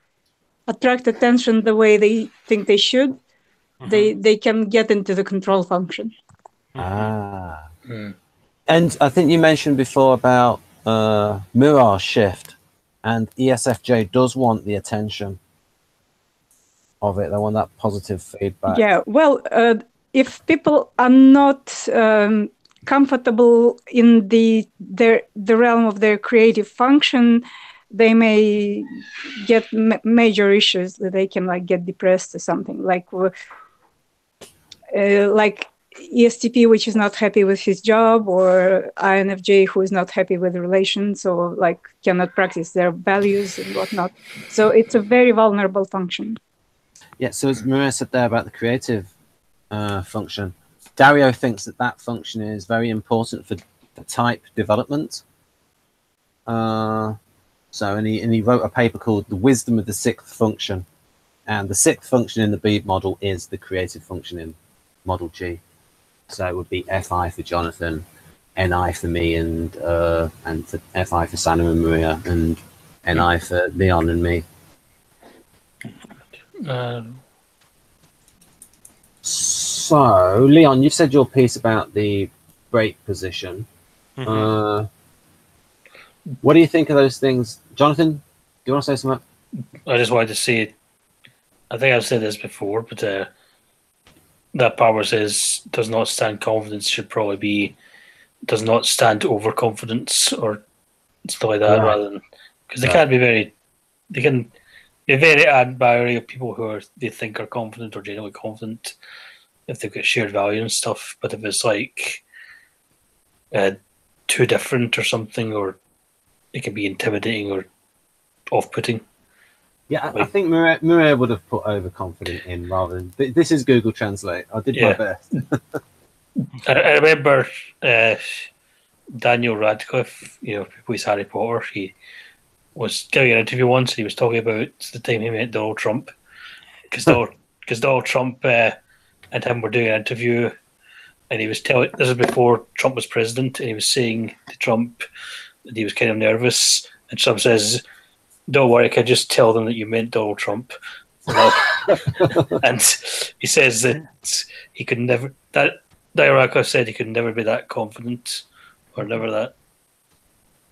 attract attention the way they think they should, they can get into the control function. And I think you mentioned before about mirror shift, and ESFJ does want the attention of it. They want that positive feedback. Yeah, well, if people are not comfortable in the realm of their creative function, they may get major issues. That they can like get depressed or something, like ESTP, which is not happy with his job, or INFJ, who is not happy with relations, or like cannot practice their values and whatnot. So it's a very vulnerable function. Yeah, so as Maria said there about the creative function, Dario thinks that function is very important for type development. And he wrote a paper called The Wisdom of the Sixth Function. And the sixth function in the Beat model is the creative function in Model G. So it would be FI for Jonathan, NI for me, and for FI for Sanu and Maria, and NI for Leon and me. So, Leon, you said your piece about the break position. What do you think of those things? Jonathan, do you want to say something? I just wanted to say, I think I've said this before, but that power says does not stand confidence should probably be does not stand overconfidence or stuff like that, right, rather than, because they can be very admiring of people who they think are confident or genuinely confident if they've got shared value and stuff. But if it's like too different or something, or it can be intimidating or off-putting. Yeah, I think Maria would have put overconfident in rather than. This is Google Translate. I did my best. I remember Daniel Radcliffe, who plays Harry Potter. He was giving an interview once, and he was talking about the time he met Donald Trump, because Donald Trump and him were doing an interview, and he was telling. This is before Trump was president, and he was saying to Trump that he was kind of nervous, and Trump says, "Don't worry, I can just tell them that you meant Donald Trump." And he says that he could never. That Radcliffe said he could never be that confident, or never like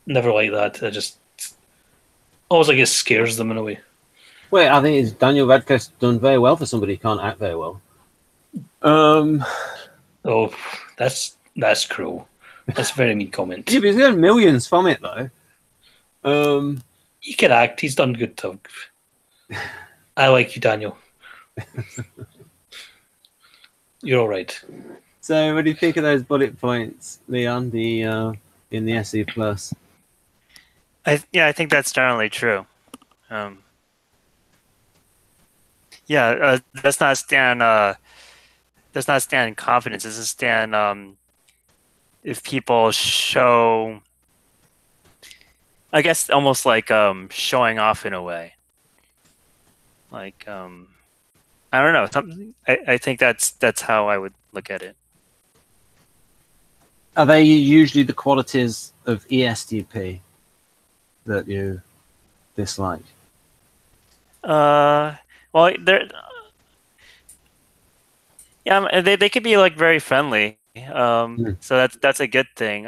that. I just almost like it scares them in a way. Well, I think Daniel Radcliffe's done very well for somebody who can't act very well. Oh, that's cruel. That's a very mean comment. Yeah, but he's getting millions from it though. He can act. He's done good stuff. I like you, Daniel. You're all right. So, what do you think of those bullet points, Leon? In the SE plus. I think that's generally true. That's not stand. Does not stand confidence. This is stand. If people show, I guess, almost like showing off in a way. Like I don't know. I think that's how I would look at it. Are they usually the qualities of ESTP that you dislike? Well, they're they could be like very friendly. So that's a good thing.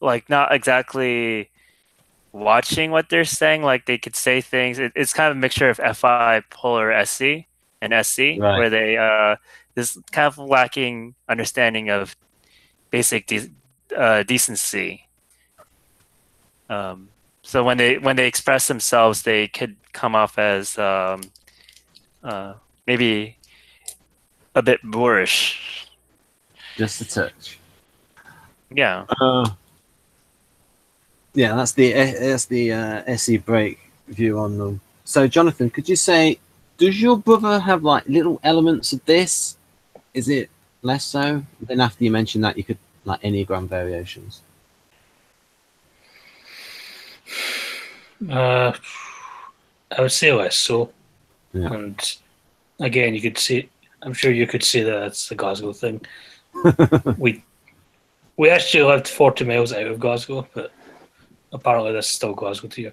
Like not exactly watching what they're saying. Like they could say things. It's kind of a mixture of FI, polar SC, and SC, Right. where they this kind of lacking understanding of basic decency. So when they express themselves, they could come off as maybe a bit boorish. Just a touch. Yeah. Yeah, that's the SE break view on them. So, Jonathan, could you say, does your brother have like little elements of this? Is it less so? Then after you mentioned that, you could like Enneagram variations. I would say less so. Yeah. And again, you could see. I'm sure you could say that that's the Glasgow thing. We actually lived 40 miles out of Glasgow, but apparently this is still Glasgow to you.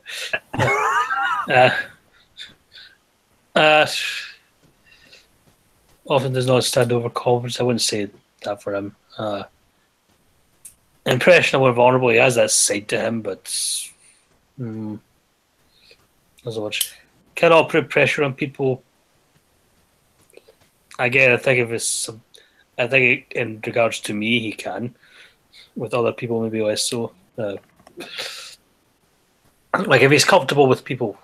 Often does not stand over confidence. I wouldn't say that for him. Impressionable and vulnerable. He has that side to him, but not so much. Cannot put pressure on people. Again, I think in regards to me, he can. With other people, maybe less so. Like if he's comfortable with people,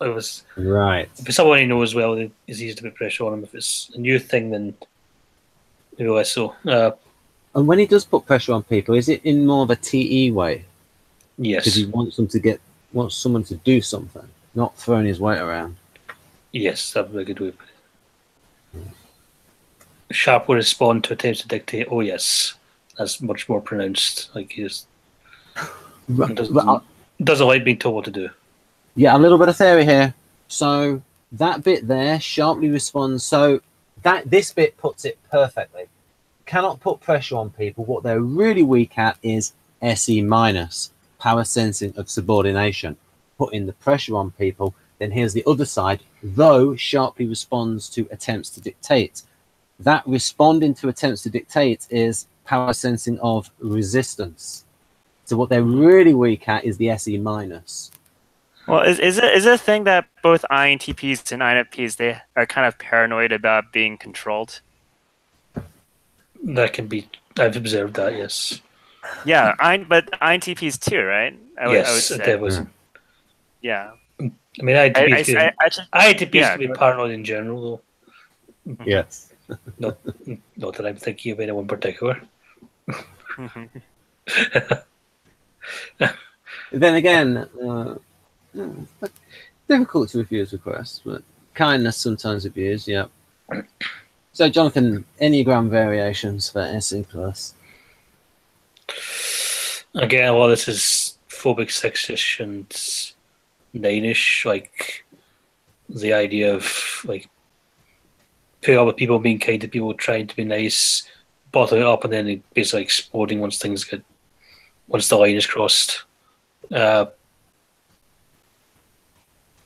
Right. if it's someone he knows well, it's easy to put pressure on him. If it's a new thing, then maybe less so. And when he does put pressure on people, is it in more of a TE way? Yes. Because he wants someone to do something, not throwing his weight around. Yes, that would be a good way. Sharp will respond to attempts to dictate. Oh yes, that's much more pronounced. Like he just doesn't like being told what to do. Yeah, a little bit of theory here. So that bit there sharply responds. So this bit puts it perfectly. Cannot put pressure on people. What they're really weak at is SE minus, power sensing of subordination. Putting the pressure on people. Then here's the other side. Though sharply responds to attempts to dictate. That responding to attempts to dictate is power sensing of resistance. So what they're really weak at is the SE minus. Well, is it a thing that both INTPs and INFPs, they are kind of paranoid about being controlled? That can be. I've observed that. Yes. Yeah, but INTPs too, right? I would say. There was. Yeah. I mean, INTPs can be paranoid in general, though. Yes. Not that I'm thinking of anyone particular. Then again, difficult to refuse requests, but kindness sometimes abused. Yeah. So, Jonathan, Enneagram variations for SE plus. Again, a lot of this is phobic, sexish, and nine-ish. Like the idea of like putting up with people, being kind to people, trying to be nice, bottling it up, and then basically exploding once the line is crossed. The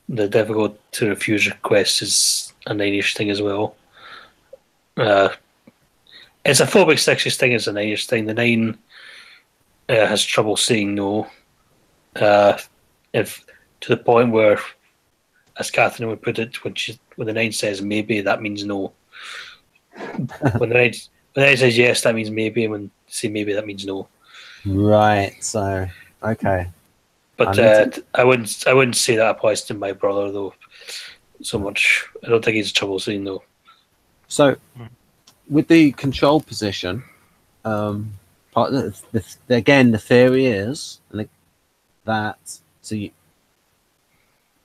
difficult to refuse requests is a nine-ish thing as well. It's a phobic, sexist thing. It's a nine-ish thing. The nine has trouble saying no. If to the point where, as Catherine would put it, when the nine says maybe, that means no. when the nine says yes, that means maybe, and when they say maybe, that means no. Right. So, okay. But I wouldn't say that applies to my brother though so much. I don't think he's trouble saying no. So, with the control position, again, the theory is that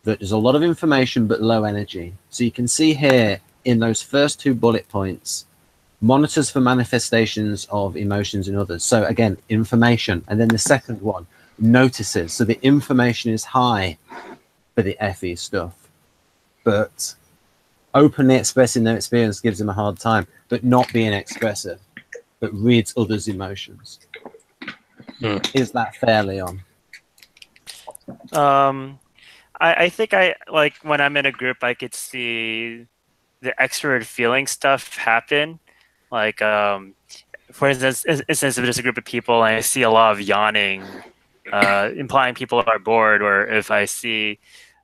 there's a lot of information but low energy. So you can see here in those first two bullet points, monitors for manifestations of emotions in others. So again, information. And then the second one, notices. So the information is high for the FE stuff. But openly expressing their experience gives them a hard time, but not being expressive, but reads others' emotions. Is that fair, Leon? I think I like when I'm in a group, I could see the extrovert feeling stuff happen. Like, for instance, if there's a group of people and I see a lot of yawning implying people are bored, or if I see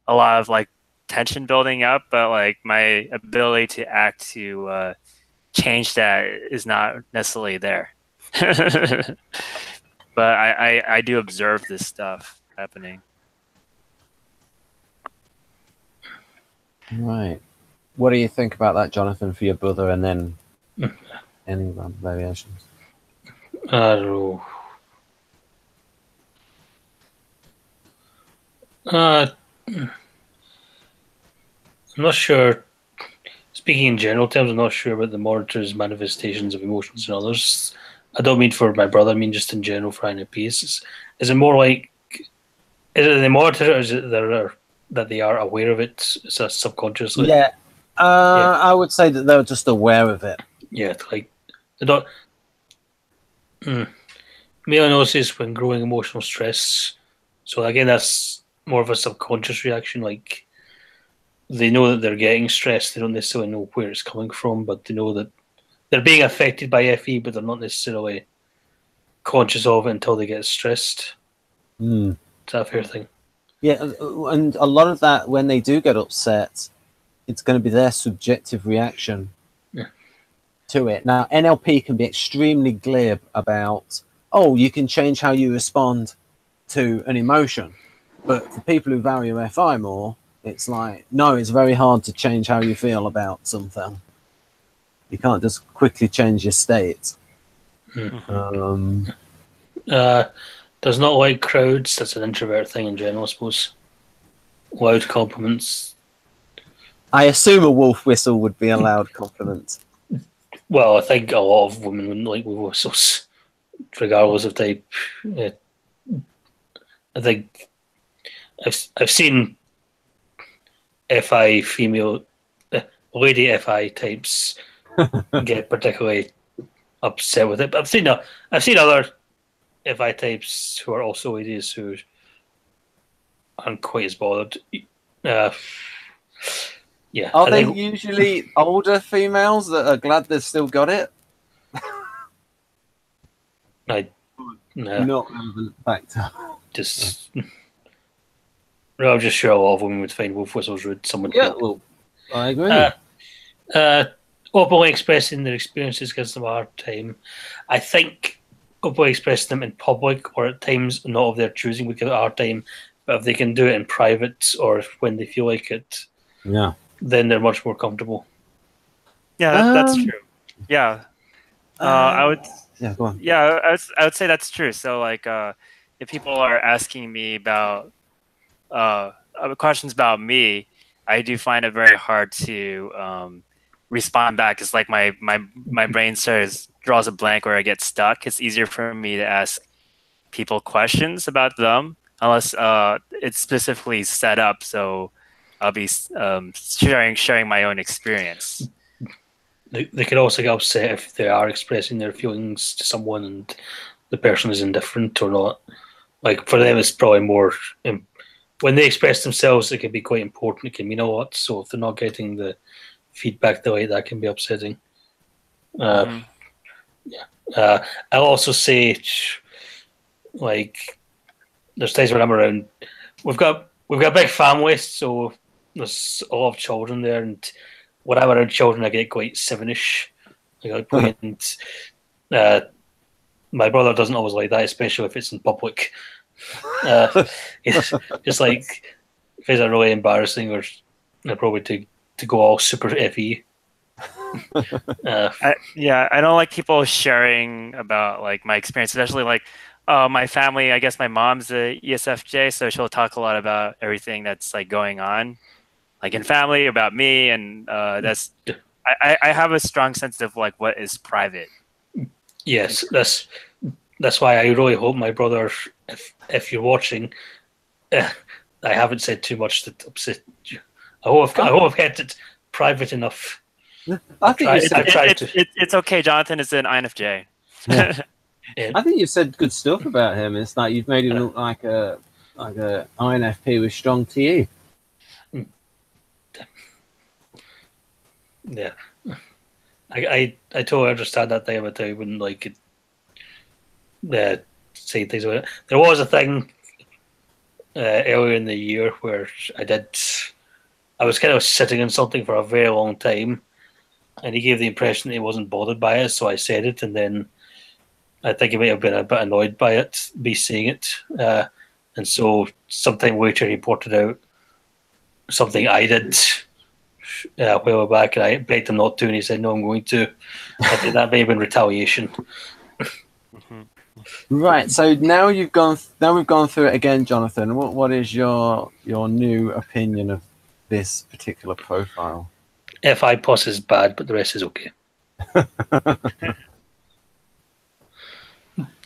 a lot of like tension building up, but like my ability to act to change that is not necessarily there. But I do observe this stuff happening. Right. What do you think about that, Jonathan, for your brother, and then any variations? I don't know. I'm not sure. Speaking in general terms, I'm not sure about the monitor's manifestations of emotions in others. I don't mean for my brother, I mean just in general for INFPs. Is it more like, is it the monitor, or is it that they are aware of it subconsciously? Yeah. I would say that they're just aware of it. Yeah, like they don't. Male notices when growing emotional stress. So again, that's more of a subconscious reaction. Like they know that they're getting stressed. They don't necessarily know where it's coming from, but they know that they're being affected by FE, but they're not necessarily conscious of it until they get stressed. Is that a fair thing? Yeah, and a lot of that, when they do get upset, it's going to be their subjective reaction to it. Now, NLP can be extremely glib about, oh, you can change how you respond to an emotion. But for people who value FI more, it's like, no, it's very hard to change how you feel about something. You can't just quickly change your state. Does not like crowds. That's an introvert thing in general, I suppose. Loud compliments. I assume a wolf whistle would be a loud compliment. Well, I think a lot of women wouldn't like wolf whistles, regardless of type. I think I've seen FI female, lady FI types get particularly upset with it. But I've seen other FI types who are also ladies who aren't quite as bothered. Yeah. Are they usually older females that are glad they've still got it? No. Not relevant factor. Just. I'm just sure a lot of women would find wolf whistles rude. Someone. Yeah, well, I agree. Openly expressing their experiences gives them a hard time. I think openly expressing them in public or at times not of their choosing would give it a hard time. But if they can do it in private or when they feel like it, then they're much more comfortable. Yeah, that's true. Yeah, I would. Yeah, go on. Yeah, I would say that's true. So like, if people are asking me about questions about me, I do find it very hard to respond back. It's like my brain draws a blank or I get stuck. It's easier for me to ask people questions about them unless it's specifically set up. So I'll be sharing my own experience. They could also get upset if they are expressing their feelings to someone and the person is indifferent or not. Like for them, it's probably more when they express themselves. It can be quite important. It can mean a lot. So if they're not getting the feedback they like, that can be upsetting. I'll also say, like, there's times when I'm around. We've got a big family, so there's a lot of children there, and when I'm around children, I get quite sevenish. And my brother doesn't always like that, especially if it's in public. It's just like if it's really embarrassing, or probably to go all super FE. I don't like people sharing about like my experience, especially like my family. I guess my mom's a ESFJ, so she'll talk a lot about everything that's like going on, like in family, about me, and that's. I have a strong sense of like what is private. Yes, that's why I really hope my brother, if you're watching, I haven't said too much to upset you. I hope I've kept it private enough. It's okay. Jonathan is an INFJ. Yeah. I think you've said good stuff about him. It's like you've made him look like a INFP with strong TE. Yeah, I totally understand that thing, but I wouldn't like it. say things about it. There was a thing earlier in the year where I was kind of sitting on something for a very long time, and he gave the impression that he wasn't bothered by it, so I said it, and then I think he might have been a bit annoyed by it, me saying it, and so sometime later he reported out something I did a while back, and I begged him not to, and he said, "No, I'm going to." I think that may have been retaliation. Right. So now we've gone through it again, Jonathan. What is your new opinion of this particular profile? FI plus is bad, but the rest is okay.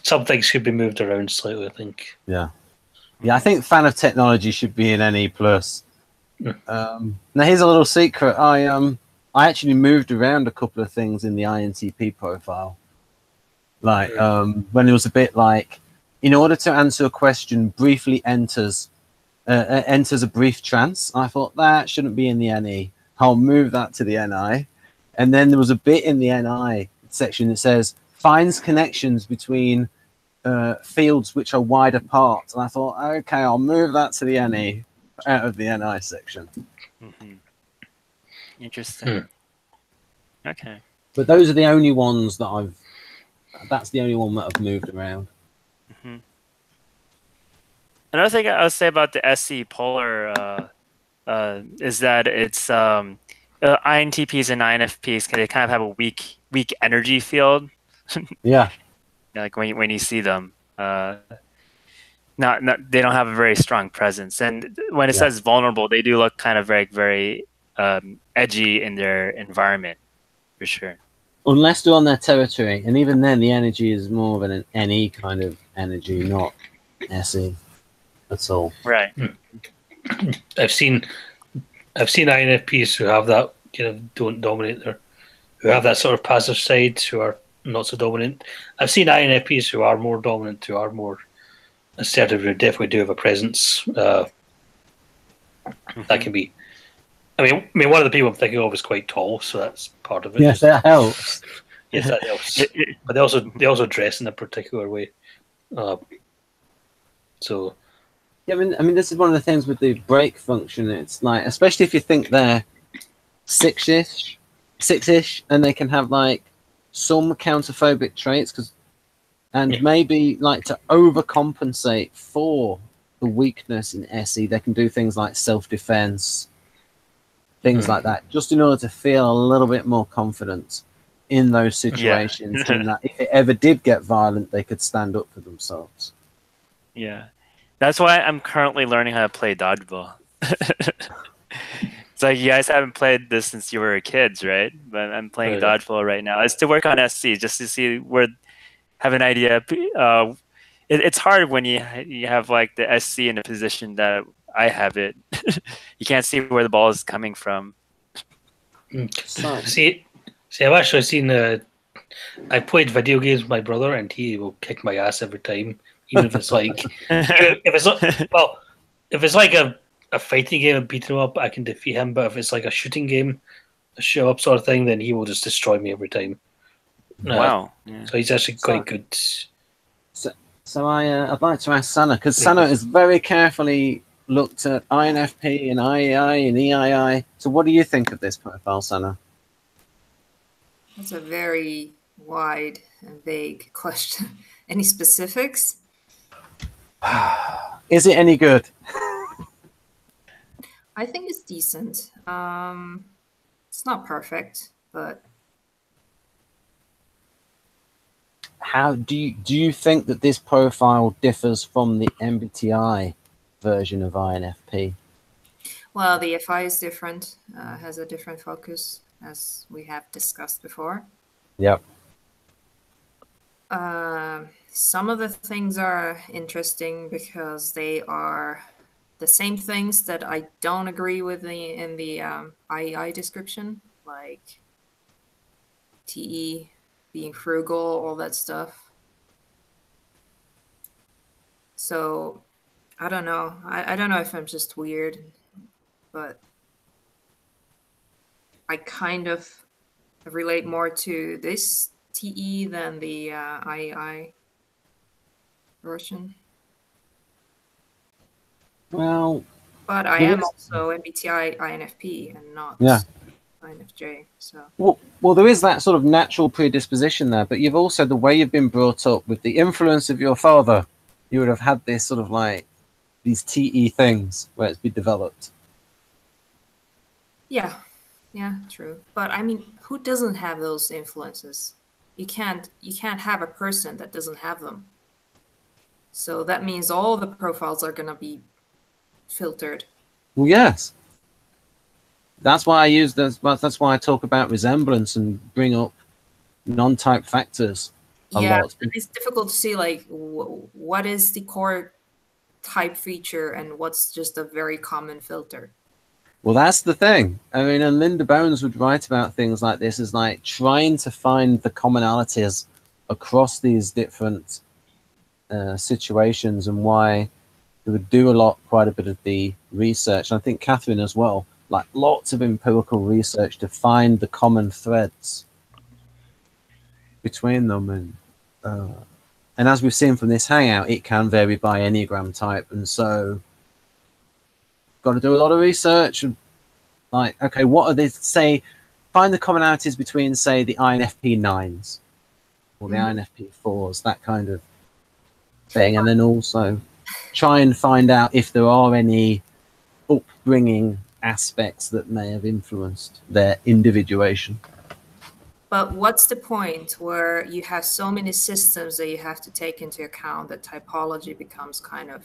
Some things should be moved around slightly, I think. Yeah. I think fan of technology should be in NE plus. Now here's a little secret. I actually moved around a couple of things in the INTP profile. Like when it was a bit like, in order to answer a question, briefly enters a brief trance. I thought that shouldn't be in the NE. I'll move that to the NI. And then there was a bit in the NI section that says finds connections between fields which are wide apart. And I thought, okay, I'll move that to the NE out of the NI section. Interesting. Okay. But those are the only ones that that's the only one that I've moved around. Another thing I would say about the SE polar is that it's INTPs and INFPs they kind of have a weak energy field. Yeah. Like when you see them, they don't have a very strong presence. And when it says vulnerable, they do look kind of very edgy in their environment, for sure. Unless they're on their territory, and even then, the energy is more of an NE kind of energy, not SE at all. Right. I've seen INFPs who have that kind of don't dominate who have that sort of passive side, who are not so dominant. I've seen INFPs who are more dominant, who are more assertive, who definitely do have a presence. That can be. I mean, one of the people I'm thinking of is quite tall, so that's part of it. Yes, that helps. Yes, that helps. But they also dress in a particular way. So. Yeah, I mean, this is one of the things with the break function. It's like, especially if you think they're six-ish, and they can have like some counterphobic traits, and maybe like to overcompensate for the weakness in SE, they can do things like self-defense, things like that, just in order to feel a little bit more confident in those situations. In that if it ever did get violent, they could stand up for themselves. Yeah. That's why I'm currently learning how to play dodgeball. It's like you guys haven't played this since you were kids, right? But I'm playing dodgeball right now. It's to work on SC, just to see have an idea. It's hard when you have like the SC in a position that I have it. You can't see where the ball is coming from. See, I've actually seen. I played video games with my brother, and he will kick my ass every time. Even if it's like, if it's like a fighting game and beating him up, I can defeat him. But if it's like a shooting game, a show up sort of thing, then he will just destroy me every time. Wow! So he's actually quite good. So I'd like to ask Sana, because Sana has very carefully looked at INFP and IEI and E.I.I. So what do you think of this profile, Sana? That's a very wide and vague question. Any specifics? Is it any good? I think it's decent. It's not perfect, but how do you think that this profile differs from the MBTI version of INFP? Well, the FI is different, has a different focus, as we have discussed before. Yep. Some of the things are interesting because they are the same things that I don't agree with in the IEI description, like TE, being frugal, all that stuff. So I don't know. I don't know if I'm just weird, but I kind of relate more to this TE than the IEI. version. Well, But I there am is- also MBTI INFP and not Yeah. INFJ. So well, there is that sort of natural predisposition there, but you've also, the way you've been brought up with the influence of your father, you would have had this sort of like these TE things where it's been developed. yeah, true. But I mean, who doesn't have those influences? You can't have a person that doesn't have them. So that means all the profiles are gonna be filtered. Well, yes. That's why I use this. That's why I talk about resemblance and bring up non-type factors a lot. It's difficult to see like what is the core type feature and what's just a very common filter. Well, that's the thing. I mean, and Linda Bones would write about things like this as like trying to find the commonalities across these different situations, and why they would do quite a bit of the research. And I think Catherine as well, like lots of empirical research to find the common threads between them. And as we've seen from this hangout, it can vary by Enneagram type. And so got to do a lot of research and like, okay, what are they, say, find the commonalities between, say, the INFP 9s or the INFP 4s, that kind of thing. And then also try and find out if there are any upbringing aspects that may have influenced their individuation. But what's the point where you have so many systems that you have to take into account that typology becomes kind of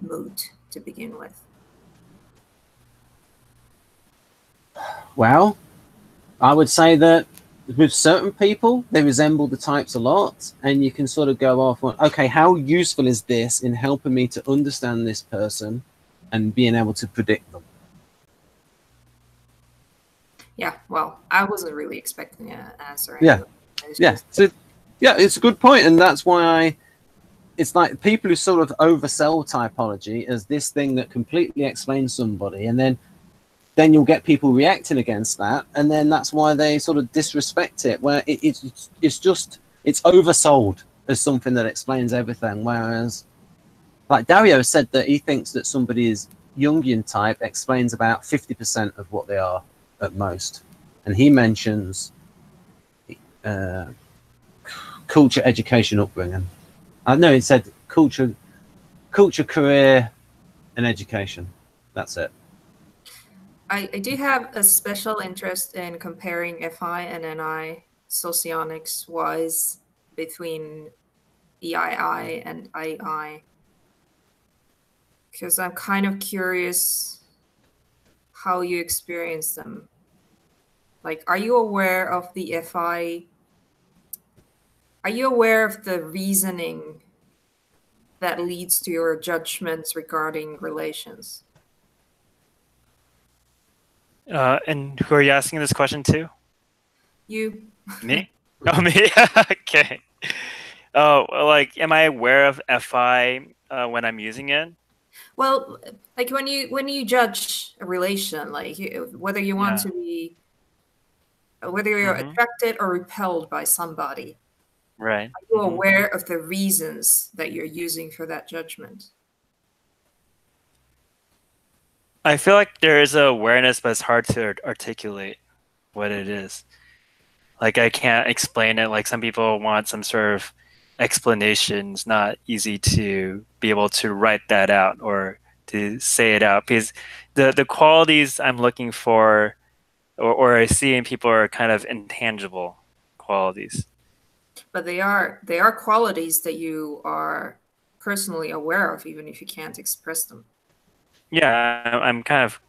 moot to begin with? Well, I would say that with certain people, they resemble the types a lot, and you can sort of go off on, okay, how useful is this in helping me to understand this person and being able to predict them? Yeah, well, I wasn't really expecting an answer. Yeah, yeah. So, yeah, it's a good point, and that's why it's like people who sort of oversell typology as this thing that completely explains somebody, and then you'll get people reacting against that, and then that's why they sort of disrespect it, where it's oversold as something that explains everything. Whereas, like Dario said, that he thinks that somebody's Jungian type explains about 50% of what they are at most, and he mentions culture, education, upbringing. No, he said culture, career, and education. That's it. I do have a special interest in comparing FI and NI socionics wise between E.I.I. and I.I. because I'm kind of curious how you experience them. Like, are you aware of the FI? Are you aware of the reasoning that leads to your judgments regarding relations? And who are you asking this question to? You. Me? Oh, me? Okay. Oh, like, am I aware of FI when I'm using it? Well, like when you judge a relation, like whether you want to be, whether you're attracted or repelled by somebody, right? Are you aware of the reasons that you're using for that judgment? I feel like there is an awareness, but it's hard to articulate what it is. Like, I can't explain it. Like, some people want some sort of explanation. It's not easy to be able to write that out or to say it out, because the qualities I'm looking for or I see in people are kind of intangible qualities. But they are qualities that you are personally aware of, even if you can't express them. Yeah, I'm kind of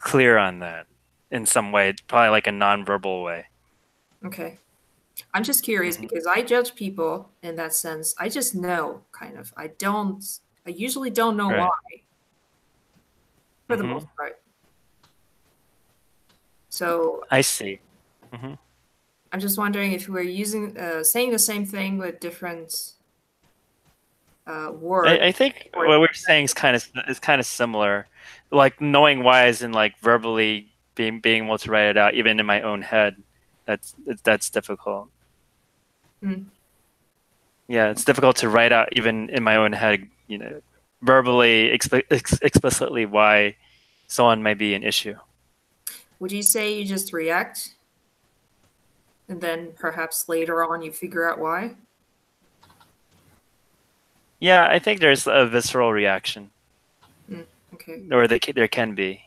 clear on that in some way, probably like a nonverbal way. Okay. I'm just curious because I judge people in that sense. I just know, kind of. I usually don't know why, for the most part. So I see. I'm just wondering if we're using saying the same thing with different words. I think what we're saying is kind of similar, like knowing why, as in like verbally being able to write it out, even in my own head. That's difficult. yeah, it's difficult to write out even in my own head, verbally, explicitly why someone may be an issue. Would you say you just react, and then perhaps later on you figure out why? Yeah, I think there's a visceral reaction, Okay. or there can be.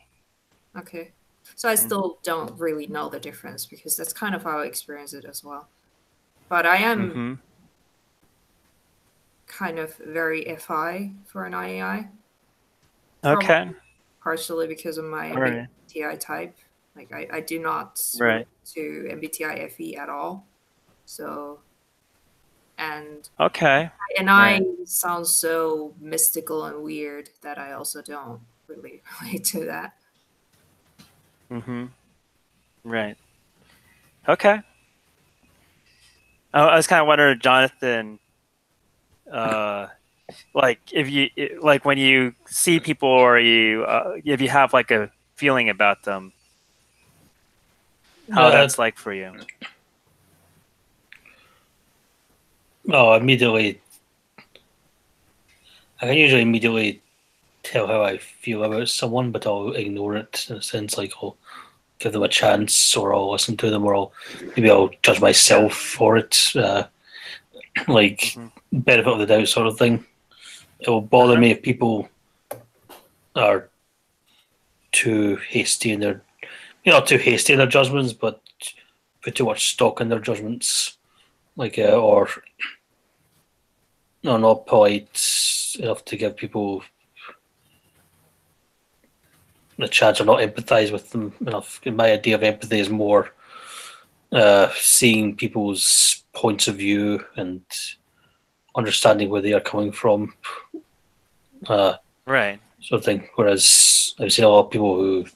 Okay. So I still don't really know the difference, because that's kind of how I experience it as well. But I am kind of very FI for an IAI. Okay. Partially because of my MBTI type. Like I do not relate to MBTI FE at all. So, and I sounds so mystical and weird that I also don't really relate to that. Right. Okay. I was kind of wondering, Jonathan, like when you see people, or if you have like a feeling about them, how that's like for you. Oh, immediately. I can usually immediately tell how I feel about someone, but I'll ignore it in a sense. Like I'll give them a chance, or I'll listen to them, or maybe I'll judge myself for it. Like benefit of the doubt sort of thing. It will bother me if people are too hasty in their, not too hasty in their judgments, but put too much stock in their judgments, like or not polite enough to give people the chance, or not empathize with them enough. My idea of empathy is more seeing people's points of view and understanding where they are coming from, sort of thing. Whereas I've seen a lot of people who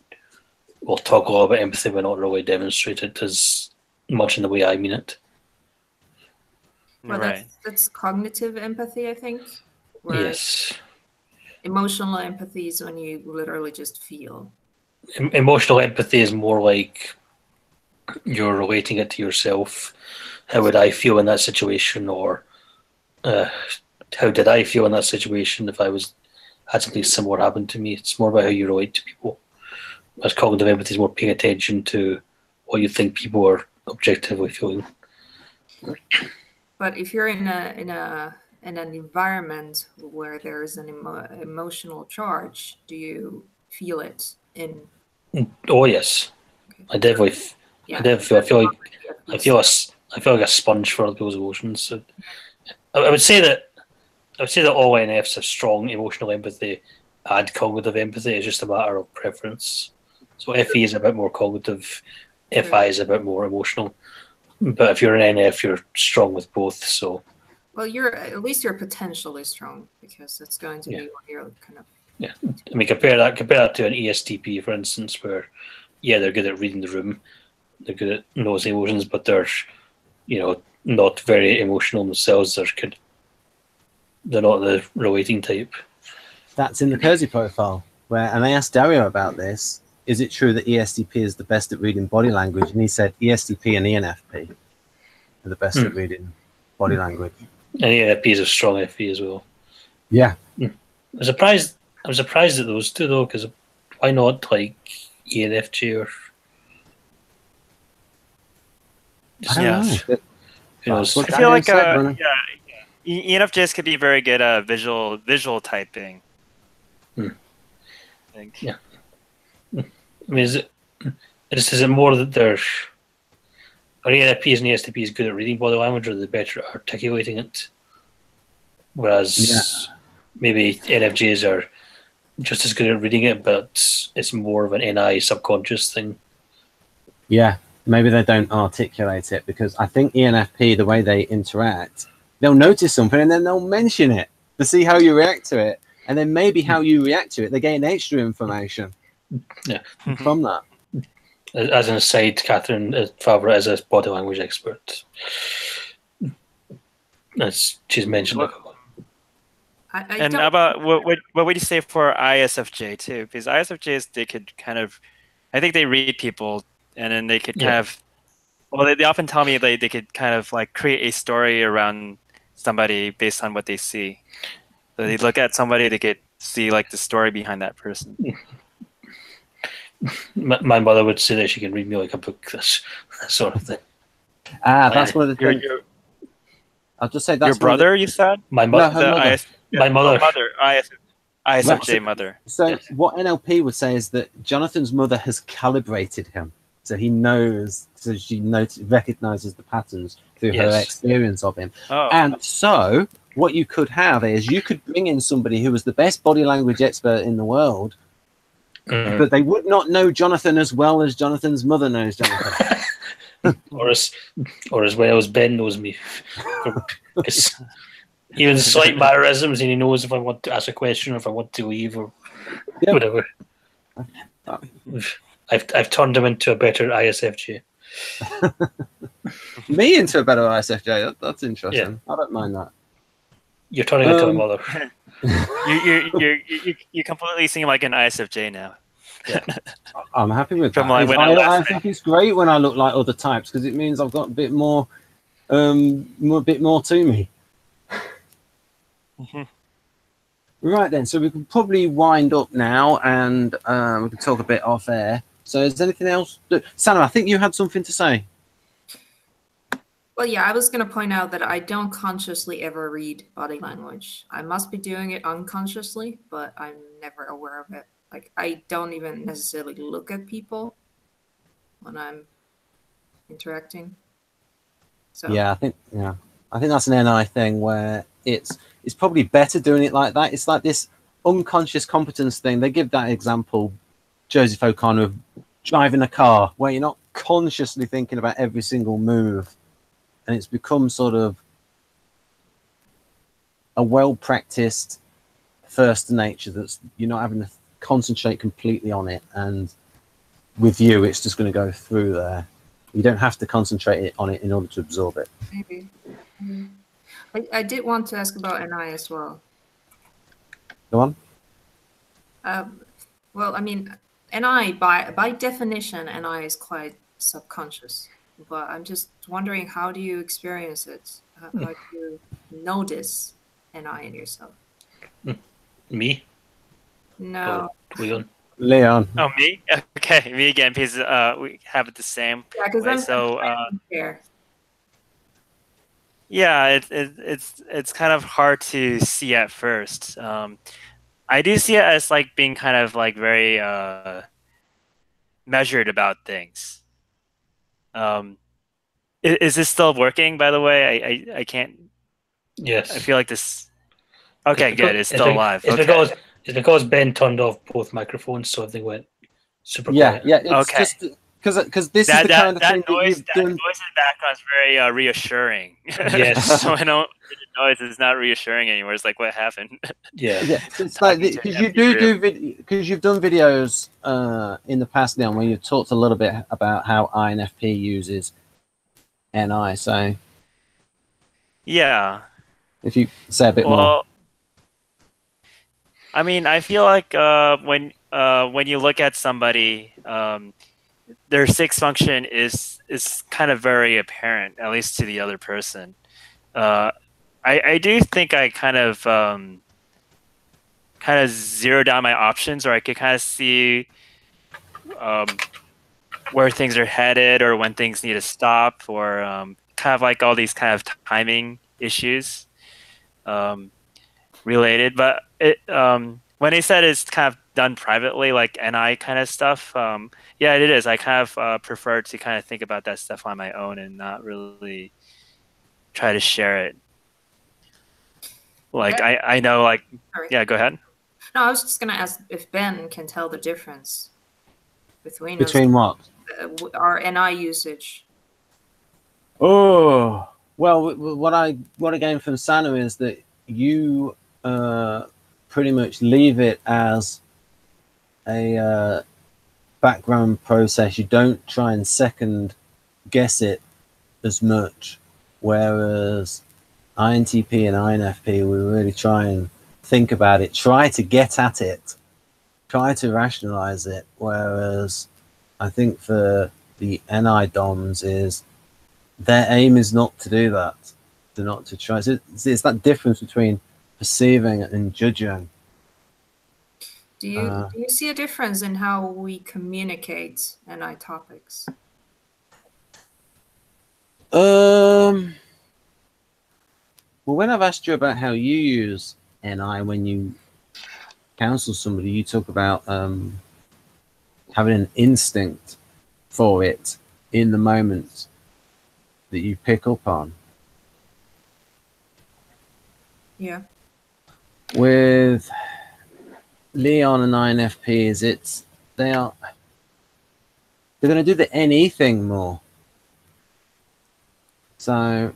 will talk a lot about empathy but not really demonstrate it as much in the way I mean it. Well, that's cognitive empathy, I think. Yes. Emotional empathy is when you literally just feel. Emotional empathy is more like you're relating it to yourself. How would I feel in that situation, or how did I feel in that situation if I had something similar happen to me? It's more about how you relate to people. As cognitive empathy is more paying attention to what you think people are objectively feeling. But if you're in an environment where there is an emotional charge, do you feel it in? Oh yes, okay. I definitely feel. I feel like a sponge for other people's emotions. So I would say that all INFs have strong emotional empathy and cognitive empathy. It's just a matter of preference. So FE is a bit more cognitive, FI is a bit more emotional. But if you're an NF, you're strong with both. So, well, at least you're potentially strong, because it's going to be what you're kind of. Yeah, I mean, compare that to an ESTP, for instance, where they're good at reading the room, they're good at noticing emotions, but they're not very emotional themselves. They're not the relating type. That's in the Kersey profile, and I asked Dario about this. Is it true that ESTP is the best at reading body language? And he said ESTP and ENFP are the best at reading body language. And ENFP is a strong FE as well. Yeah. I'm surprised at those two though, because why not like ENFJ or? I don't know. Who knows? I feel like ENFJs could be very good at visual typing. I think. Yeah. I mean, is it more that are ENFPs and ESTPs good at reading body language, or are they better at articulating it? Whereas maybe NFJs are just as good at reading it, but it's more of an NI subconscious thing. Yeah, maybe they don't articulate it, because I think ENFP, the way they interact, they'll notice something and then they'll mention it to see how you react to it. And then maybe how you react to it, they gain extra information from that. As an aside, Catherine Favre is a body language expert, as she's mentioned. And about what would you say for ISFJ too? Because ISFJs, they could kind of, I think they read people, and then they could kind of, well, they often tell me they could kind of like create a story around somebody based on what they see. So they look at somebody to see like the story behind that person. My mother would say that she can read me like a book, this sort of thing. That's one of the things. I'll just say that's your brother. You said my mother. No, her mother. My mother. ISFJ mother. So Yes. what NLP would say is that Jonathan's mother has calibrated him, so he knows. So she recognizes the patterns through her experience of him. Oh. And so what you could have is you could bring in somebody who was the best body language expert in the world, but they would not know Jonathan as well as Jonathan's mother knows Jonathan. or as well as Ben knows me. Because even slight mannerisms, and he knows if I want to ask a question or if I want to leave or whatever. I've turned him into a better ISFJ. Me into a better ISFJ. That's interesting. I don't mind that. You're turning into a mother. You completely seem like an ISFJ now. Yeah. I'm happy with From that. like when I think it's great when I look like other types because it means I've got a bit more to me. Right then, so we can probably wind up now and we can talk a bit off air. So is there anything else? Sana, I think you had something to say. Well, yeah, I was going to point out that I don't consciously ever read body language. I must be doing it unconsciously, but I'm never aware of it. Like, I don't even necessarily look at people when I'm interacting. So Yeah, I think that's an NI thing where it's probably better doing it like that. It's like this unconscious competence thing. They give that example, Joseph O'Connor, of driving a car where you're not consciously thinking about every single move. And it's become sort of a well-practiced first nature that's you're not having to concentrate completely on it. And with you, it's just going to go through there. You don't have to concentrate on it in order to absorb it. maybe. I did want to ask about NI as well. Go on. Well, I mean, NI, by definition, NI is quite subconscious. But I'm just wondering, how do you experience it? How do you notice NI in yourself? Me? No. Leon. Oh, me? Okay, me again, because we have it the same. Yeah, because way. I'm So here. yeah, it's kind of hard to see at first. I do see it as like being kind of like very measured about things. Is this still working, by the way? I can't. Yes. I feel like this. Okay, good. It's still live. It's because Ben turned off both microphones, so everything went super Yeah, quiet. yeah. It's Okay. just because this is the kind of thing that noise, you've that done. noise in the background is very reassuring. Yes. So I don't. The noise is not reassuring anymore. It's like, what happened? Yeah. Yeah, it's like because you because you've done videos in the past now where you've talked a little bit about how INFP uses NI. So Yeah. if you say a bit more. Well, I mean, I feel like when you look at somebody, their sixth function is kind of very apparent, at least to the other person. I do think I kind of zero down my options, or I could kind of see where things are headed, or when things need to stop, or kind of like all these kind of timing issues related. But when they said it's kind of done privately, like NI kind of stuff, yeah, it is. I kind of prefer to kind of think about that stuff on my own and not really try to share it. Like I know, like, Sorry. yeah, go ahead. No, I was just gonna ask if Ben can tell the difference between What? our NI usage. Oh, well, what I gained from Sana is that you pretty much leave it as a background process. You don't try and second guess it as much, whereas INTP and INFP, we really try and think about it, try to get at it, try to rationalize it, whereas I think for the NI DOMs is their aim is not to do that. not to try. So it's that difference between perceiving and judging. Do you see a difference in how we communicate NI topics? Well, when I've asked you about how you use NI when you counsel somebody, you talk about having an instinct for it in the moment that you pick up on. Yeah. With Leon and INFPs, they're going to do the NE thing more. So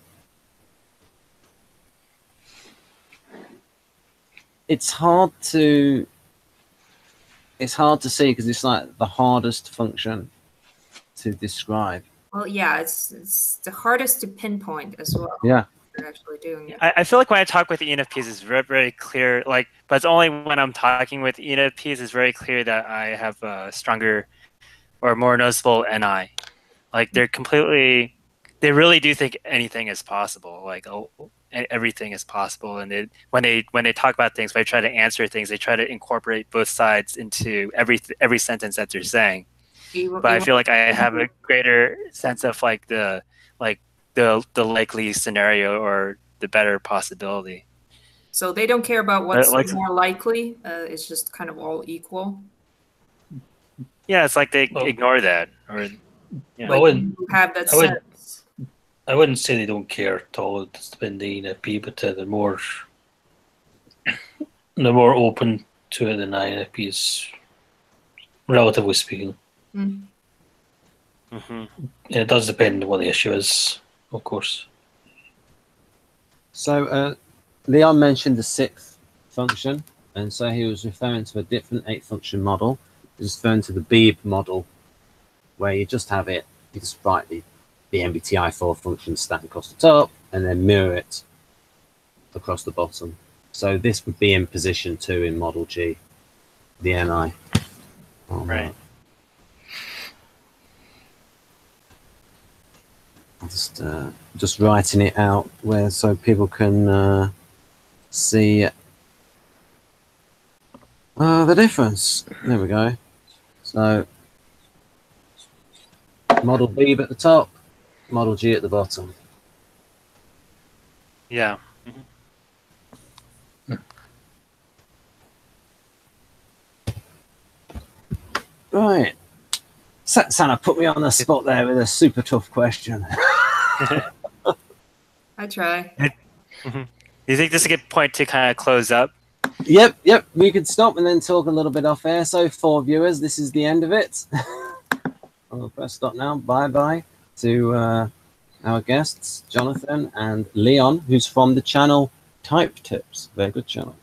it's hard to see because it's like the hardest function to describe. Well, yeah, it's the hardest to pinpoint as well. Yeah. You're actually doing it. I feel like when I talk with ENFPs, it's very, very clear. Like, but it's only when I'm talking with ENFPs, it's very clear that I have a stronger or more noticeable NI. Like they really do think anything is possible. Like, oh, everything is possible. And when they talk about things, when they try to answer things, they try to incorporate both sides into every sentence that they're saying. But I feel like I have a greater sense of like the likely scenario or the better possibility. So they don't care about what's more likely. It's just kind of all equal. Yeah, it's like they ignore that, or I wouldn't have that sense. I wouldn't say they don't care at all. It's depending on ENFP, but they're more open to it than INFPs, relatively speaking. Mm. Mm-hmm. It does depend on what the issue is, of course. So Leon mentioned the 6th function, and so he was referring to a different 8 function model. He was referring to the Beeb model, where you just have it, you just write the MBTI 4 function stacked across the top, and then mirror it across the bottom. So this would be in position 2 in Model G, the NI. Right. Just writing it out so people can see the difference. There we go. So Model B at the top, Model G at the bottom. Yeah. Right. Sana put me on the spot there with a super tough question. I try. Mm-hmm. Do you think this is a good point to kind of close up? Yep. We could stop and then talk a little bit off air. So for viewers, this is the end of it. I'll press stop now. Bye to our guests, Jonathan and Leon, who's from the channel Type Tips. Very good channel.